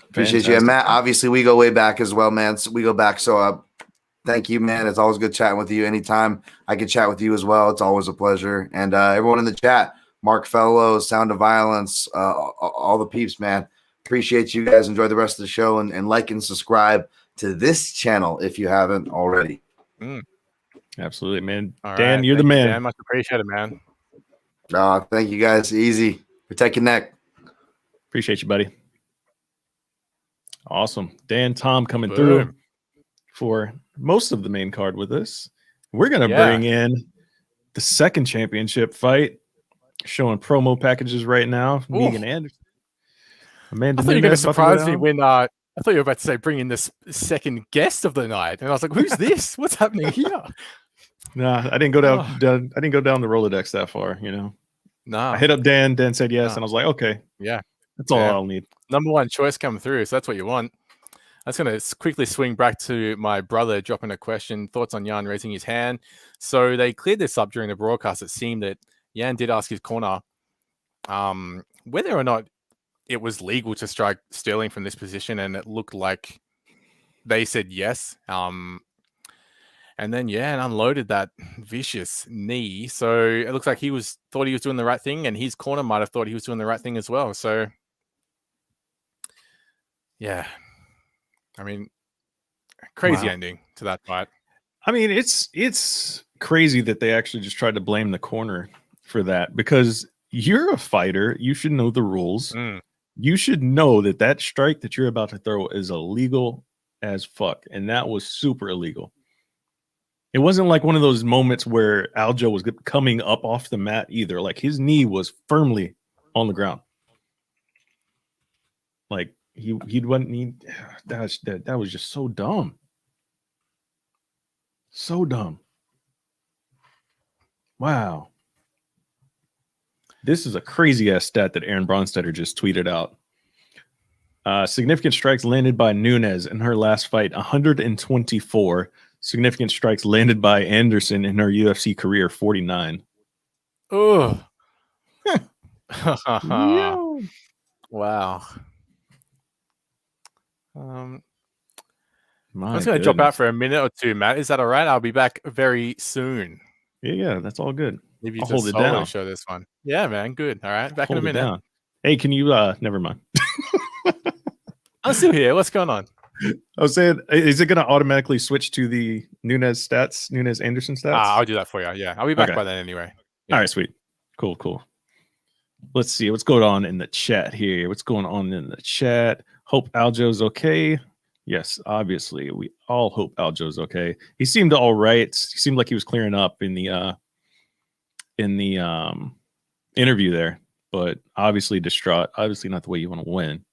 Appreciate you. And Matt, obviously we go way back as well, man. So we go back. So thank you, man. It's always good chatting with you. Anytime I can chat with you as well, it's always a pleasure. And everyone in the chat, Mark Fellows, Sound of Violence, all the peeps, man. Appreciate you guys. Enjoy the rest of the show and like and subscribe to this channel if you haven't already. Absolutely, man. All Dan, right. you're the man. Dan, much appreciated, man. Thank you guys. Easy. Protect your neck. Appreciate you, buddy. Awesome. Dan, Tom coming through for most of the main card with us. We're going to bring in the second championship fight, showing promo packages right now. Megan Anderson. Amanda I thought you were going to surprise me when I thought you were about to say bring in this second guest of the night. And I was like, who's this? What's happening here? Nah, I didn't go down. I didn't go down the Rolodex that far, No. I hit up Dan. Dan said yes, and I was like, okay, yeah, that's all I'll need. Number one choice coming through, so that's what you want. I was going to quickly swing back to my brother dropping a question. Thoughts on Jan raising his hand? So they cleared this up during the broadcast. It seemed that Jan did ask his corner whether or not it was legal to strike Sterling from this position, and it looked like they said yes. And then and unloaded that vicious knee. So it looks like thought he was doing the right thing, and his corner might have thought he was doing the right thing as well. So yeah, I mean, crazy ending to that fight. I mean, it's crazy that they actually just tried to blame the corner for that, because you're a fighter. You should know the rules. You should know that strike that you're about to throw is illegal as fuck. And that was super illegal. It wasn't like one of those moments where Aljo was coming up off the mat either. Like, his knee was firmly on the ground. Like, he wasn't need that was just so dumb. So dumb. Wow. This is a crazy ass stat that Aaron Bronstetter just tweeted out. Significant strikes landed by Nunes in her last fight, 124. Significant strikes landed by Anderson in her UFC career, 49. Oh. Wow. I'm just going to drop out for a minute or two, Matt. Is that all right? I'll be back very soon. Yeah, that's all good. Maybe I'll hold it down. Show this one. Yeah, man. Good. All right. Back hold in a minute. Down. Hey, can you never mind. I'm still here. What's going on? I was saying, is it going to automatically switch to the Nunes Anderson stats? I'll do that for you. Yeah. I'll be back by then anyway. Yeah. All right, sweet. Cool. Let's see what's going on in the chat here. What's going on in the chat? Hope Aljo's okay. Yes, obviously. We all hope Aljo's okay. He seemed all right. He seemed like he was clearing up in the interview there, but obviously distraught. Obviously not the way you want to win.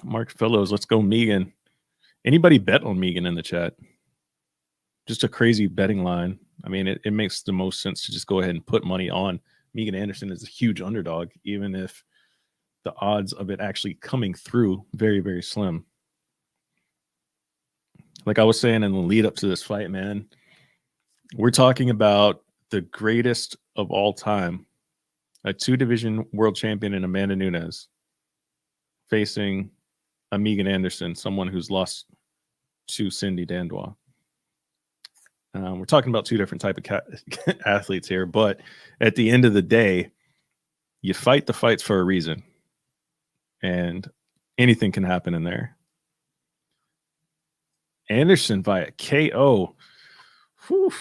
Mark Fellows, let's go Megan. Anybody bet on Megan in the chat? Just a crazy betting line. I mean, it makes the most sense to just go ahead and put money on Megan Anderson as a huge underdog, even if the odds of it actually coming through very, very slim. Like I was saying in the lead up to this fight, man, we're talking about the greatest of all time, a 2-division world champion in Amanda Nunes facing a Megan Anderson, someone who's lost to Cindy Dandois. We're talking about two different type of athletes here, but at the end of the day, you fight the fights for a reason, and anything can happen in there. Anderson via KO. Whew.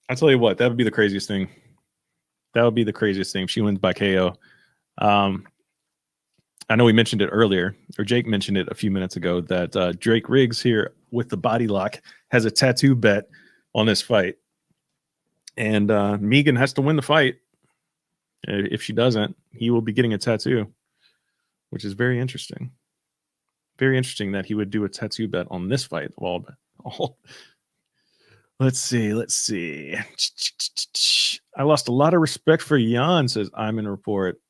I tell you what, that would be the craziest thing. That would be the craziest thing. She wins by KO. I know we mentioned it earlier, or Jake mentioned it a few minutes ago, that Drake Riggs here with the body lock has a tattoo bet on this fight. And Megan has to win the fight. If she doesn't, he will be getting a tattoo, which is very interesting. Very interesting that he would do a tattoo bet on this fight. Well, let's see. I lost a lot of respect for Jan, says I'm in report.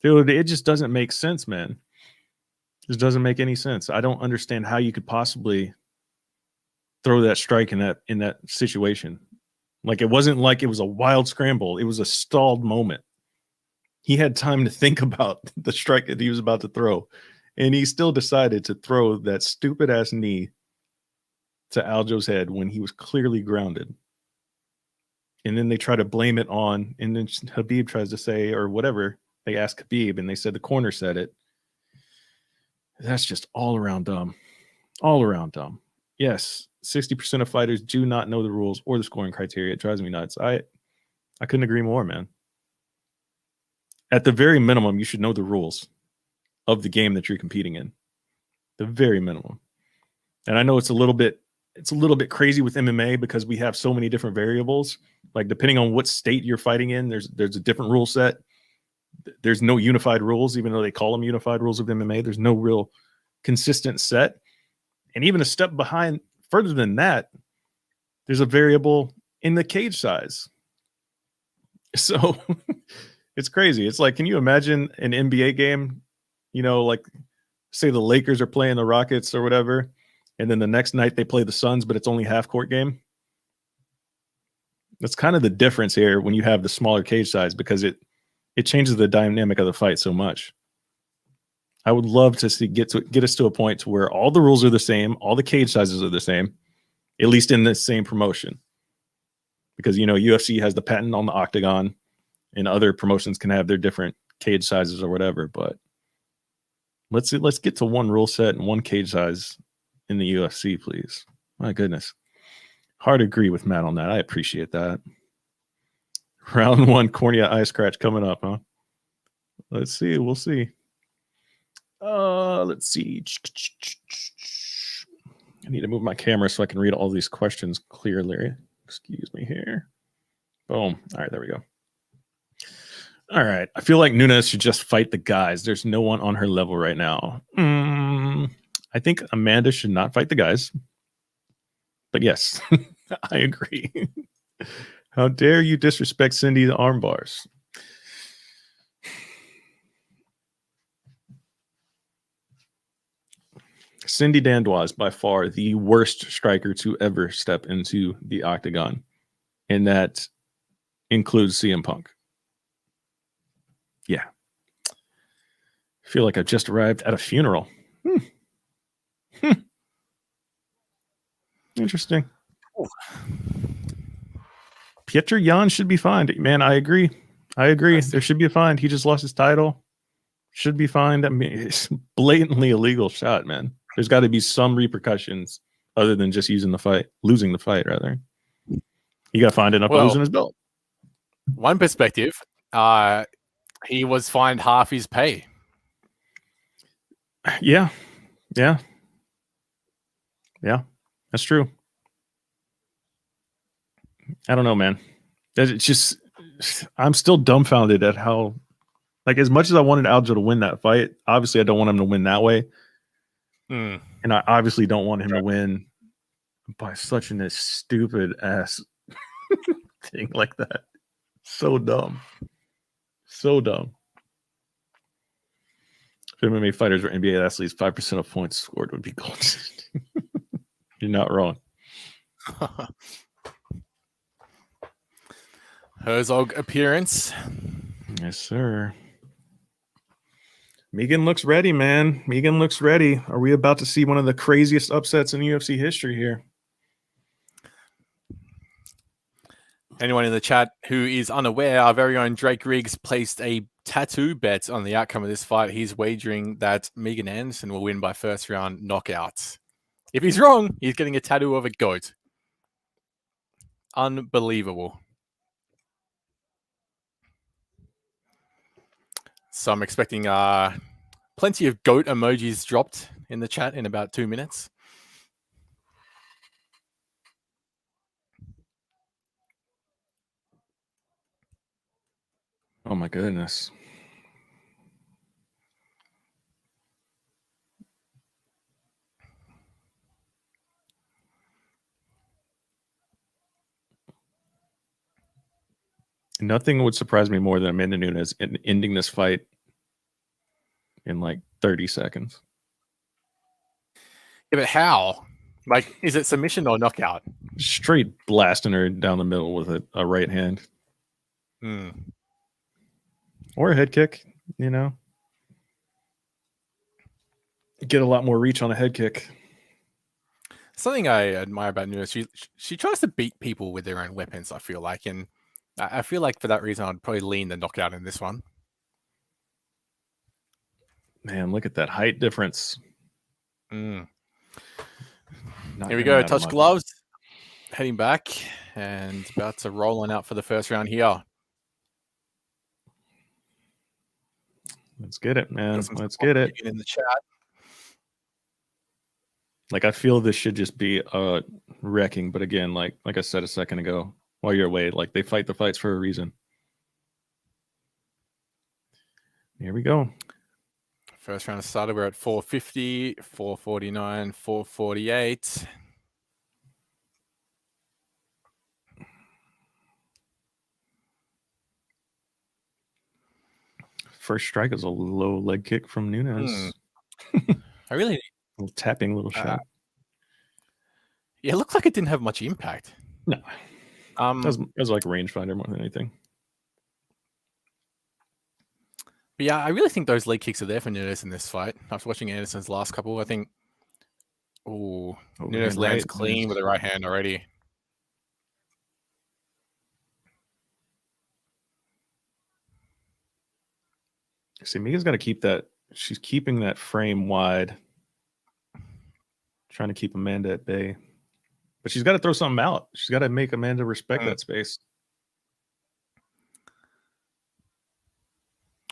Dude, it just doesn't make sense, man. It just doesn't make any sense. I don't understand how you could possibly throw that strike in that situation. Like, it wasn't like it was a wild scramble. It was a stalled moment. He had time to think about the strike that he was about to throw, and he still decided to throw that stupid ass knee to Aljo's head when he was clearly grounded. And then they try to blame it on, and then Khabib tries to say, or whatever, they asked Khabib, and they said the corner said it. That's just all around dumb. All around dumb. Yes, 60% of fighters do not know the rules or the scoring criteria. It drives me nuts. I couldn't agree more, man. At the very minimum, you should know the rules of the game that you're competing in. The very minimum. And I know it's a little bit crazy with MMA because we have so many different variables. Like, depending on what state you're fighting in, there's a different rule set. There's no unified rules, even though they call them unified rules of MMA. There's no real consistent set. And even a step behind, further than that, there's a variable in the cage size. So it's crazy. It's like, can you imagine an NBA game, like say the Lakers are playing the Rockets or whatever, and then the next night they play the Suns, but it's only half court game? That's kind of the difference here when you have the smaller cage size, because it changes the dynamic of the fight so much. I would love to see get us to a point to where all the rules are the same, all the cage sizes are the same, at least in the same promotion. Because UFC has the patent on the octagon, and other promotions can have their different cage sizes or whatever. But let's get to one rule set and one cage size in the UFC, please. My goodness. Hard to agree with Matt on that. I appreciate that. Round 1 cornea eye scratch coming up, huh? Let's see. We'll see. Let's see. I need to move my camera so I can read all these questions clearly. Excuse me here. Boom. All right, there we go. All right. I feel like Nunes should just fight the guys. There's no one on her level right now. I think Amanda should not fight the guys. But yes, I agree. How dare you disrespect Cindy the arm bars? Cindy Dandois is by far the worst striker to ever step into the octagon. And that includes CM Punk. Yeah. I feel like I've just arrived at a funeral. Interesting. Petr Yan should be fined. Man, I agree. There should be a fine. He just lost his title. Should be fined. I mean, it's blatantly illegal shot, man. There's got to be some repercussions other than just losing the fight, rather. He got fined enough for losing his belt. One perspective, he was fined half his pay. Yeah. That's true. I don't know, man. It's just, I'm still dumbfounded at how, like, as much as I wanted Aljo to win that fight, obviously I don't want him to win that way. And I obviously don't want him to win by such a stupid ass thing like that. So dumb. If MMA fighters or NBA athletes, 5% of points scored would be gold. You're not wrong. Herzog appearance. Yes, sir. Megan looks ready, man. Megan looks ready. Are we about to see one of the craziest upsets in UFC history here? Anyone in the chat who is unaware, our very own Drake Riggs placed a tattoo bet on the outcome of this fight. He's wagering that Megan Anderson will win by first round knockout. If he's wrong, he's getting a tattoo of a goat. Unbelievable. So I'm expecting plenty of goat emojis dropped in the chat in about 2 minutes. Oh my goodness. Nothing would surprise me more than Amanda Nunes ending this fight in like 30 seconds. Yeah, but how? Like, is it submission or knockout? Straight blasting her down the middle with a right hand. Or a head kick, you know. Get a lot more reach on a head kick. Something I admire about Nunes, she tries to beat people with their own weapons, I feel like. And I feel like for that reason, I'd probably lean the knockout in this one. Man, look at that height difference. Here we go. Touch gloves. Heading back and about to roll on out for the first round here. Let's get it, man. Let's get it. In the chat. Like, I feel this should just be wrecking, but again, like I said a second ago, while you're away, like they fight the fights for a reason. Here we go. First round started. We're at 450, 449, 448. First strike is a low leg kick from Nunes. I really a little tapping little shot. Yeah, it looked like it didn't have much impact. No. It was like rangefinder more than anything. But yeah, I really think those leg kicks are there for Nunes in this fight. After watching Anderson's last couple, I think Nunes lands clean with the right hand already. See, Mika's got to keep that. She's keeping that frame wide, trying to keep Amanda at bay. But she's got to throw something out. She's got to make Amanda respect that space.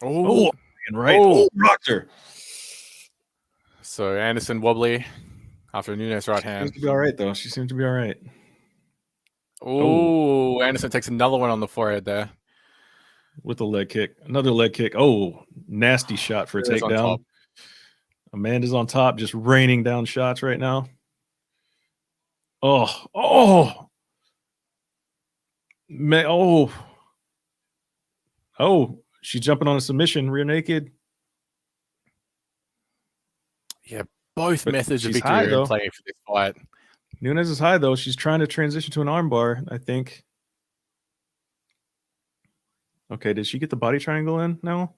Oh, right. Oh, rocked her. So Anderson wobbly after Nunes right hand. She seems to be all right, though. She seems to be all right. Oh, Anderson takes another one on the forehead there. With a leg kick. Another leg kick. Oh, nasty shot for a takedown. Amanda's on top, just raining down shots right now. Oh, she's jumping on a submission, rear naked. Yeah, both methods of victory are in play for this fight. Nunes is high, though. She's trying to transition to an armbar, I think. Okay, did she get the body triangle in now?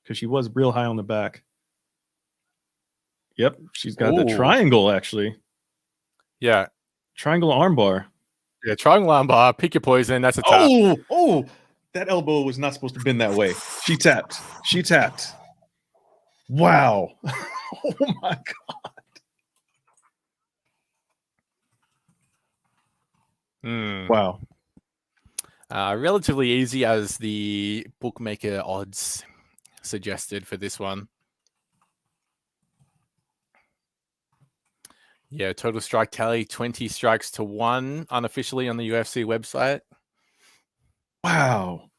Because she was real high on the back. Yep, she's got the triangle, actually. Yeah. Triangle armbar. Yeah, triangle armbar. Pick your poison. That's a tap. Oh, that elbow was not supposed to bend that way. She tapped. Wow. Oh, my God. Wow. Relatively easy as the bookmaker odds suggested for this one. Yeah, total strike tally, 20 strikes to 1 unofficially on the UFC website. Wow.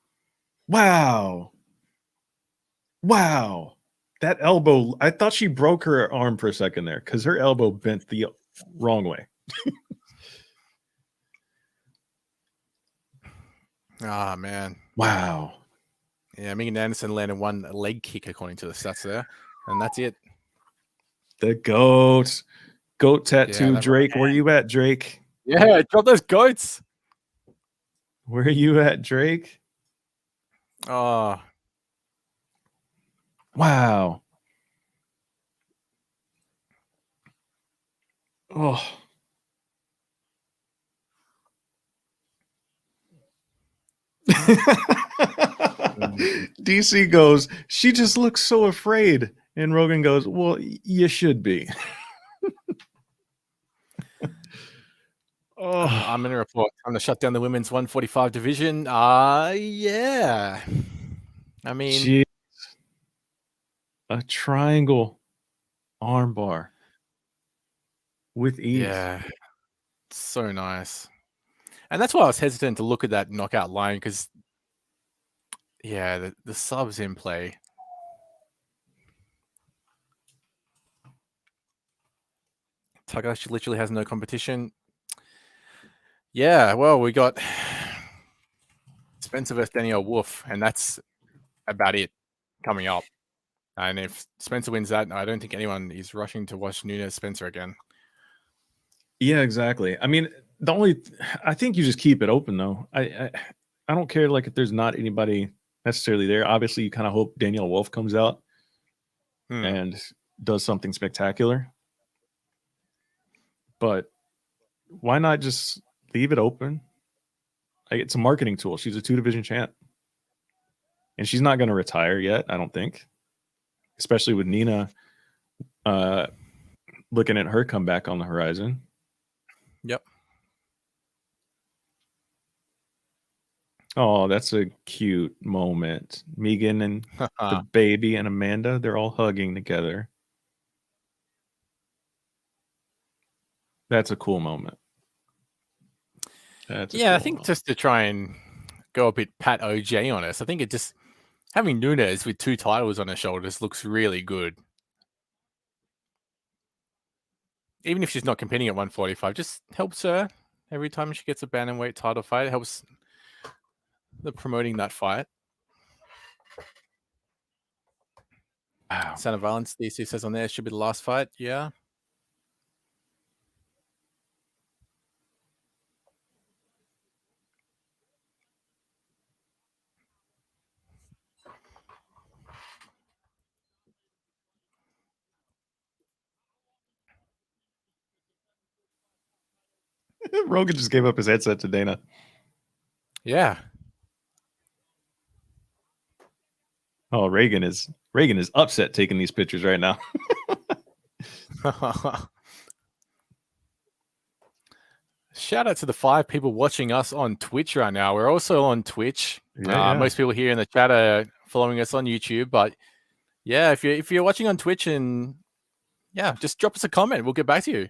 That elbow, I thought she broke her arm for a second there because her elbow bent the wrong way. Ah, man. Wow. Yeah, Megan Anderson landed one leg kick according to the stats there, and that's it. The goat tattoo, Drake. Where you at, Drake? Yeah, drop those goats. Where are you at, Drake? Oh. Wow. Oh. DC goes, she just looks so afraid. And Rogan goes, well, you should be. I'm going to report. I'm going to shut down the women's 145 division. Yeah. I mean, jeez. a triangle armbar with ease. Yeah, so nice. And that's why I was hesitant to look at that knockout line because, yeah, the subs in play. Takahashi literally has no competition. Yeah, well, we got Spencer versus Daniel Wolf, and that's about it coming up. And if Spencer wins that, I don't think anyone is rushing to watch Nunes Spencer again. Yeah, exactly. I mean, I think you just keep it open though. I don't care like if there's not anybody necessarily there. Obviously, you kind of hope Daniel Wolf comes out and does something spectacular. But why not just leave it open? Like, it's a marketing tool. She's a 2-division champ. And she's not going to retire yet, I don't think. Especially with Nina looking at her comeback on the horizon. Yep. Oh, that's a cute moment. Megan and the baby and Amanda, they're all hugging together. That's a cool moment. I think just to try and go a bit Pat OJ on us, I think it just having Nunes with 2 titles on her shoulders looks really good. Even if she's not competing at 145, just helps her every time she gets a bantamweight title fight. It helps the promoting that fight. Wow. Son of Violence, DC says on there, should be the last fight. Yeah. Rogan just gave up his headset to Dana. Yeah. Oh, Reagan is upset taking these pictures right now. Shout out to the 5 people watching us on Twitch right now. We're also on Twitch. Yeah. Most people here in the chat are following us on YouTube, but yeah, if you're watching on Twitch, and yeah, just drop us a comment. We'll get back to you.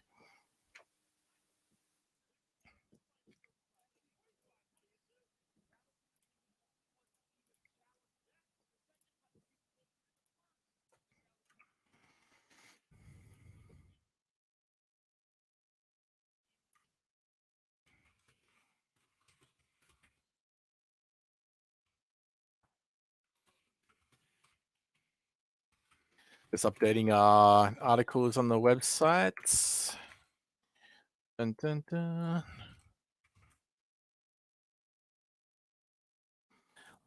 Just updating our articles on the website. Dun, dun, dun.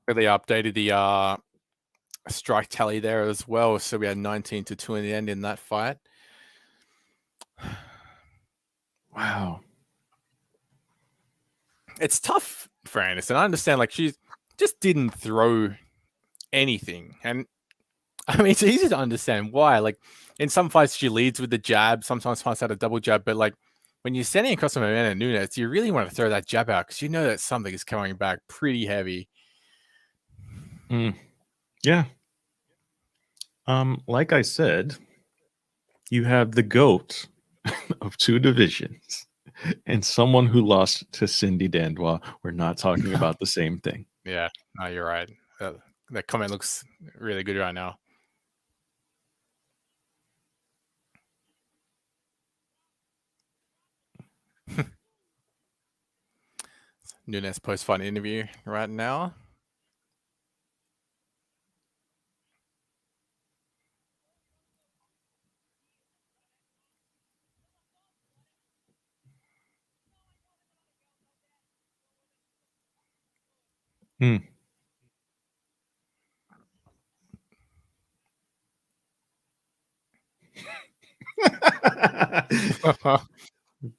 They updated the strike tally there as well. So we had 19-2 in the end in that fight. Wow. It's tough for Anderson. I understand, like, she just didn't throw anything. And I mean, it's easy to understand why. Like, in some fights, she leads with the jab, sometimes finds out a double jab. But, like, when you're standing across from Amanda Nunes, you really want to throw that jab out because you know that something is coming back pretty heavy. Yeah. Like I said, you have the GOAT of 2 divisions and someone who lost to Cindy Dandois. We're not talking about the same thing. Yeah, no, you're right. That comment looks really good right now. Nunes post-fight interview right now.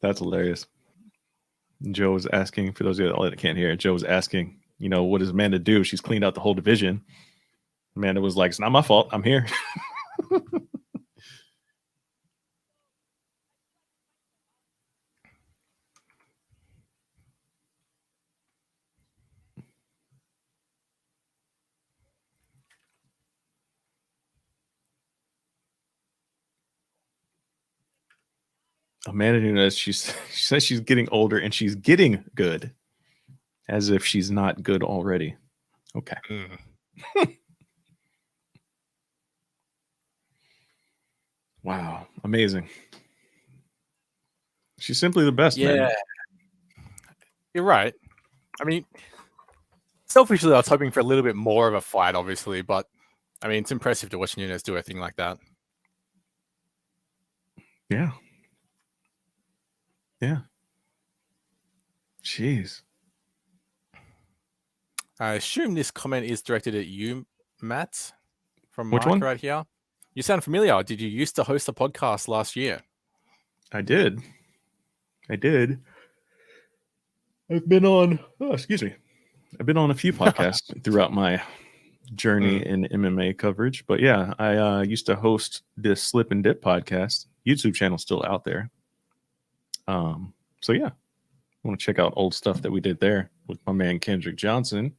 That's hilarious. Joe was asking, for those of you that can't hear, Joe was asking, what does Amanda do? She's cleaned out the whole division. Amanda was like, it's not my fault. I'm here. Amanda Nunes, she says she's getting older and she's getting good, as if she's not good already. Okay. Wow, amazing. She's simply the best, man. You're right. I mean, selfishly, I was hoping for a little bit more of a fight, obviously, but I mean, it's impressive to watch Nunes do a thing like that. Yeah. Yeah. Jeez. I assume this comment is directed at you, Matt, from Which Mike one? right here. You sound familiar. Did you used to host a podcast last year? I did. I've been on, I've been on a few podcasts throughout my journey in MMA coverage. But yeah, I used to host this Slip and Dip podcast. YouTube channel still out there. So yeah, want to check out old stuff that we did there with my man Kendrick Johnson.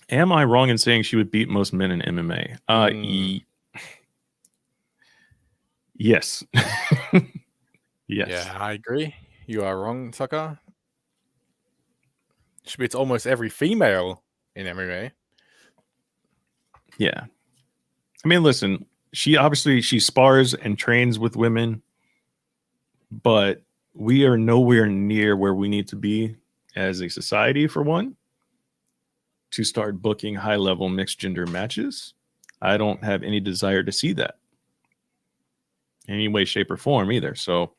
Am I wrong in saying she would beat most men in MMA? Yes. Yes. Yeah, I agree. You are wrong, Tucker. She beats almost every female in MMA. Yeah. I mean, listen, she spars and trains with women, but we are nowhere near where we need to be as a society, for one, to start booking high-level mixed gender matches. I don't have any desire to see that in any way, shape, or form either. So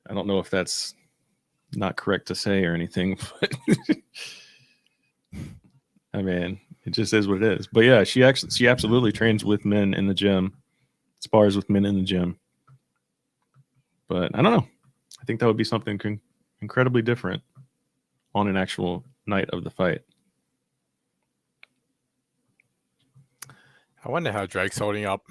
I don't know if that's not correct to say or anything, but I mean, it just is what it is. But yeah, she absolutely trains with men in the gym, spars with men in the gym. But I don't know. I think that would be something incredibly different on an actual night of the fight. I wonder how Drake's holding up.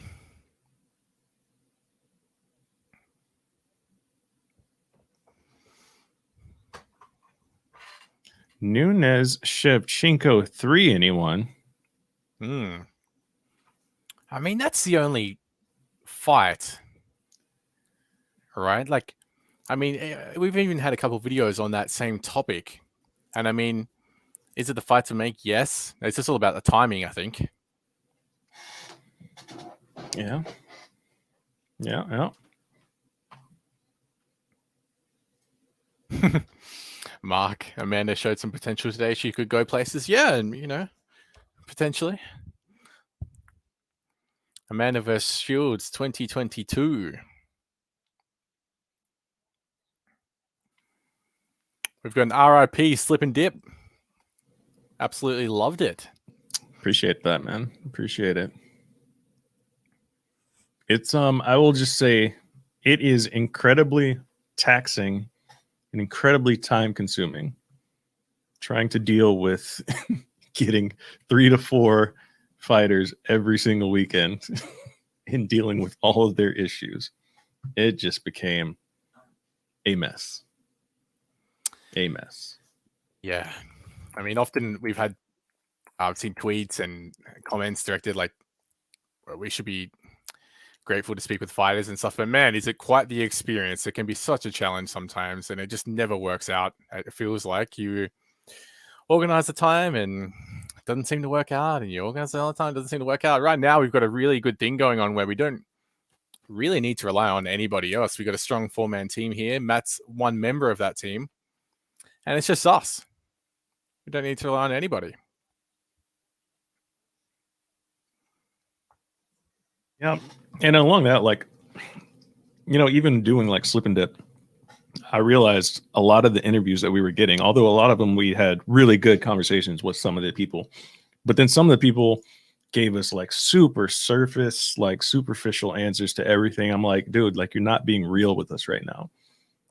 Nunes Shevchenko 3, anyone? I mean, that's the only fight, right? Like, I mean, we've even had a couple of videos on that same topic. And I mean, is it the fight to make? Yes. It's just all about the timing, I think. Yeah. Yeah. Mark, Amanda showed some potential today. She could go places. Yeah, and, you know, potentially. Amanda vs. Shields 2022. We've got an RIP Slip and Dip. Absolutely loved it. Appreciate that, man. Appreciate it. It's I will just say it is incredibly taxing and incredibly time consuming trying to deal with getting 3 to 4 fighters every single weekend and dealing with all of their issues. It just became a mess. A mess. Yeah. I mean, often we've had, I've seen tweets and comments directed like, well, we should be grateful to speak with fighters and stuff. But man, is it quite the experience? It can be such a challenge sometimes, and it just never works out. It feels like you organize the time and it doesn't seem to work out, and you organize it all the time, it doesn't seem to work out. Right now, we've got a really good thing going on where we don't really need to rely on anybody else. We've got a strong 4-man team here. Matt's one member of that team, and it's just us. We don't need to rely on anybody. Yeah. And along that, like, you know, even doing like Slip and Dip, I realized a lot of the interviews that we were getting, although a lot of them we had really good conversations with some of the people, but then some of the people gave us like super surface, like superficial answers to everything. I'm like, dude, like you're not being real with us right now.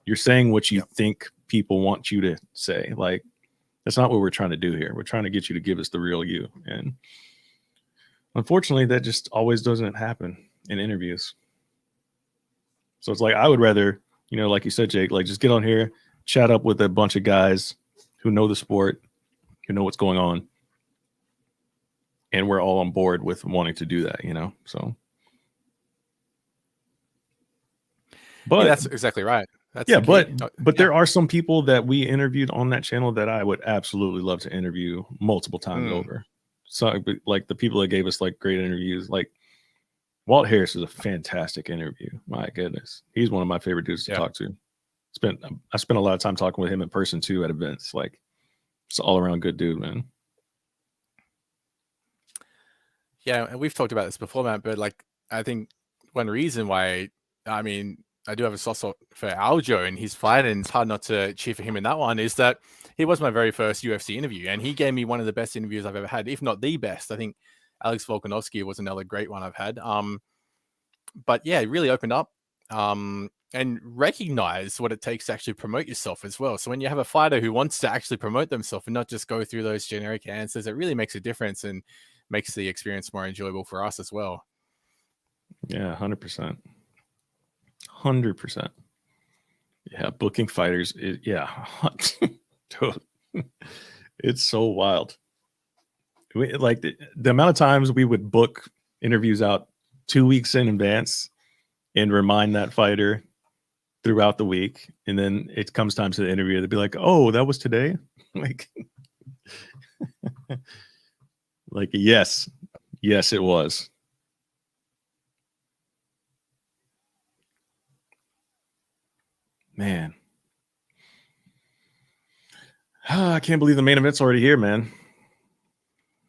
You're saying what you think people want you to say. Like, that's not what we're trying to do here. We're trying to get you to give us the real you. And unfortunately, that just always doesn't happen in interviews. So it's like, I would rather, you know, like you said, Jake, like just get on here, chat up with a bunch of guys who know the sport, who know what's going on, and we're all on board with wanting to do that, so. But yeah, that's exactly right. That's yeah, the key. but there are some people that we interviewed on that channel that I would absolutely love to interview multiple times over. So like the people that gave us like great interviews, like Walt Harris is a fantastic interview. My goodness, he's one of my favorite dudes to talk to. I spent a lot of time talking with him in person too at events. Like, it's all around good dude, man. Yeah, and we've talked about this before, Matt, but like I think one reason why, I mean, I do have a soft spot for Aljo and his fight, and it's hard not to cheer for him in that one, is that he was my very first UFC interview, and he gave me one of the best interviews I've ever had, if not the best. I think Alex Volkanovski was another great one I've had. But yeah, it really opened up and recognized what it takes to actually promote yourself as well. So when you have a fighter who wants to actually promote themselves and not just go through those generic answers, it really makes a difference and makes the experience more enjoyable for us as well. Yeah, 100%. 100%. Yeah, booking fighters. It's so wild. Like the amount of times we would book interviews out 2 weeks in advance and remind that fighter throughout the week, and then it comes time to the interview, they'd be like, "Oh, that was today." Like, like yes, it was. Man, I can't believe the main event's already here, man.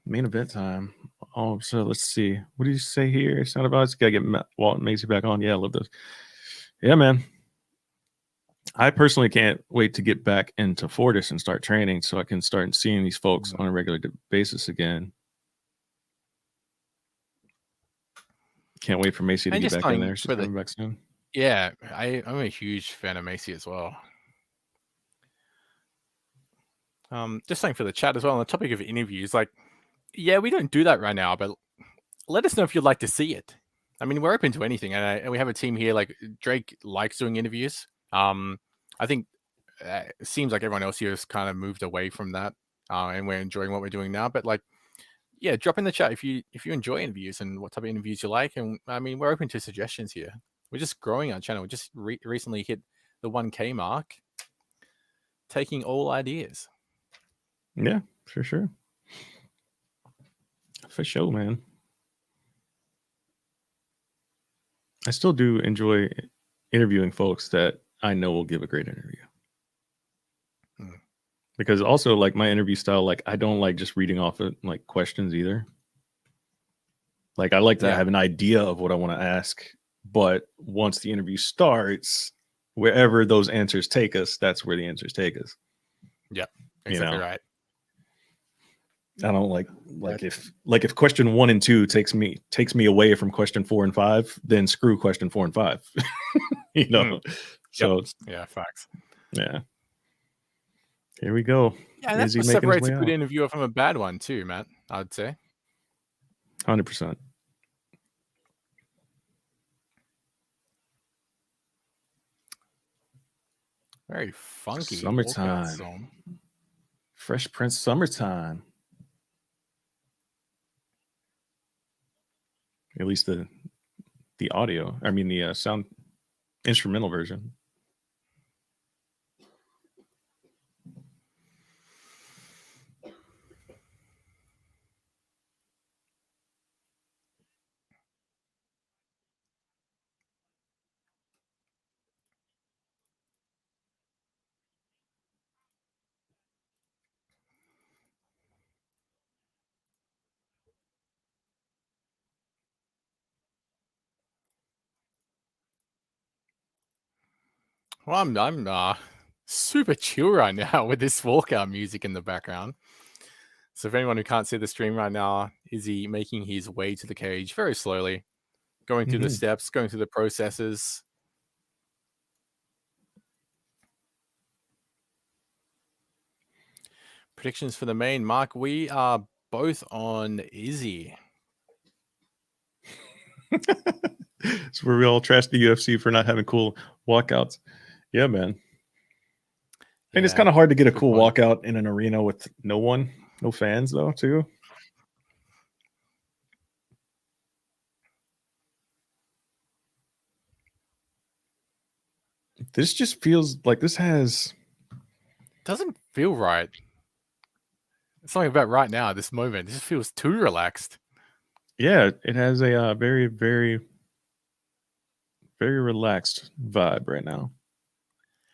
Main event time. Oh, so let's see. What did you say here? It's not about it's gotta get Walt and Macy back on. Yeah, I love those. Yeah, man. I personally can't wait to get back into Fortis and start training so I can start seeing these folks on a regular basis again. Can't wait for Macy to get back in there. She's coming back soon. Yeah, I'm a huge fan of Macy as well. Just saying for the chat as well, on the topic of interviews, like, yeah, we don't do that right now, but let us know if you'd like to see it. I mean, we're open to anything, and we have a team here. Like Drake likes doing interviews. I think it seems like everyone else here has kind of moved away from that, and we're enjoying what we're doing now. But like, yeah, drop in the chat if you enjoy interviews and what type of interviews you like. And I mean, we're open to suggestions here. We're just growing our channel. We just recently hit the 1K mark, taking all ideas. Yeah, for sure. For sure, man. I still do enjoy interviewing folks that I know will give a great interview. Because also, like, my interview style, like, I don't like just reading off of like questions either. Like, I like to have an idea of what I want to ask, but once the interview starts, wherever those answers take us, that's where the answers take us. Yeah, exactly right. I don't like if question 1 and 2 takes me away from question 4 and 5, then screw question 4 and 5. So yeah, facts. Yeah. Here we go. Yeah, and that's what separates a good interviewer from a bad one too, Matt, I'd say. 100%. Very funky. Summertime. Fresh Prince Summertime. At least the audio. I mean the sound instrumental version. Well, I'm super chill right now with this walkout music in the background. So for anyone who can't see the stream right now, Izzy making his way to the cage very slowly, going through the steps, going through the processes. Predictions for the main, Mark. We are both on Izzy. It's where we all trash the UFC for not having cool walkouts. Yeah, man. And it's kind of hard to get a cool walkout in an arena with no fans, though, too. This just feels like this has Doesn't feel right. Something about right now, this moment. This just feels too relaxed. Yeah, it has a very, very, very relaxed vibe right now.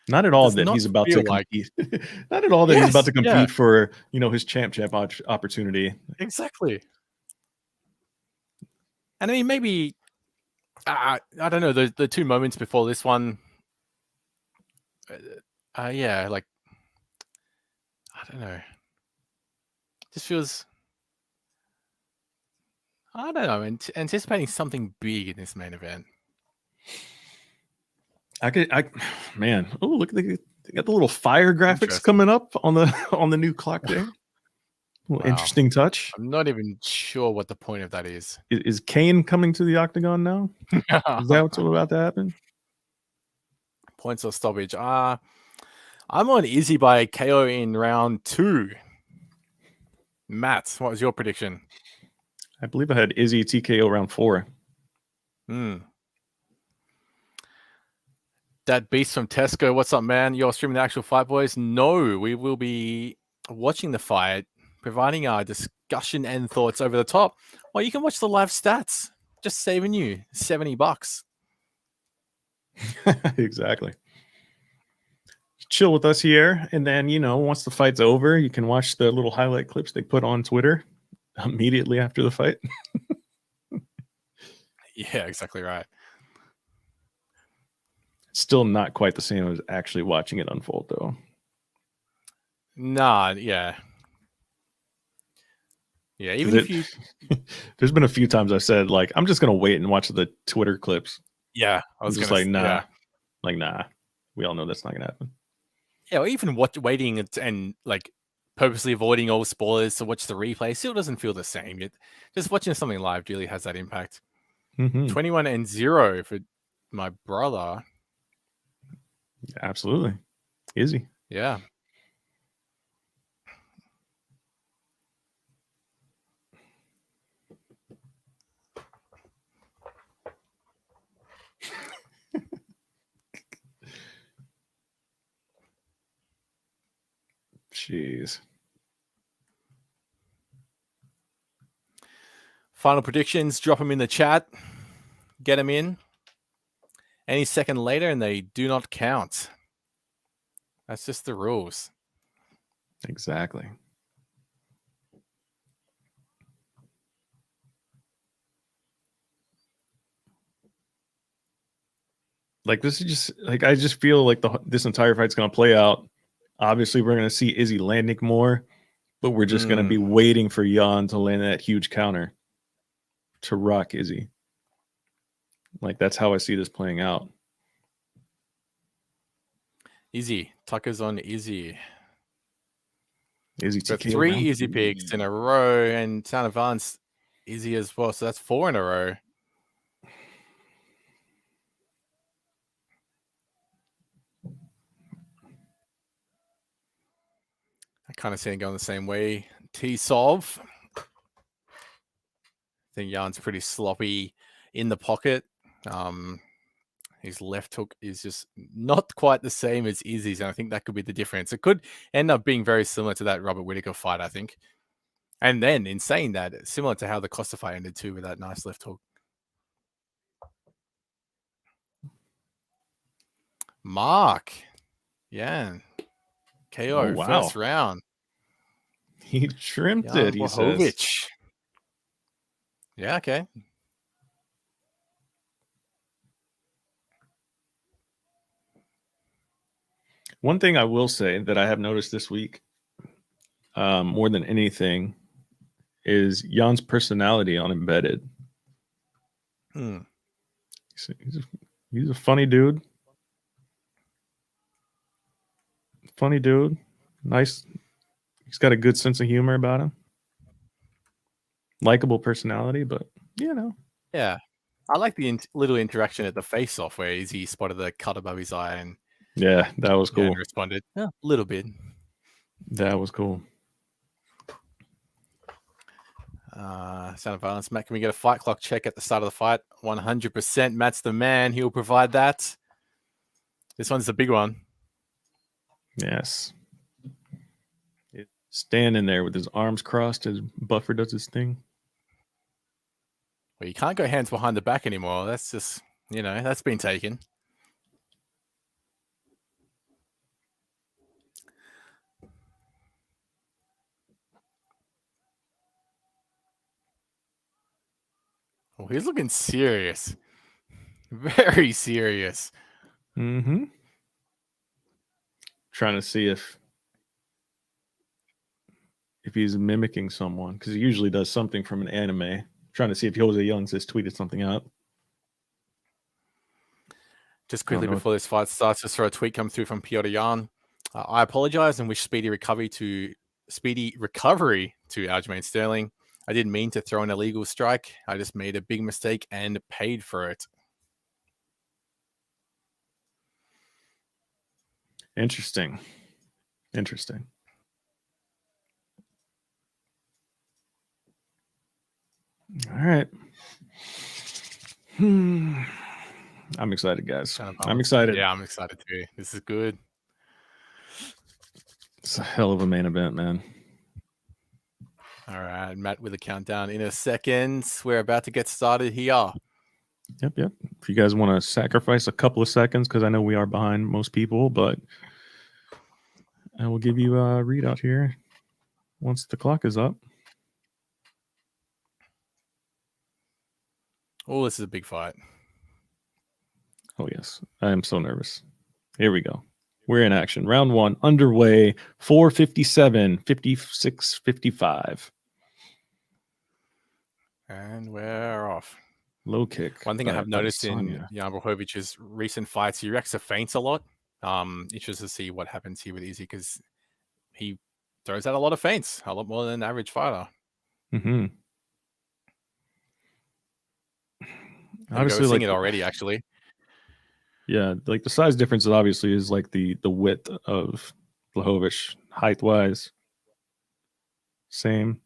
Not at all Does that not he's about to feel like- compete. Not at all that he's about to Yes, compete yeah. for, you know, his champ opportunity. Exactly. And I mean, maybe I don't know, the two moments before this one. Yeah, like I don't know. Just feels. I don't know. Anticipating something big in this main event. Man. Oh, look, they got the little fire graphics Interesting. coming up on the new clock there. Well, Wow. interesting touch. I'm not even sure what the point of that is. Is Kane coming to the octagon now? Is that what's about to happen? Points or stoppage? I'm on Izzy by KO in round 2. Matt, what was your prediction? I believe I had Izzy TKO round 4. That beast from Tesco, what's up, man? You're streaming the actual fight, boys? No, we will be watching the fight, providing our discussion and thoughts over the top. Well, you can watch the live stats. Just saving you $70. Exactly. Chill with us here, and then, you know, once the fight's over, you can watch the little highlight clips they put on Twitter immediately after the fight. Yeah, exactly right. Still not quite the same as actually watching it unfold, though. Nah, yeah. Yeah, even if you... There's been a few times I've said, like, I'm just going to wait and watch the Twitter clips. Yeah, I was just gonna like, nah. Yeah. Like, nah. We all know that's not going to happen. Yeah, or even waiting and like purposely avoiding all spoilers to watch the replay still doesn't feel the same. Just watching something live really has that impact. 21-0 for my brother. Absolutely. Easy. Yeah. Jeez. Final predictions, drop them in the chat. Get them in. Any second later and they do not count. That's just the rules. Exactly. Like, this is just like, I just feel like this entire fight's going to play out. Obviously, we're going to see Izzy landing more, but we're just going to be waiting for Jan to land that huge counter to rock Izzy. Like, that's how I see this playing out. Izzy. Tucker's on Izzy. Izzy Got TKO 3 round Izzy 3. picks in a row, and Town Advance Izzy as well. So that's 4 in a row. I kind of see it going the same way. T-Solve. I think Jan's pretty sloppy in the pocket. His left hook is just not quite the same as Izzy's, and I think that could be the difference. It could end up being very similar to that Robert Whittaker fight, I think. And then, in saying that, similar to how the Costa fight ended too, with that nice left hook. Mark. Yeah. KO, first round. He trimmed Jan it, he says. Blachowicz. Yeah, okay. One thing I will say that I have noticed this week, more than anything, is Jan's personality on Embedded. He's a funny dude. Funny dude. Nice. He's got a good sense of humor about him. Likable personality, but, you know. Yeah. I like the little interaction at the face-off where Izzy spotted the cut above his eye and yeah, that was cool. And responded, a little bit. That was cool. Sound of violence. Matt, can we get a fight clock check at the start of the fight? 100%. Matt's the man. He'll provide that. This one's the big one. Yes. Standing there with his arms crossed as Buffer does his thing. Well, you can't go hands behind the back anymore. That's just, that's been taken. Oh, he's looking serious. Very serious. Mm-hmm. Trying to see if he's mimicking someone, because he usually does something from an anime. Trying to see if Jose Youngs has tweeted something out. Just quickly before this fight starts, just saw a tweet come through from Petr Yan. I apologize and wish speedy recovery to Aljamain Sterling. I didn't mean to throw an illegal strike. I just made a big mistake and paid for it. Interesting. All right. I'm excited, guys. I'm excited. Yeah, I'm excited too. This is good. It's a hell of a main event, man. All right, Matt with a countdown in a second. We're about to get started here. Yep. If you guys want to sacrifice a couple of seconds, because I know we are behind most people, but I will give you a readout here once the clock is up. Oh, this is a big fight. Oh, yes. I am so nervous. Here we go. We're in action. Round 1 underway. 4:57, 56, 55. And we're off. Low kick. One thing I have noticed in Jan Blachowicz's recent fights, he reacts to feints a lot. Interested to see what happens here with Izzy, because he throws out a lot of feints, a lot more than an average fighter. Mm-hmm. Obviously, seeing it already, actually. Yeah, like the size difference obviously is like the width of Blachowicz, height wise. Same.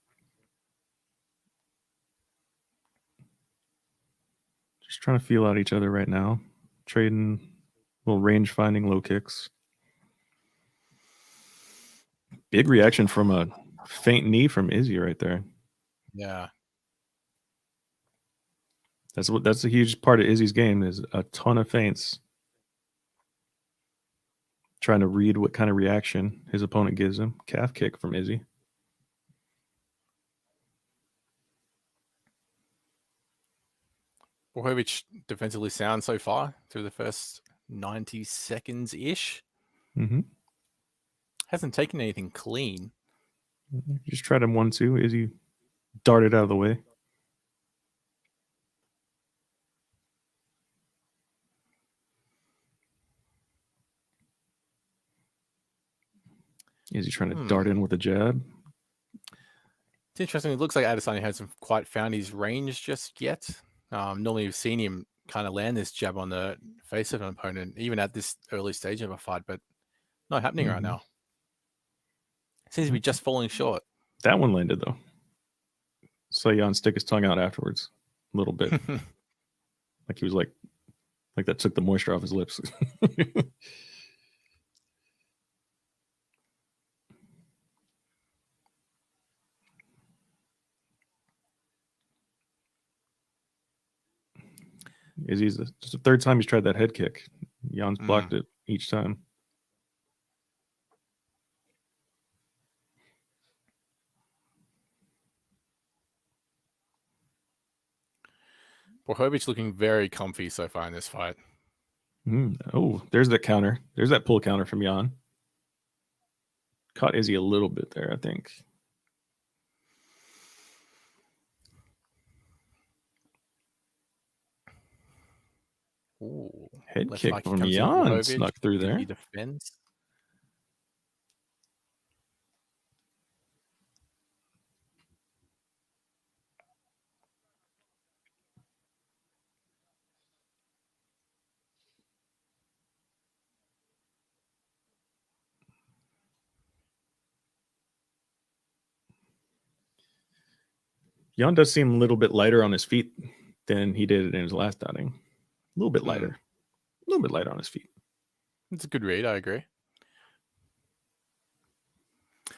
Just trying to feel out each other right now. Trading little range finding low kicks. Big reaction from a faint knee from Izzy right there. Yeah. That's a huge part of Izzy's game, is a ton of feints. Trying to read what kind of reaction his opponent gives him. Calf kick from Izzy. Blachowicz defensively sound so far through the first 90 seconds-ish. Mm-hmm. Hasn't taken anything clean. Just tried him 1-2. Izzy darted out of the way. Is he trying to dart in with a jab? It's interesting. It looks like Adesanya hasn't quite found his range just yet. Normally, we've seen him kind of land this jab on the face of an opponent, even at this early stage of a fight, but not happening right now. Seems to be just falling short. That one landed, though. So Jan stick his tongue out afterwards a little bit. Like he was like that took the moisture off his lips. Izzy's just the third time he's tried that head kick. Jan's blocked it each time. Blachowicz looking very comfy so far in this fight. Oh, there's that counter. There's that pull counter from Jan. Caught Izzy a little bit there, I think. Ooh, head kick from Jan snuck through there. He defends. Jan does seem a little bit lighter on his feet than he did in his last outing. A little bit lighter. A little bit lighter on his feet. It's a good read. I agree.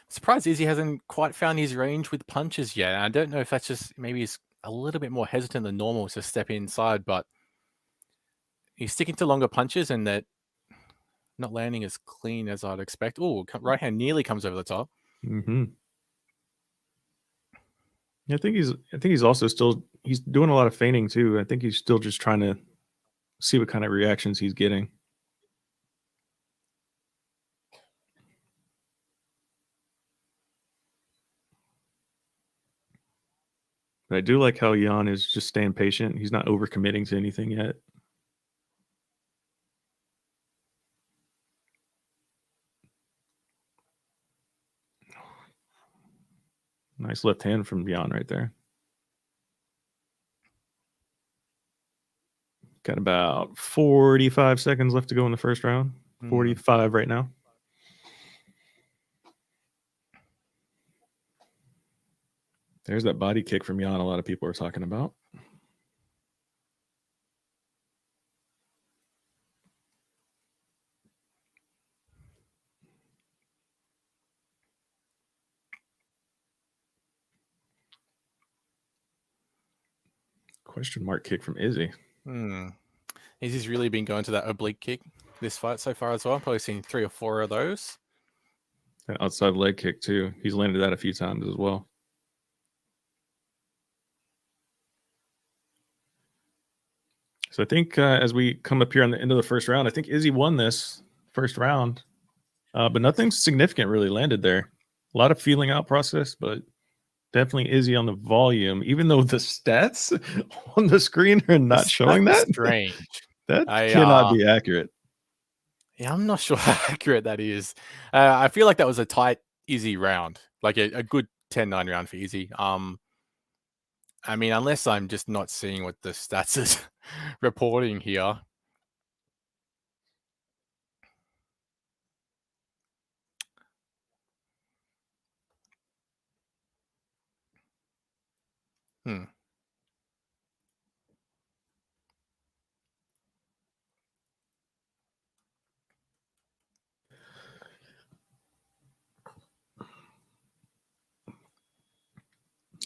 Surprised Izzy hasn't quite found his range with punches yet. I don't know if that's just maybe he's a little bit more hesitant than normal to step inside, but he's sticking to longer punches and that not landing as clean as I'd expect. Oh, right hand nearly comes over the top. Mm-hmm. I think he's also still doing a lot of feigning too. I think he's still just trying to see what kind of reactions he's getting. But I do like how Jan is just staying patient. He's not overcommitting to anything yet. Nice left hand from Jan right there. Got about 45 seconds left to go in the first round. 45 right now. There's that body kick from Jan a lot of people are talking about. Question mark kick from Izzy. Izzy's really been going to that oblique kick this fight so far as well. I've probably seen 3 or 4 of those. An outside leg kick too. He's landed that a few times as well. So I think as we come up here on the end of the first round, I think Izzy won this first round, but nothing significant really landed there. A lot of feeling out process, but definitely Izzy on the volume, even though the stats on the screen are not showing that. Strange. That cannot be accurate. Yeah, I'm not sure how accurate that is. I feel like that was a tight, Izzy round, like a good 10-9 round for Izzy. I mean, unless I'm just not seeing what the stats is reporting here.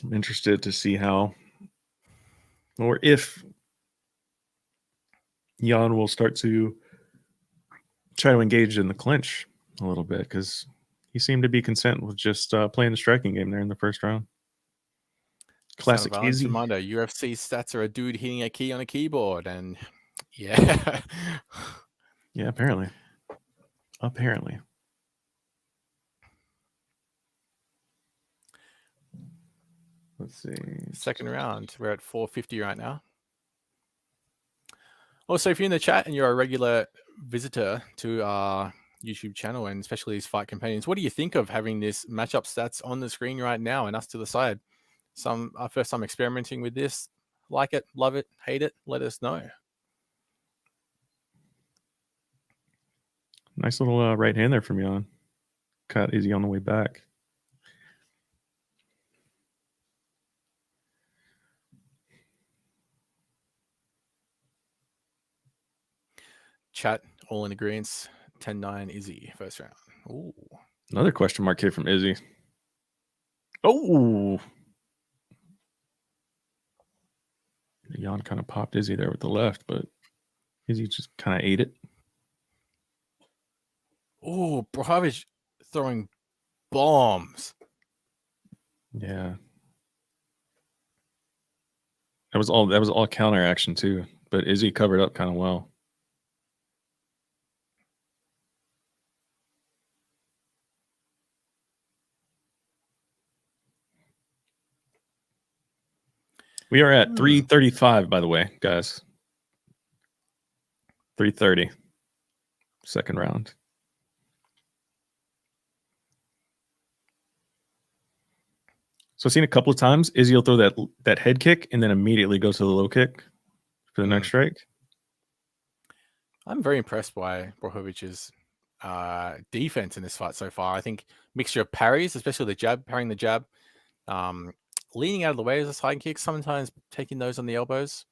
I'm interested to see how or if Jan will start to try to engage in the clinch a little bit, because he seemed to be content with just playing the striking game there in the first round. Classic Izzy. Reminder, UFC stats are a dude hitting a key on a keyboard, and yeah. Yeah, apparently. Let's see. Second round. We're at 450 right now. Also, if you're in the chat and you're a regular visitor to our YouTube channel, and especially these fight companions, what do you think of having this matchup stats on the screen right now and us to the side? Our first time experimenting with this. Like it, love it, hate it, let us know. Nice little right hand there from Jan. Caught Izzy on the way back. Chat, all in agreement. 10-9 Izzy, first round. Ooh. Another question mark here from Izzy. Oh! Jan kind of popped Izzy there with the left, but Izzy just kind of ate it. Oh, Blachowicz throwing bombs. Yeah. That was all counter action too, but Izzy covered up kind of well. We are at 335, by the way, guys. 330. Second round. So I've seen a couple of times Izzy will throw that head kick and then immediately go to the low kick for the next strike. I'm very impressed by Blachowicz's defense in this fight so far. I think mixture of parries, especially the jab, parrying the jab, leaning out of the way as a side kick, sometimes taking those on the elbows,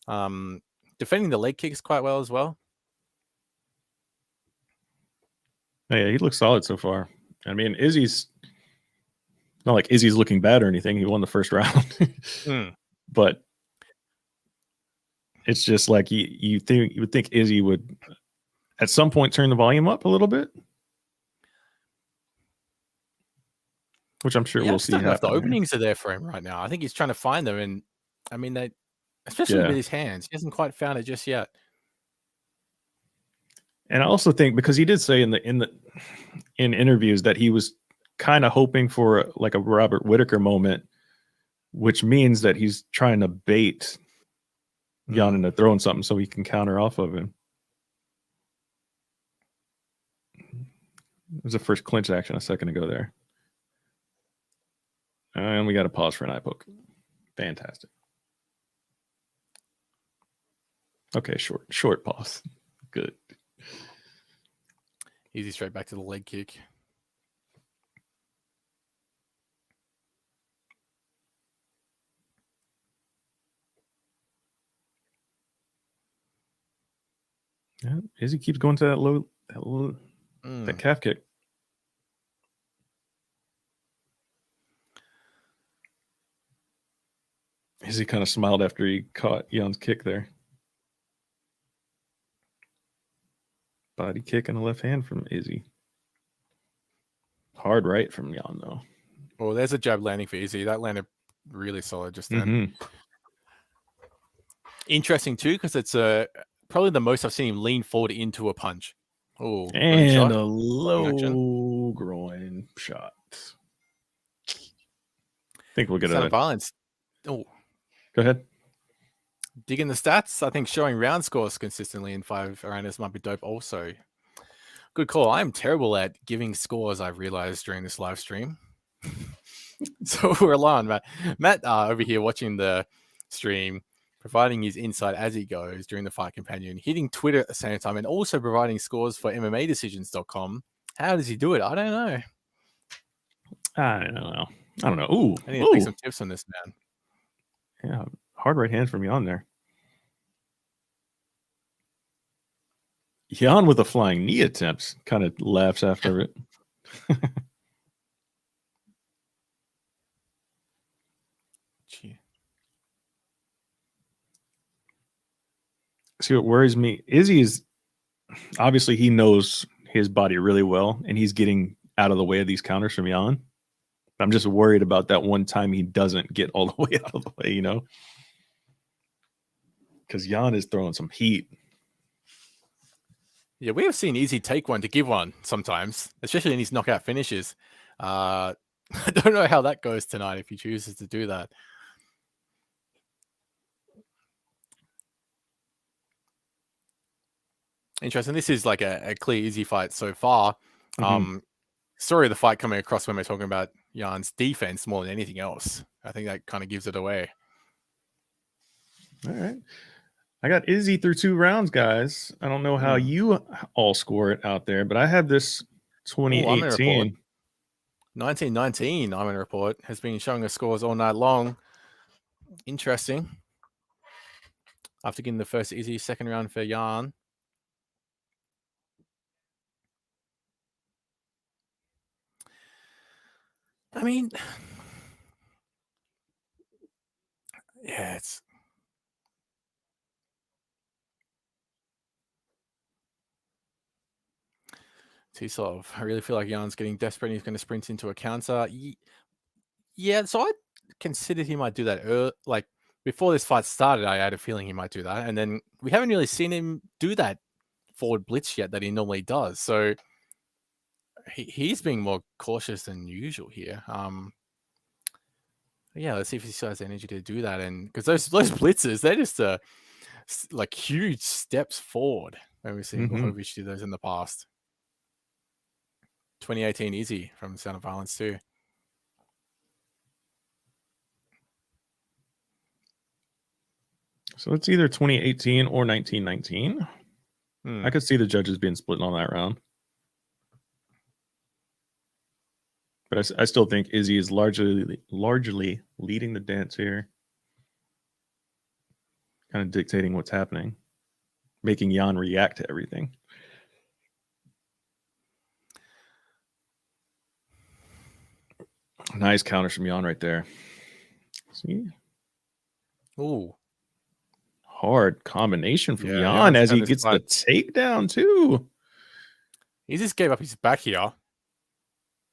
defending the leg kicks quite well as well. Yeah, he looks solid so far. I mean, Izzy's not like Izzy's looking bad or anything. He won the first round, but it's just like you would think Izzy would at some point turn the volume up a little bit, which I'm sure we'll see happen. The openings are there for him right now. I think he's trying to find them, and I mean they, especially with his hands, he hasn't quite found it just yet. And I also think because he did say in interviews that he was kind of hoping for like a Robert Whittaker moment, which means that he's trying to bait Jan into throwing something so he can counter off of him. It was the first clinch action a second ago there. And we got to pause for an eye poke. Fantastic. Okay, short pause. Good. Easy straight back to the leg kick. Yeah, Izzy keeps going to that calf kick. Izzy kind of smiled after he caught Jan's kick there. Body kick and a left hand from Izzy. Hard right from Jan, though. Oh, there's a jab landing for Izzy. That landed really solid just then. Interesting, too, because it's probably the most I've seen him lean forward into a punch. Oh, and a low groin shot. I think we'll get a violence. Oh, go ahead. Digging the stats, I think showing round scores consistently in 5 rounders might be dope also. Good call. I'm terrible at giving scores, I've realized during this live stream. So we're alone, Matt. Matt over here watching the stream, providing his insight as he goes during the Fight Companion, hitting Twitter at the same time, and also providing scores for MMAdecisions.com. How does he do it? I don't know. I don't know. Ooh. I need to take some tips on this, man. Yeah, hard right hand from Jan there. Jan with a flying knee attempts kind of laughs after it. See, what worries me, Izzy is obviously he knows his body really well, and he's getting out of the way of these counters from Jan. I'm just worried about that one time he doesn't get all the way out of the way, because Jan is throwing some heat. Yeah, we have seen Izzy take one to give one sometimes, especially in his knockout finishes. I don't know how that goes tonight if he chooses to do that. Interesting. This is like a clear Izzy fight so far. Sorry, the fight coming across when we're talking about Jan's defense more than anything else. I think that kind of gives it away. All right. I got Izzy through 2 rounds, guys. I don't know how you all score it out there, but I have this 2018. 1919, I'm in a report, has been showing us scores all night long. Interesting. After getting the first Izzy, second round for Jan. I mean, yeah, it's Tisov. I really feel like Jan's getting desperate and he's going to sprint into a counter. Yeah, so I considered he might do that early. Like before this fight started, I had a feeling he might do that. And then we haven't really seen him do that forward blitz yet that he normally does. So he's being more cautious than usual here. Yeah, let's see if he still has the energy to do that. And because those blitzes, they're just like huge steps forward. When we've seen Blachowicz do those in the past. 2018 Izzy from Sound of Violence too. So it's either 2018 or 1919. I could see the judges being split on that round. But I still think Izzy is largely leading the dance here. Kind of dictating what's happening. Making Jan react to everything. Nice counters from Jan right there. See? Ooh. Hard combination from Yeah, Jan Jan's as he found his gets the spot. takedown too. He just gave up his back here.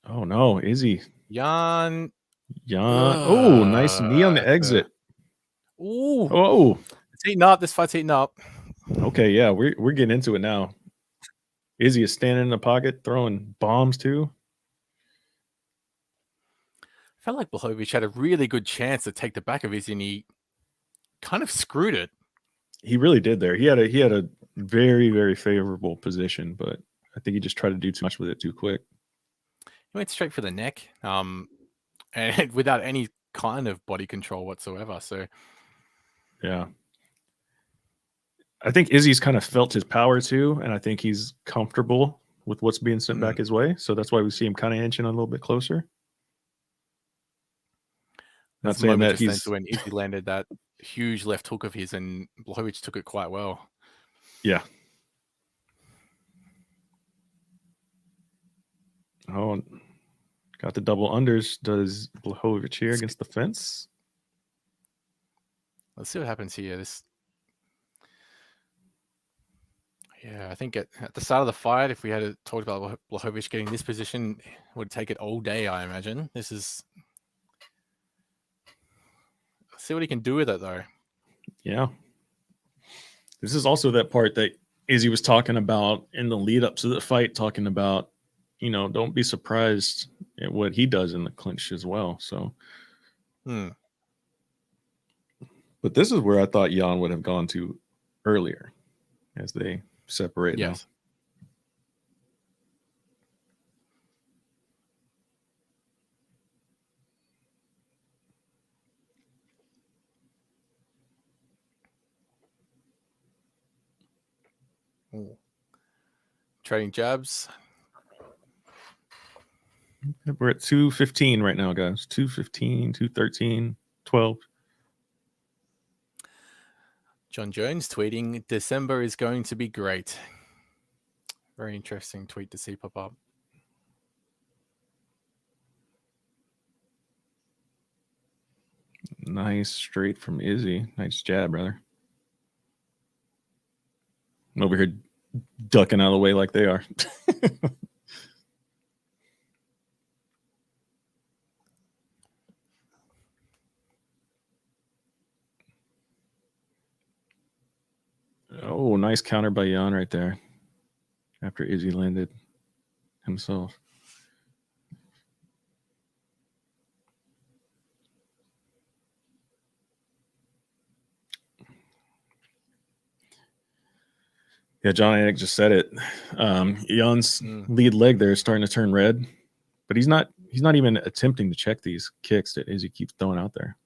Oh no, Izzy. Jan. Oh, nice knee on the exit. Ooh. Oh. It's heating up. This fight's heating up. Okay, yeah, we're getting into it now. Izzy is standing in the pocket, throwing bombs too. I felt like Blachowicz had a really good chance to take the back of Izzy, and he kind of screwed it. He really did there. He had a very, very favorable position, but I think he just tried to do too much with it too quick. He went straight for the neck, and without any kind of body control whatsoever. So, yeah. I think Izzy's kind of felt his power too, and I think he's comfortable with what's being sent back his way. So that's why we see him kind of inching a little bit closer. Not saying that he's when Izzy landed that huge left hook of his, and Blachowicz took it quite well. Yeah. Oh, got the double unders. Does Blachowicz here against the fence? Let's see what happens here. Yeah, I think at the start of the fight, if we had talked about Blachowicz getting this position, it would take it all day, I imagine. Let's see what he can do with it, though. Yeah. This is also that part that Izzy was talking about in the lead up to the fight, talking about, don't be surprised at what he does in the clinch as well. So, but this is where I thought Jan would have gone to earlier as they separate. Yes. Now. Ooh. Trading jabs. We're at 2:15 right now, guys. 2:15, 2:13, 12. John Jones tweeting, December is going to be great. Very interesting tweet to see pop up. Nice straight from Izzy. Nice jab, brother. I'm over here ducking out of the way like they are. Oh, nice counter by Jan right there after Izzy landed himself. Yeah, John Anik just said it. Jan's lead leg there is starting to turn red, but he's not even attempting to check these kicks that Izzy keeps throwing out there.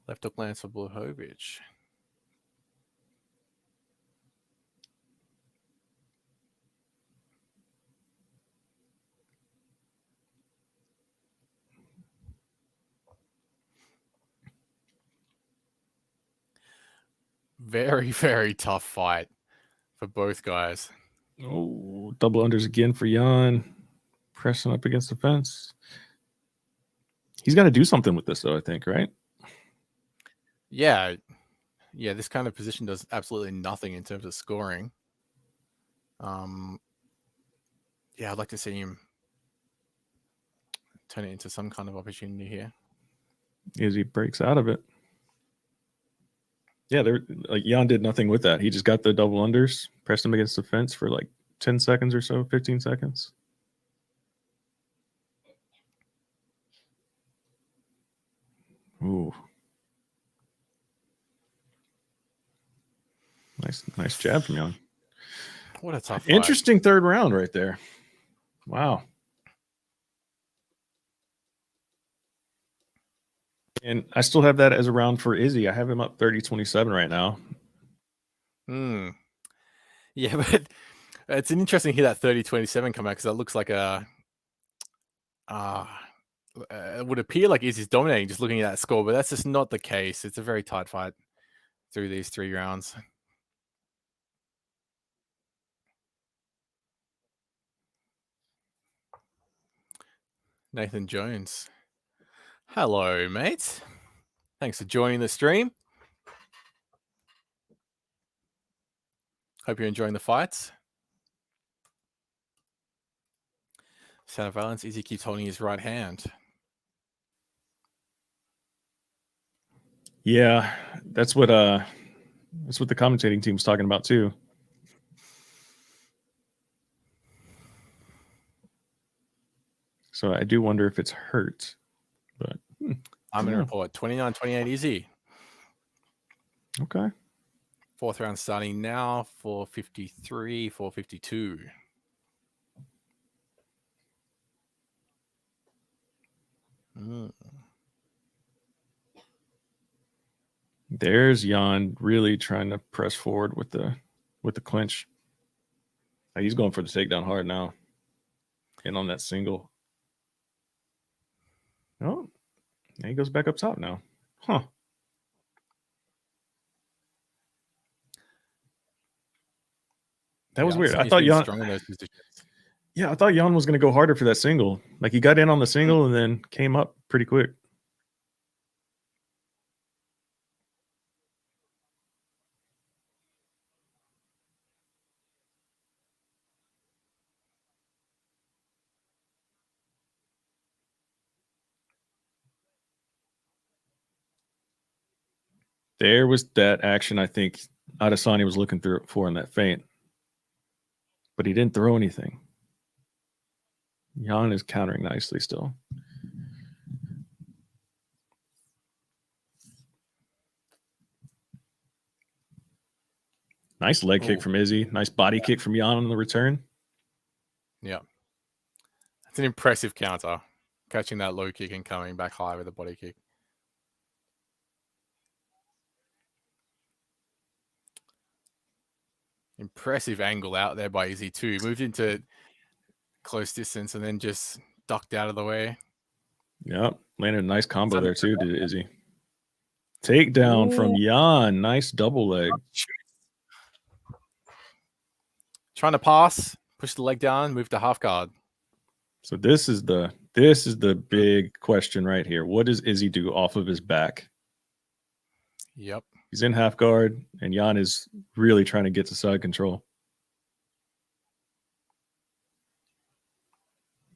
Left hook lands for Blachowicz. Very, very tough fight for both guys. Oh, double unders again for Jan. Pressing up against the fence. He's got to do something with this, though, I think, right? Yeah. Yeah, this kind of position does absolutely nothing in terms of scoring. Yeah, I'd like to see him turn it into some kind of opportunity here. As he breaks out of it. Yeah, Jan did nothing with that. He just got the double unders, pressed him against the fence for like 10 seconds or so, 15 seconds. Ooh. Nice jab from Jan. What a tough fight. Interesting third round right there. Wow. And I still have that as a round for Izzy. I have him up 30-27 right now. Yeah, but it's an interesting to hear that 30-27 come out because that looks like it would appear like Izzy's dominating just looking at that score, but that's just not the case. It's a very tight fight through these 3 rounds. Nathan Jones. Hello, mate. Thanks for joining the stream. Hope you're enjoying the fights. Sound of violence. Izzy keeps holding his right hand. Yeah, that's what the commentating team was talking about too. So I do wonder if it's hurt. But I'm going to report 29-28 Izzy. Okay. Fourth round starting now. 4:53, 4:52. There's Jan really trying to press forward with the clinch. He's going for the takedown hard now. And on that single. Oh, and he goes back up top now. Huh. That was weird. I thought Jan. Yeah, I thought Jan was going to go harder for that single. Like he got in on the single and then came up pretty quick. There was that action I think Adesanya was looking for in that feint. But he didn't throw anything. Jan is countering nicely still. Nice leg kick from Izzy. Nice body kick from Jan on the return. Yeah. It's an impressive counter. Catching that low kick and coming back high with a body kick. Impressive angle out there by Izzy too. Moved into close distance and then just ducked out of the way. Yep. Landed a nice combo there too, did Izzy. Takedown from Jan. Nice double leg. Trying to pass, push the leg down, move to half guard. So this is the big question right here. What does Izzy do off of his back? Yep. He's in half guard, and Jan is really trying to get to side control.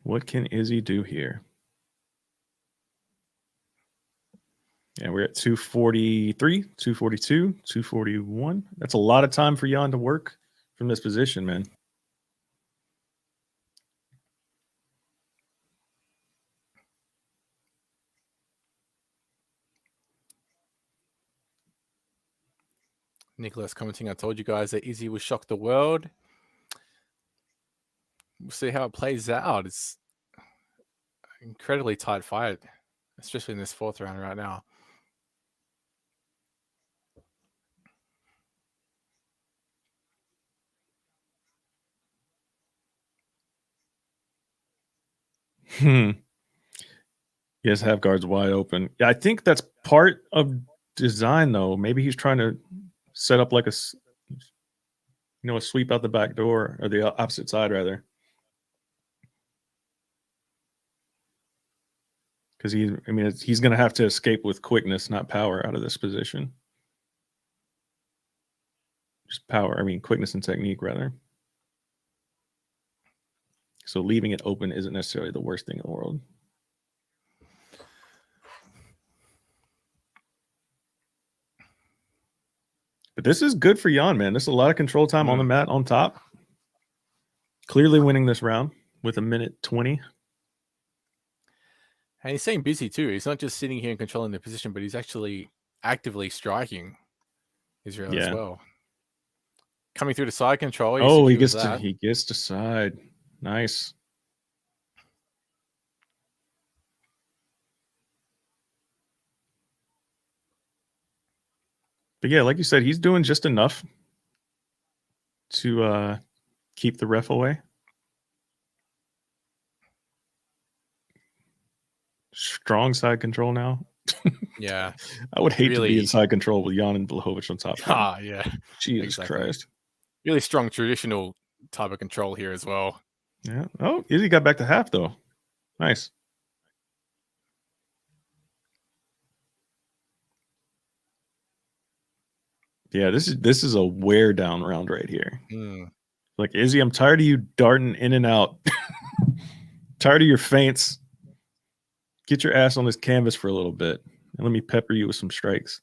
What can Izzy do here? Yeah, we're at 243, 242, 241. That's a lot of time for Jan to work from this position, man. Nicholas commenting, I told you guys that Izzy will shock the world. We'll see how it plays out. It's an incredibly tight fight, especially in this fourth round right now. Yes, half guard's wide open. Yeah, I think that's part of design, though. Maybe he's trying to set up like a sweep out the back door, or the opposite side, rather. Because he's going to have to escape with quickness, not power, out of this position. Just power. Quickness and technique, rather. So leaving it open isn't necessarily the worst thing in the world. But this is good for Jan, man. There's a lot of control time on the mat on top. Clearly winning this round with 1:20. And he's staying busy too. He's not just sitting here and controlling the position, but he's actually actively striking Israel as well. Coming through to side control. He gets to side. Nice. But yeah, like you said, he's doing just enough to keep the ref away. Strong side control now. Yeah. I would hate to be in side control with Jan and Blachowicz on top. Yeah. Jesus Christ. Really strong traditional type of control here as well. Yeah. Oh, Izzy got back to half, though. Nice. Yeah, this is a wear down round right here. Mm. Like, Izzy, I'm tired of you darting in and out. Tired of your feints. Get your ass on this canvas for a little bit, and let me pepper you with some strikes.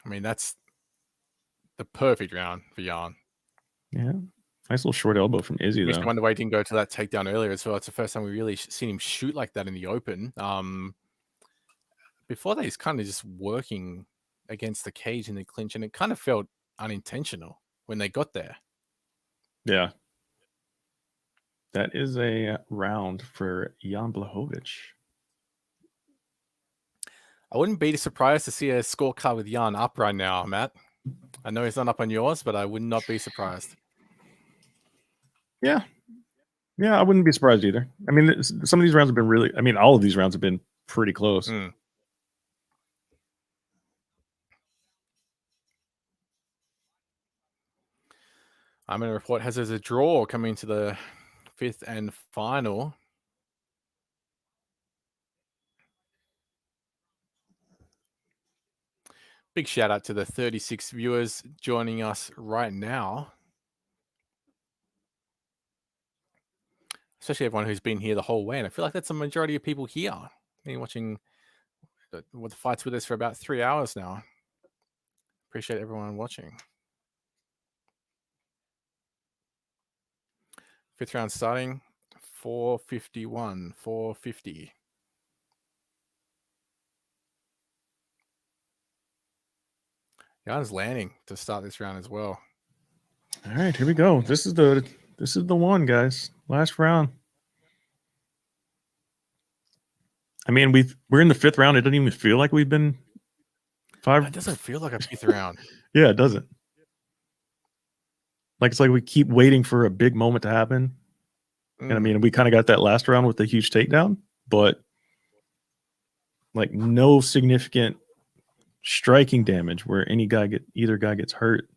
I mean, that's the perfect round for Jan. Yeah. Nice little short elbow from Izzy, Makes though. me wonder why he didn't go to that takedown earlier as well. It's the first time we really seen him shoot like that in the open. Before that, he's kind of just working against the cage in the clinch, and it kind of felt unintentional when they got there. Yeah. That is a round for Jan Blachowicz. I wouldn't be surprised to see a scorecard with Jan up right now, Matt. I know he's not up on yours, but I would not be surprised. Yeah. Yeah, I wouldn't be surprised either. I mean, some of these rounds have been really, I mean, all of these rounds have been pretty close. Mm. I'm going to report has as a draw coming to the 5th and final. Big shout out to the 36 viewers joining us right now. Especially everyone who's been here the whole way. And I feel like that's a majority of people here. Been watching the fights with us for about 3 hours now. Appreciate everyone watching. 5th round starting, 4:51, 4:50. Jan's landing to start this round as well. All right, here we go. This is the one, guys. Last round. I mean, we're in the 5th round. It doesn't even feel like we've been 5. It doesn't feel like a 5th round. Yeah, it doesn't. Like, it's like we keep waiting for a big moment to happen. And I mean, we kind of got that last round with the huge takedown, but like no significant striking damage where either guy gets hurt.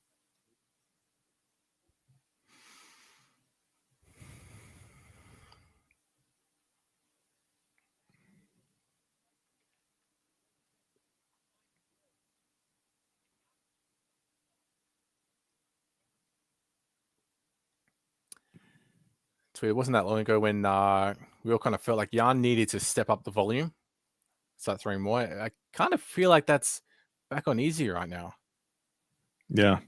So it wasn't that long ago when we all kind of felt like Jan needed to step up the volume, start throwing more. I kind of feel like that's back on easy right now. Yeah.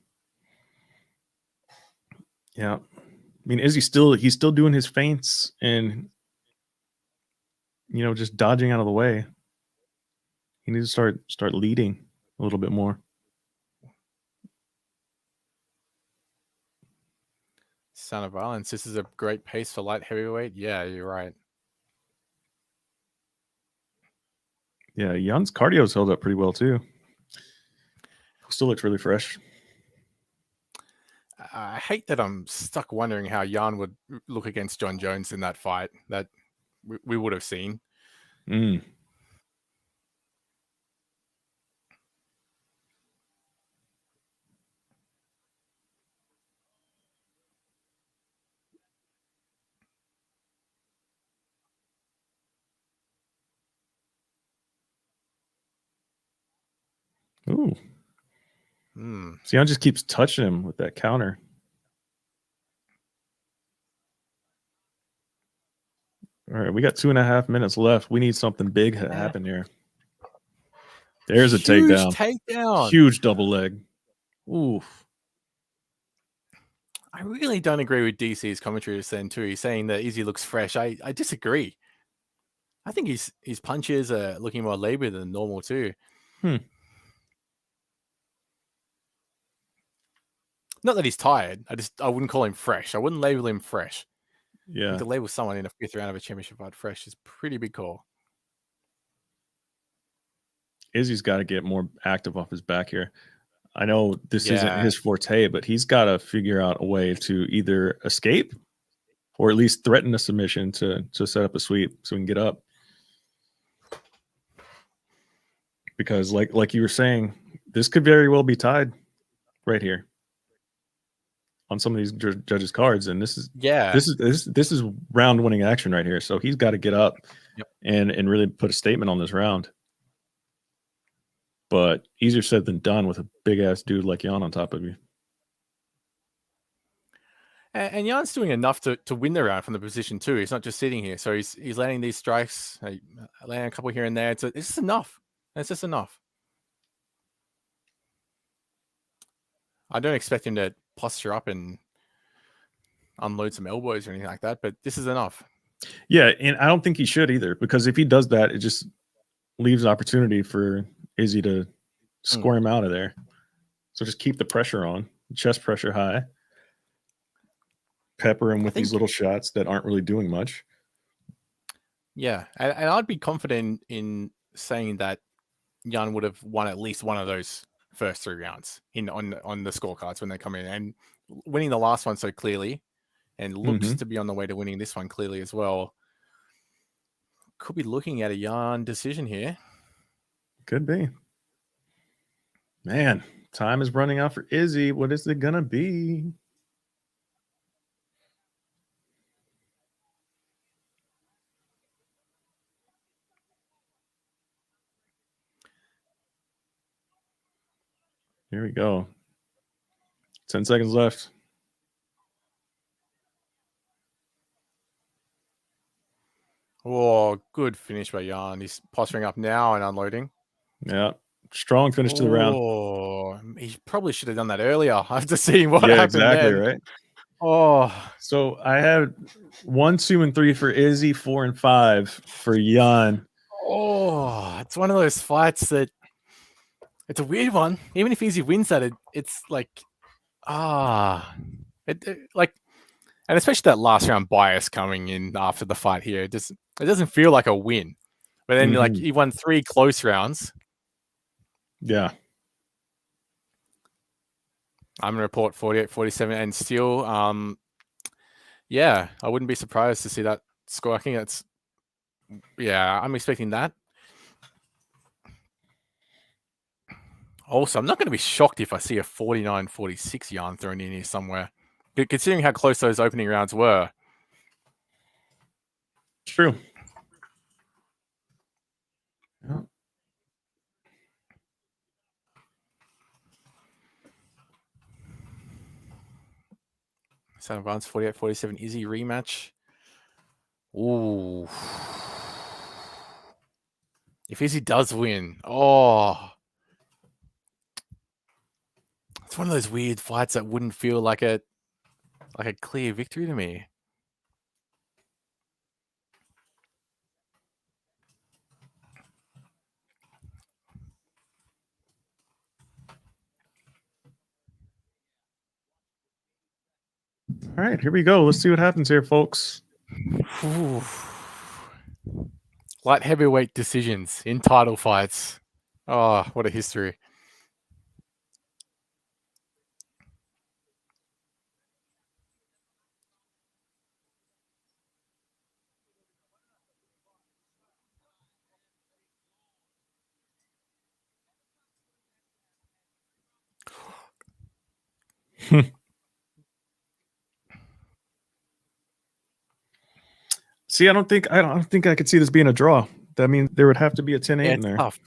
Yeah. I mean, he's still doing his feints and, you know, just dodging out of the way. He needs to start leading a little bit more. Son of violence. This is a great pace for light heavyweight. Yeah, you're right. Yeah, Jan's cardio's held up pretty well too. Still looks really fresh. I hate that I'm stuck wondering how Jan would look against John Jones in that fight that we would have seen. Mm. Ooh. See, Jan just keeps touching him with that counter. All right, we got 2.5 minutes left. We need something big to happen here. There's a takedown. Huge double leg. Oof. I really don't agree with DC's commentary then too. He's saying that Izzy looks fresh. I disagree. I think his punches are looking more labored than normal too. Not that he's tired. I wouldn't call him fresh. I wouldn't label him fresh. Yeah. To label someone in a 5th round of a championship fight fresh is a pretty big call. Izzy's got to get more active off his back here. I know this isn't his forte, but he's got to figure out a way to either escape or at least threaten a submission to set up a sweep so we can get up. Because like you were saying, this could very well be tied right here on some of these judges' cards, and this is round winning action right here. So he's got to get up and really put a statement on this round. But easier said than done with a big ass dude like Jan on top of you. And Jan's doing enough to win the round from the position too. He's not just sitting here. So he's landing these strikes, landing a couple here and there. It's just enough. It's just enough. I don't expect him to posture up and unload some elbows or anything like that, but this is enough. Yeah, and I don't think he should either, because if he does that, it just leaves opportunity for Izzy to score him out of there. So just keep the pressure on, chest pressure high, pepper him with these little shots that aren't really doing much. Yeah, and I'd be confident in saying that Jan would have won at least one of those first 3 rounds on the scorecards when they come in, and winning the last one so clearly, and looks to be on the way to winning this one clearly as well. Could be looking at a Jan decision here. Could be. Man, time is running out for Izzy. What is it gonna be? Here we go. 10 seconds left. Oh, good finish by Jan. He's posturing up now and unloading. Yeah. Strong finish to the round. Oh, he probably should have done that earlier after seeing what happened exactly, then. right? Oh. So I had 1, 2, and 3 for Izzy, 4 and 5 for Jan. Oh, it's one of those fights that it's a weird one. Even if Izzy wins that, it's like, like, and especially that last round bias coming in after the fight here, it doesn't feel like a win. But then like he won 3 close rounds. Yeah. I'm going to report 48, 47, and still, yeah, I wouldn't be surprised to see that score. I think that's, yeah, I'm expecting that. Also, I'm not going to be shocked if I see a 49-46 Jan thrown in here somewhere, considering how close those opening rounds were. True. Yeah. So rounds 48-47 Izzy rematch. Ooh. If Izzy does win, it's one of those weird fights that wouldn't feel like a clear victory to me. All right, here we go. Let's see what happens here, folks. Ooh. Light heavyweight decisions in title fights. Oh, what a history. See, I don't think I could see this being a draw. That means there would have to be a 10-8 in there. Tough.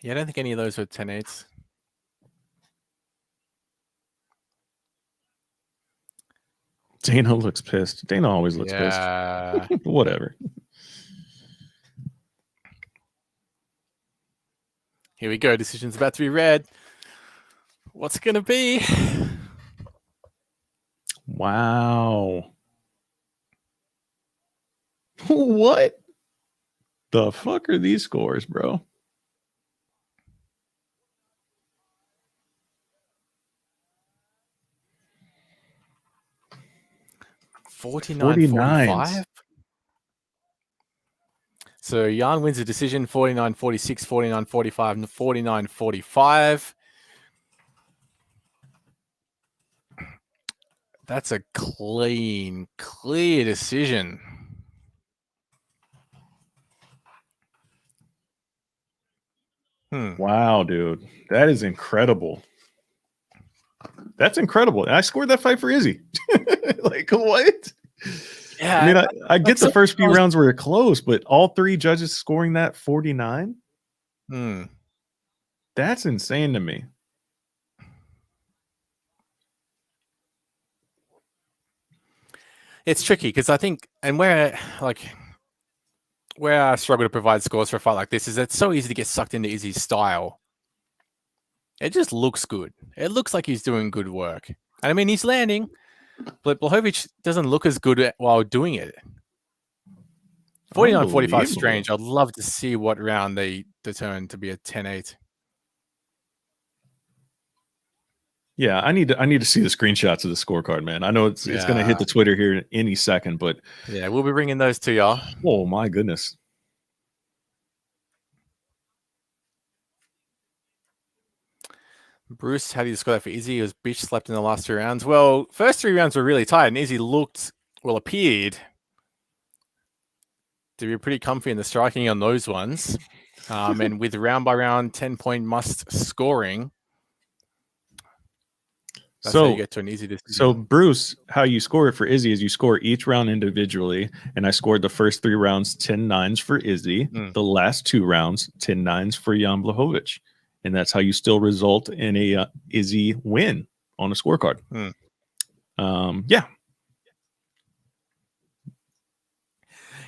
Yeah, I don't think any of those were 10-8s. Dana looks pissed. Dana always looks pissed. Whatever. Here we go. Decision's about to be read. What's it going to be? Wow. What the fuck are these scores, bro? $49. So Jan wins the decision 49-46, 49-45, and 49-45. That's a clear decision. Wow, dude. That is incredible. That's incredible. I scored that fight for Izzy. Like, what? Yeah, I mean, I get the first few was- rounds were close, but all three judges scoring that 49. That's insane to me. It's tricky because I think, and where I struggle to provide scores for a fight like this is it's so easy to get sucked into Izzy's style. It just looks good. It looks like he's doing good work. And I mean, he's landing, but Blachowicz doesn't look as good while doing it. 49-45 strange. I'd love to see what round they determine to be a 10-8. Yeah, I need to see the screenshots of the scorecard, man. I know it's going to hit the Twitter here any second, but yeah, we'll be bringing those to y'all. Oh my goodness. Bruce, how do you score that for Izzy? He was bitch slapped in the last 2 rounds. Well, first 3 rounds were really tight, and Izzy appeared to be pretty comfy in the striking on those ones. And with round by round 10-point must scoring, that's how you get to an easy decision. So Bruce, how you score it for Izzy is you score each round individually, and I scored the first 3 rounds 10-9s for Izzy, the last 2 rounds 10-9s for Jan Blachowicz, and that's how you still result in a Izzy win on a scorecard. Yeah.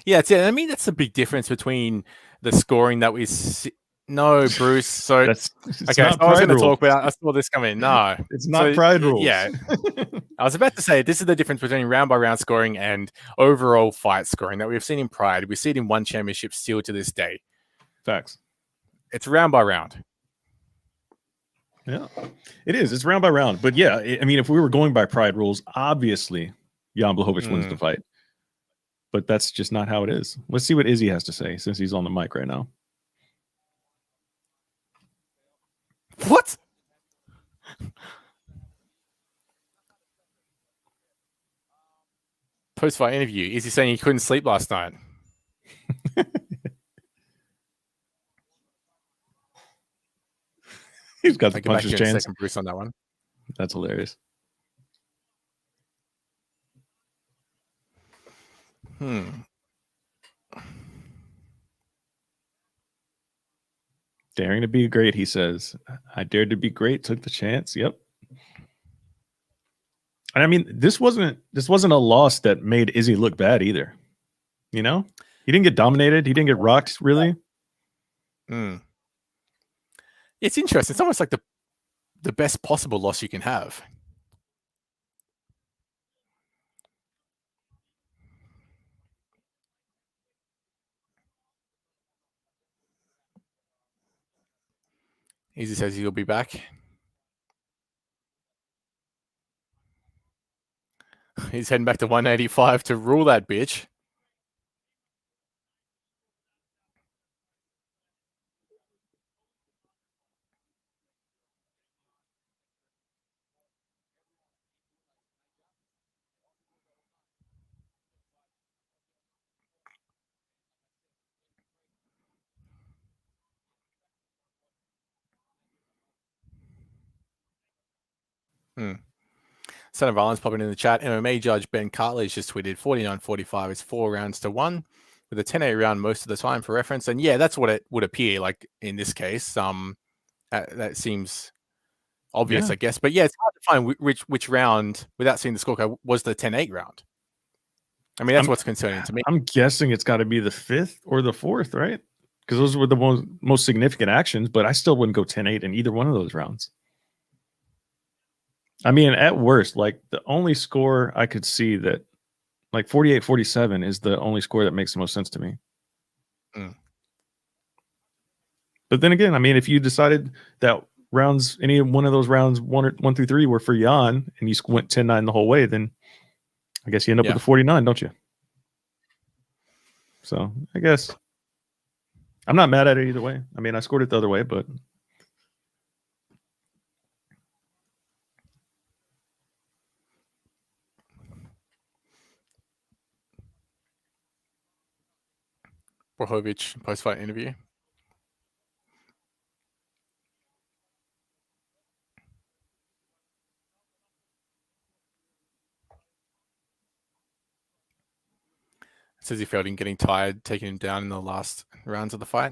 Yeah, I mean, that's the big difference between the scoring that we see. No, Bruce. So okay, so I was going to talk about. I saw this coming. No, it's not pride rules. Yeah, I was about to say this is the difference between round by round scoring and overall fight scoring that we've seen in Pride. We see it in one championship still to this day. Facts. It's round by round. Yeah, it is. It's round by round. But yeah, I mean, if we were going by Pride rules, obviously Jan Blachowicz wins the fight. But that's just not how it is. Let's see what Izzy has to say since he's on the mic right now. What? Post-fight interview. Is he saying he couldn't sleep last night? He's got the puncher's chance. Second, Bruce, on that one. That's hilarious. Daring to be great, he says. I dared to be great, took the chance. Yep. And I mean, this wasn't a loss that made Izzy look bad either. You know? He didn't get dominated. He didn't get rocked, really. It's interesting. It's almost like the best possible loss you can have. Izzy says he'll be back. He's heading back to 185 to rule that bitch. Son of Violence popping in the chat. MMA judge Ben Cartley's just tweeted 49-45 is 4 rounds to 1 with a 10-8 round most of the time for reference. And yeah, that's what it would appear like in this case. That seems obvious, I guess. But yeah, it's hard to find which round without seeing the scorecard was the 10-8 round. I mean, that's what's concerning to me. I'm guessing it's got to be the 5th or the 4th, right? Because those were the most significant actions, but I still wouldn't go 10-8 in either one of those rounds. I mean, at worst, like the only score I could see that like 48-47 is the only score that makes the most sense to me. But then again, I mean, if you decided that any one of those rounds 1 through 3 were for Jan and you went 10-9 the whole way, then I guess you end up with the 49, don't you? So I guess I'm not mad at it either way. I mean, I scored it the other way, but Blachowicz post-fight interview. Says he felt him getting tired, taking him down in the last rounds of the fight.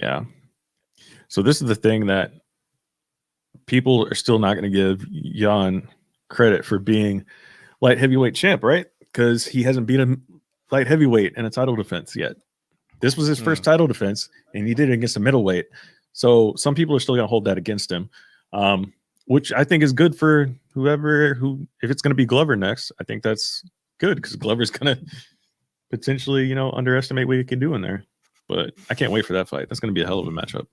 Yeah. So this is the thing that people are still not going to give Jan credit for being light heavyweight champ, right? Because he hasn't beat a light heavyweight in a title defense yet. This was his first title defense, and he did it against a middleweight. So some people are still going to hold that against him, which I think is good for if it's going to be Glover next, I think that's good because Glover's going to potentially, underestimate what he can do in there. But I can't wait for that fight. That's going to be a hell of a matchup.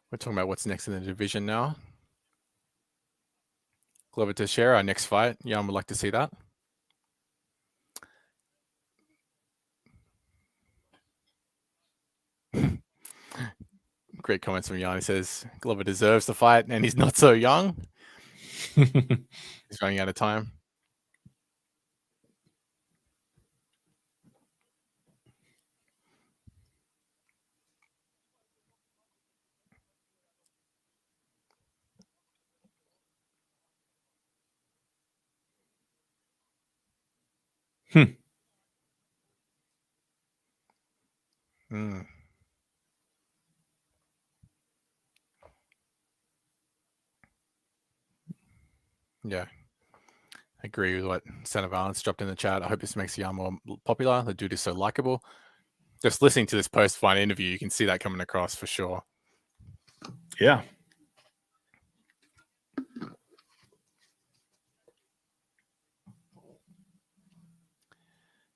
We're talking about what's next in the division now. Glover Teixeira, our next fight. Jan would like to see that. Great comments from Jan. He says Glover deserves the fight and he's not so young. He's running out of time. Yeah. I agree with what Senator Valence dropped in the chat. I hope this makes Jan more popular. The dude is so likable. Just listening to this post-fight interview, you can see that coming across for sure. Yeah.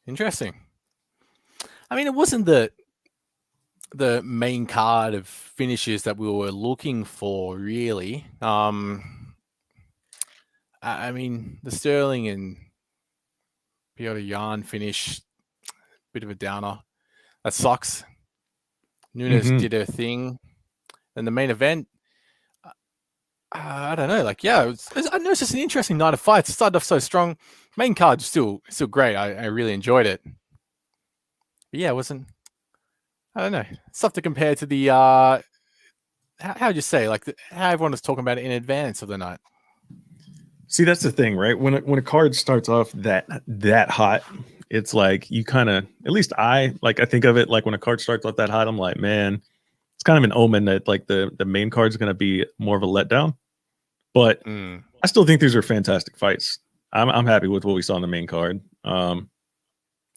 Interesting. I mean, it wasn't the main card of finishes that we were looking for, really. I mean, the Sterling and Petr Yan finish, bit of a downer. That sucks. Nunes did her thing. And the main event, I don't know. I know it's just an interesting night of fights. It started off so strong. Main card still great. I really enjoyed it. But yeah, it wasn't. I don't know. It's tough to compare to the how would you say how everyone was talking about it in advance of the night. See, that's the thing, right? When a card starts off that hot, it's like you kind of, at least I think of it like when a card starts off that hot, I'm like, man, it's kind of an omen that the main card's going to be more of a letdown. But I still think these are fantastic fights. I'm happy with what we saw on the main card, for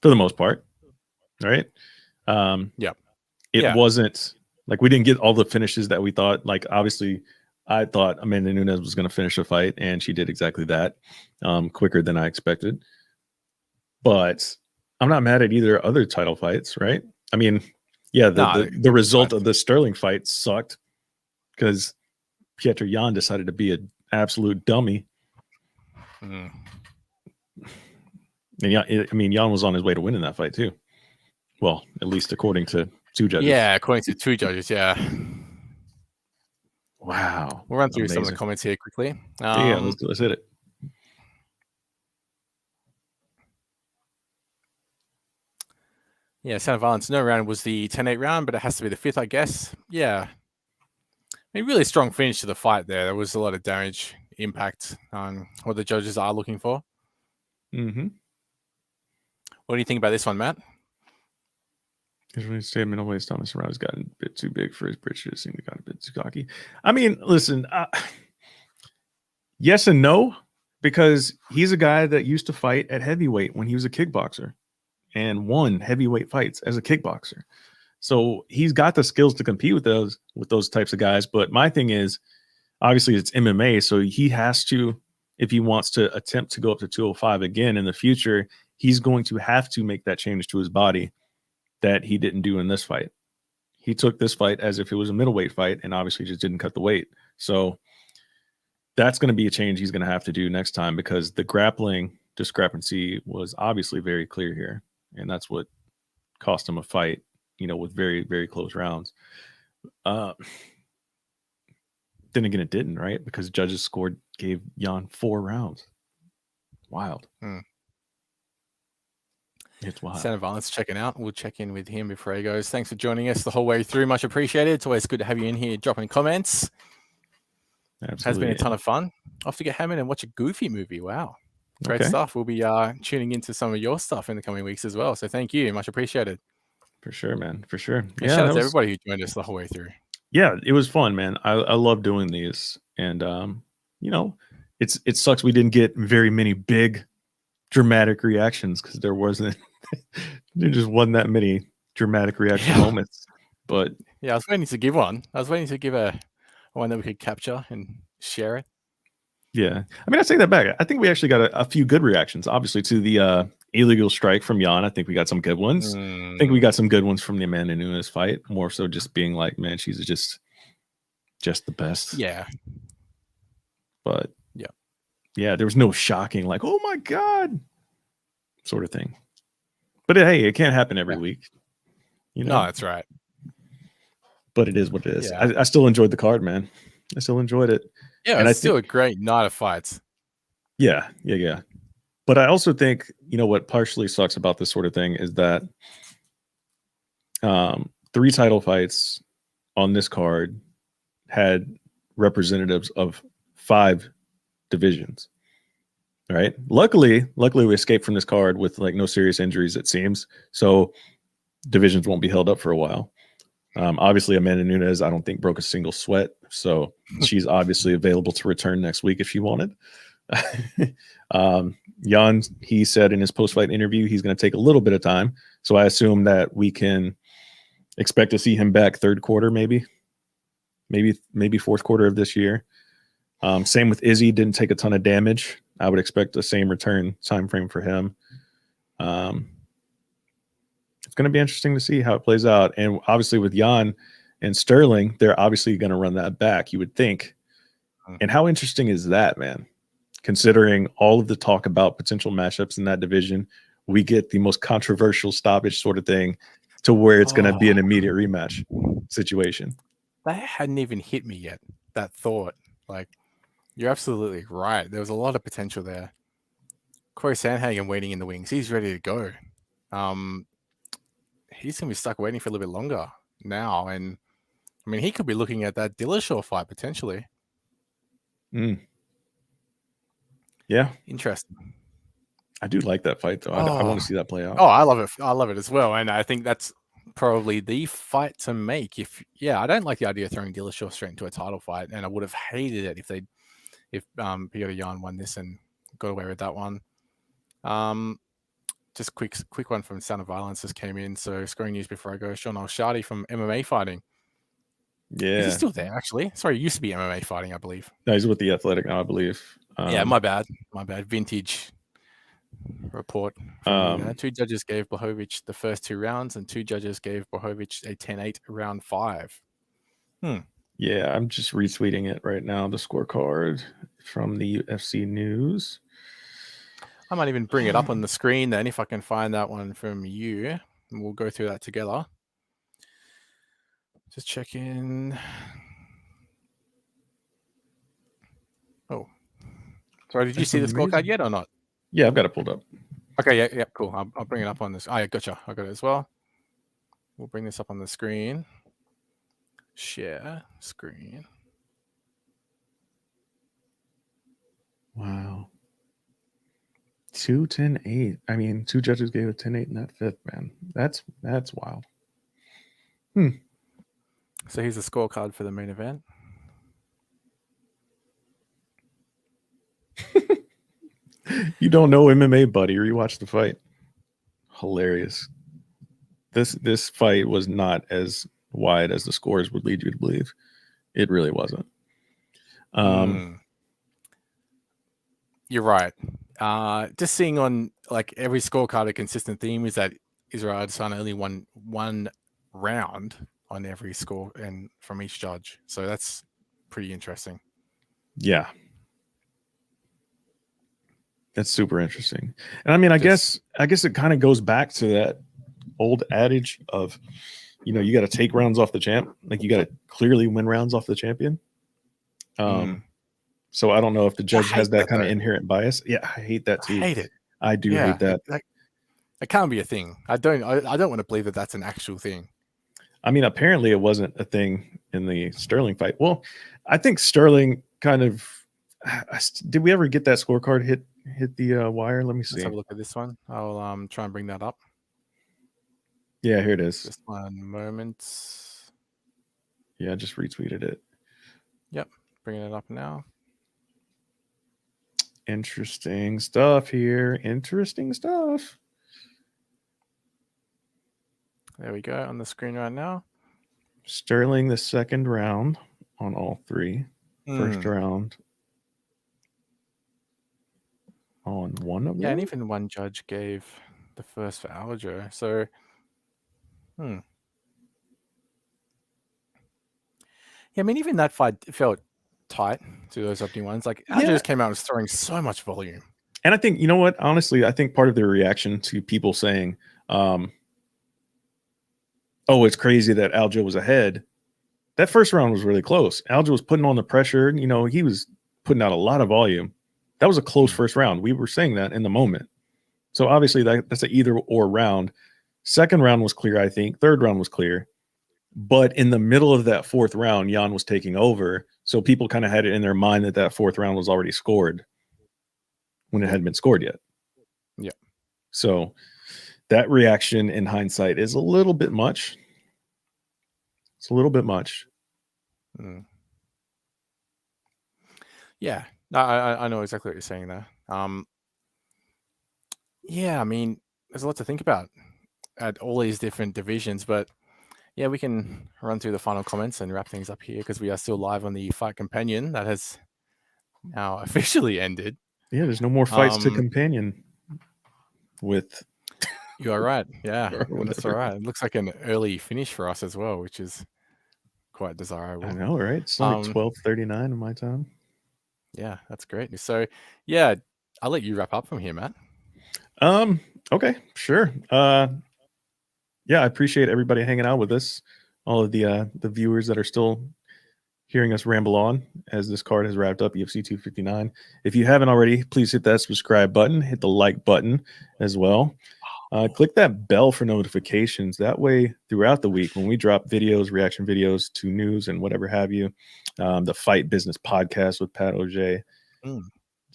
the most part, right? It wasn't like we didn't get all the finishes that we thought. Like, obviously, I thought Amanda Nunes was going to finish the fight, and she did exactly that, quicker than I expected. But I'm not mad at either other title fights, right? I mean, yeah, the result of the Sterling fight sucked because Petr Yan decided to be an absolute dummy. And Jan was on his way to winning that fight too. Well, at least according to two judges. Yeah, according to two judges, yeah. Wow. We'll run through some of the comments here quickly. Yeah, let's hit it. Yeah, Senator Valence, no round was the 10-8 round, but it has to be the 5th, I guess. Yeah. I mean, really strong finish to the fight there. There was a lot of damage impact on what the judges are looking for. Mm-hmm. What do you think about this one, Matt? When he stayed middleweight, Thomas Rouse got a bit too big for his britches. Seemed to got a bit too cocky. I mean, listen, yes and no, because he's a guy that used to fight at heavyweight when he was a kickboxer and won heavyweight fights as a kickboxer. So he's got the skills to compete with those types of guys. But my thing is, obviously, it's MMA, so he has to, if he wants to attempt to go up to 205 again in the future, he's going to have to make that change to his body that he didn't do in this fight. He took this fight as if it was a middleweight fight and obviously just didn't cut the weight. So that's going to be a change he's going to have to do next time because the grappling discrepancy was obviously very clear here. And that's what cost him a fight, with very, very close rounds. Then again, it didn't, right? Because judges gave Jan 4 rounds. Wild. Hmm. It's wild. Sound of Violence checking out. We'll check in with him before he goes. Thanks for joining us the whole way through. Much appreciated. It's always good to have you in here dropping comments. Absolutely. Has been a ton of fun. Off to get hammered and watch a Goofy movie. Wow. Great stuff. We'll be tuning into some of your stuff in the coming weeks as well. So thank you. Much appreciated. For sure, man. For sure. And shout out to everybody who joined us the whole way through. Yeah, it was fun, man. I love doing these. And you know, it sucks we didn't get very many big dramatic reactions because there just wasn't that many dramatic reaction moments. But yeah, I was waiting to give one. I was waiting to give a one that we could capture and share it. Yeah, I mean, I take that back. I think we actually got a few good reactions, obviously, to the illegal strike from Jan. I think we got some good ones. I think we got some good ones from the Amanda Nunes fight. More so, just being like, man, she's just the best. Yeah. But yeah, there was no shocking, like, oh my god, sort of thing. But hey, it can't happen every week. You know, no, that's right. But it is what it is. Yeah. I still enjoyed the card, man. I still enjoyed it. Yeah, and it's still a great night of fights. Yeah. But I also think, you know, what partially sucks about this sort of thing is that 3 title fights on this card had representatives of 5 divisions. Right. Luckily we escaped from this card with like no serious injuries, it seems. So divisions won't be held up for a while. Obviously, Amanda Nunes, I don't think broke a single sweat. So she's obviously available to return next week if she wanted. Jan, he said in his post-fight interview, he's going to take a little bit of time. So I assume that we can expect to see him back 3rd quarter, maybe fourth quarter of this year. Same with Izzy, didn't take a ton of damage. I would expect the same return time frame for him. It's going to be interesting to see how it plays out. And obviously with Jan and Sterling, they're obviously going to run that back, you would think. And how interesting is that, man? Considering all of the talk about potential matchups in that division, we get the most controversial stoppage sort of thing to where it's going to be an immediate rematch situation. That hadn't even hit me yet, that thought. Like, you're absolutely right. There was a lot of potential there. Corey Sandhagen waiting in the wings. He's ready to go. He's going to be stuck waiting for a little bit longer now. And, I mean, he could be looking at that Dillashaw fight potentially. Yeah. Interesting. I do like that fight, though. I want to see that play out. Oh, I love it. I love it as well. And I think that's probably the fight to make. I don't like the idea of throwing Dillashaw straight into a title fight. And I would have hated it if Petr Yan won this and got away with that one. Just quick one from Sound of Violence just came in. So scoring news before I go. Sean Al-Shadi from MMA Fighting. Yeah. Is he still there, actually? Sorry, he used to be MMA Fighting, I believe. No, he's with The Athletic now, I believe. Yeah, my bad. Vintage report. 2 judges gave Blachowicz the first 2 rounds, and 2 judges gave Blachowicz a 10-8 round 5. Yeah, I'm just retweeting it right now, the scorecard from the UFC news. I might even bring it up on the screen then if I can find that one from you, and we'll go through that together. Just check in. Oh, sorry. Did you see the scorecard yet or not? Yeah, I've got it pulled up. Okay, yeah, cool. I'll bring it up on this. Oh, yeah, gotcha. I got it as well. We'll bring this up on the screen. Share screen. Wow. 2 10-8. I mean, 2 judges gave a 10-8 in that 5th, man. That's wild. So here's the scorecard for the main event. You don't know MMA, buddy, or you watch the fight. Hilarious. This fight was not as wide as the scores would lead you to believe. It really wasn't. You're right. Just seeing on like every scorecard, a consistent theme is that Israel Adesanya only won 1 round on every score and from each judge. So that's pretty interesting. Yeah. That's super interesting. And I mean, I guess it kind of goes back to that old adage of, you know, you got to take rounds off the champ. Like you got to clearly win rounds off the champion. So I don't know if the judge hate has that that, kind of though. inherent bias. Yeah, I hate that I too. hate it. I do Yeah, hate that. It can't be a thing. I don't want to believe that that's an actual thing. I mean, apparently it wasn't a thing in the Sterling fight. Well, I think Sterling kind of did we ever get that scorecard hit the wire? Let me see. Let's have a look at this one. I'll try and bring that up. Yeah, here it is. Just one moment. Yeah, I just retweeted it. Yep, bringing it up now. Interesting stuff here. Interesting stuff. There we go on the screen right now. Sterling the second round on all three. First round on one of them. Yeah, and even one judge gave the first for Aljo. So, Yeah, I mean, even that fight felt tight to those opening ones. Like Aljo just came out and was throwing so much volume. And I think, you know what? Honestly, I think part of the reaction to people saying, oh, it's crazy that Aljo was ahead. That first round was really close. Aljo was putting on the pressure. You know, he was putting out a lot of volume. That was a close first round. We were saying that in the moment. So obviously that's an either or round. Second round was clear, I think. Third round was clear. But in the middle of that fourth round, Jan was taking over. So people kind of had it in their mind that fourth round was already scored when it hadn't been scored yet. Yeah. So that reaction in hindsight is a little bit much. It's a little bit much. Yeah. No, I know exactly what you're saying there. Yeah, I mean, there's a lot to think about at all these different divisions, but yeah, we can run through the final comments and wrap things up here because we are still live on the Fight Companion that has now officially ended. Yeah, there's no more fights to companion with. You are right. Yeah, that's all right. It looks like an early finish for us as well, which is quite desirable. I know, right? It's like 12:39 in my time. Yeah, that's great. So, yeah, I'll let you wrap up from here, Matt. Okay, sure. Yeah, I appreciate everybody hanging out with us. All of the viewers that are still hearing us ramble on as this card has wrapped up UFC 259. If you haven't already, please hit that subscribe button, hit the like button as well. Click that bell for notifications. That way, throughout the week, when we drop videos, reaction videos to news and whatever have you, the Fight Business Podcast with Pat Auger,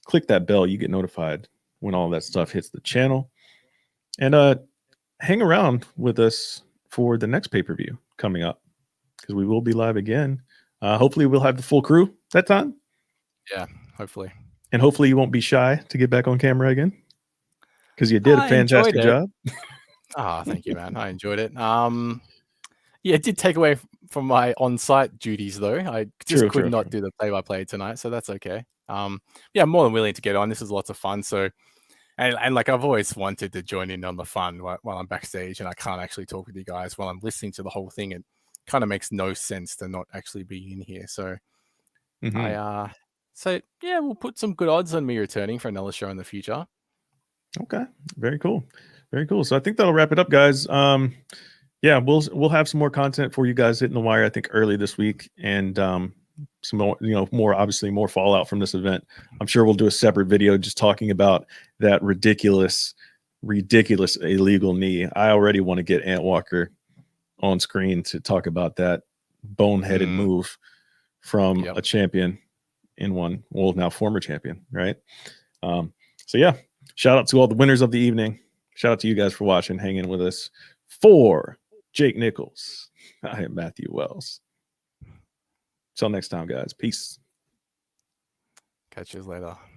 click that bell. You get notified when all that stuff hits the channel. And hang around with us for the next pay-per-view coming up because we will be live again. Hopefully, we'll have the full crew that time. Yeah, hopefully. And hopefully, you won't be shy to get back on camera again because you did a fantastic job. Thank you, man. I enjoyed it. Yeah, it did take away from my on-site duties, though. I just could not do the play-by-play tonight, so that's okay. Yeah, I'm more than willing to get on. This is lots of fun. So, and like I've always wanted to join in on the fun while I'm backstage, and I can't actually talk with you guys while I'm listening to the whole thing. It kind of makes no sense to not actually be in here. So, so yeah, we'll put some good odds on me returning for another show in the future. Okay, very cool, very cool. So I think that'll wrap it up, guys. Yeah, we'll have some more content for you guys hitting the wire. I think early this week, and some more, more obviously more fallout from this event. I'm sure we'll do a separate video just talking about that ridiculous illegal knee. I already want to get Ant Walker on screen to talk about that boneheaded move from a champion now former champion, right? So yeah, shout out to all the winners of the evening. Shout out to you guys for watching, hanging with us. For Jake Nichols, I am Matthew Wells. Till next time, guys. Peace. Catch you later.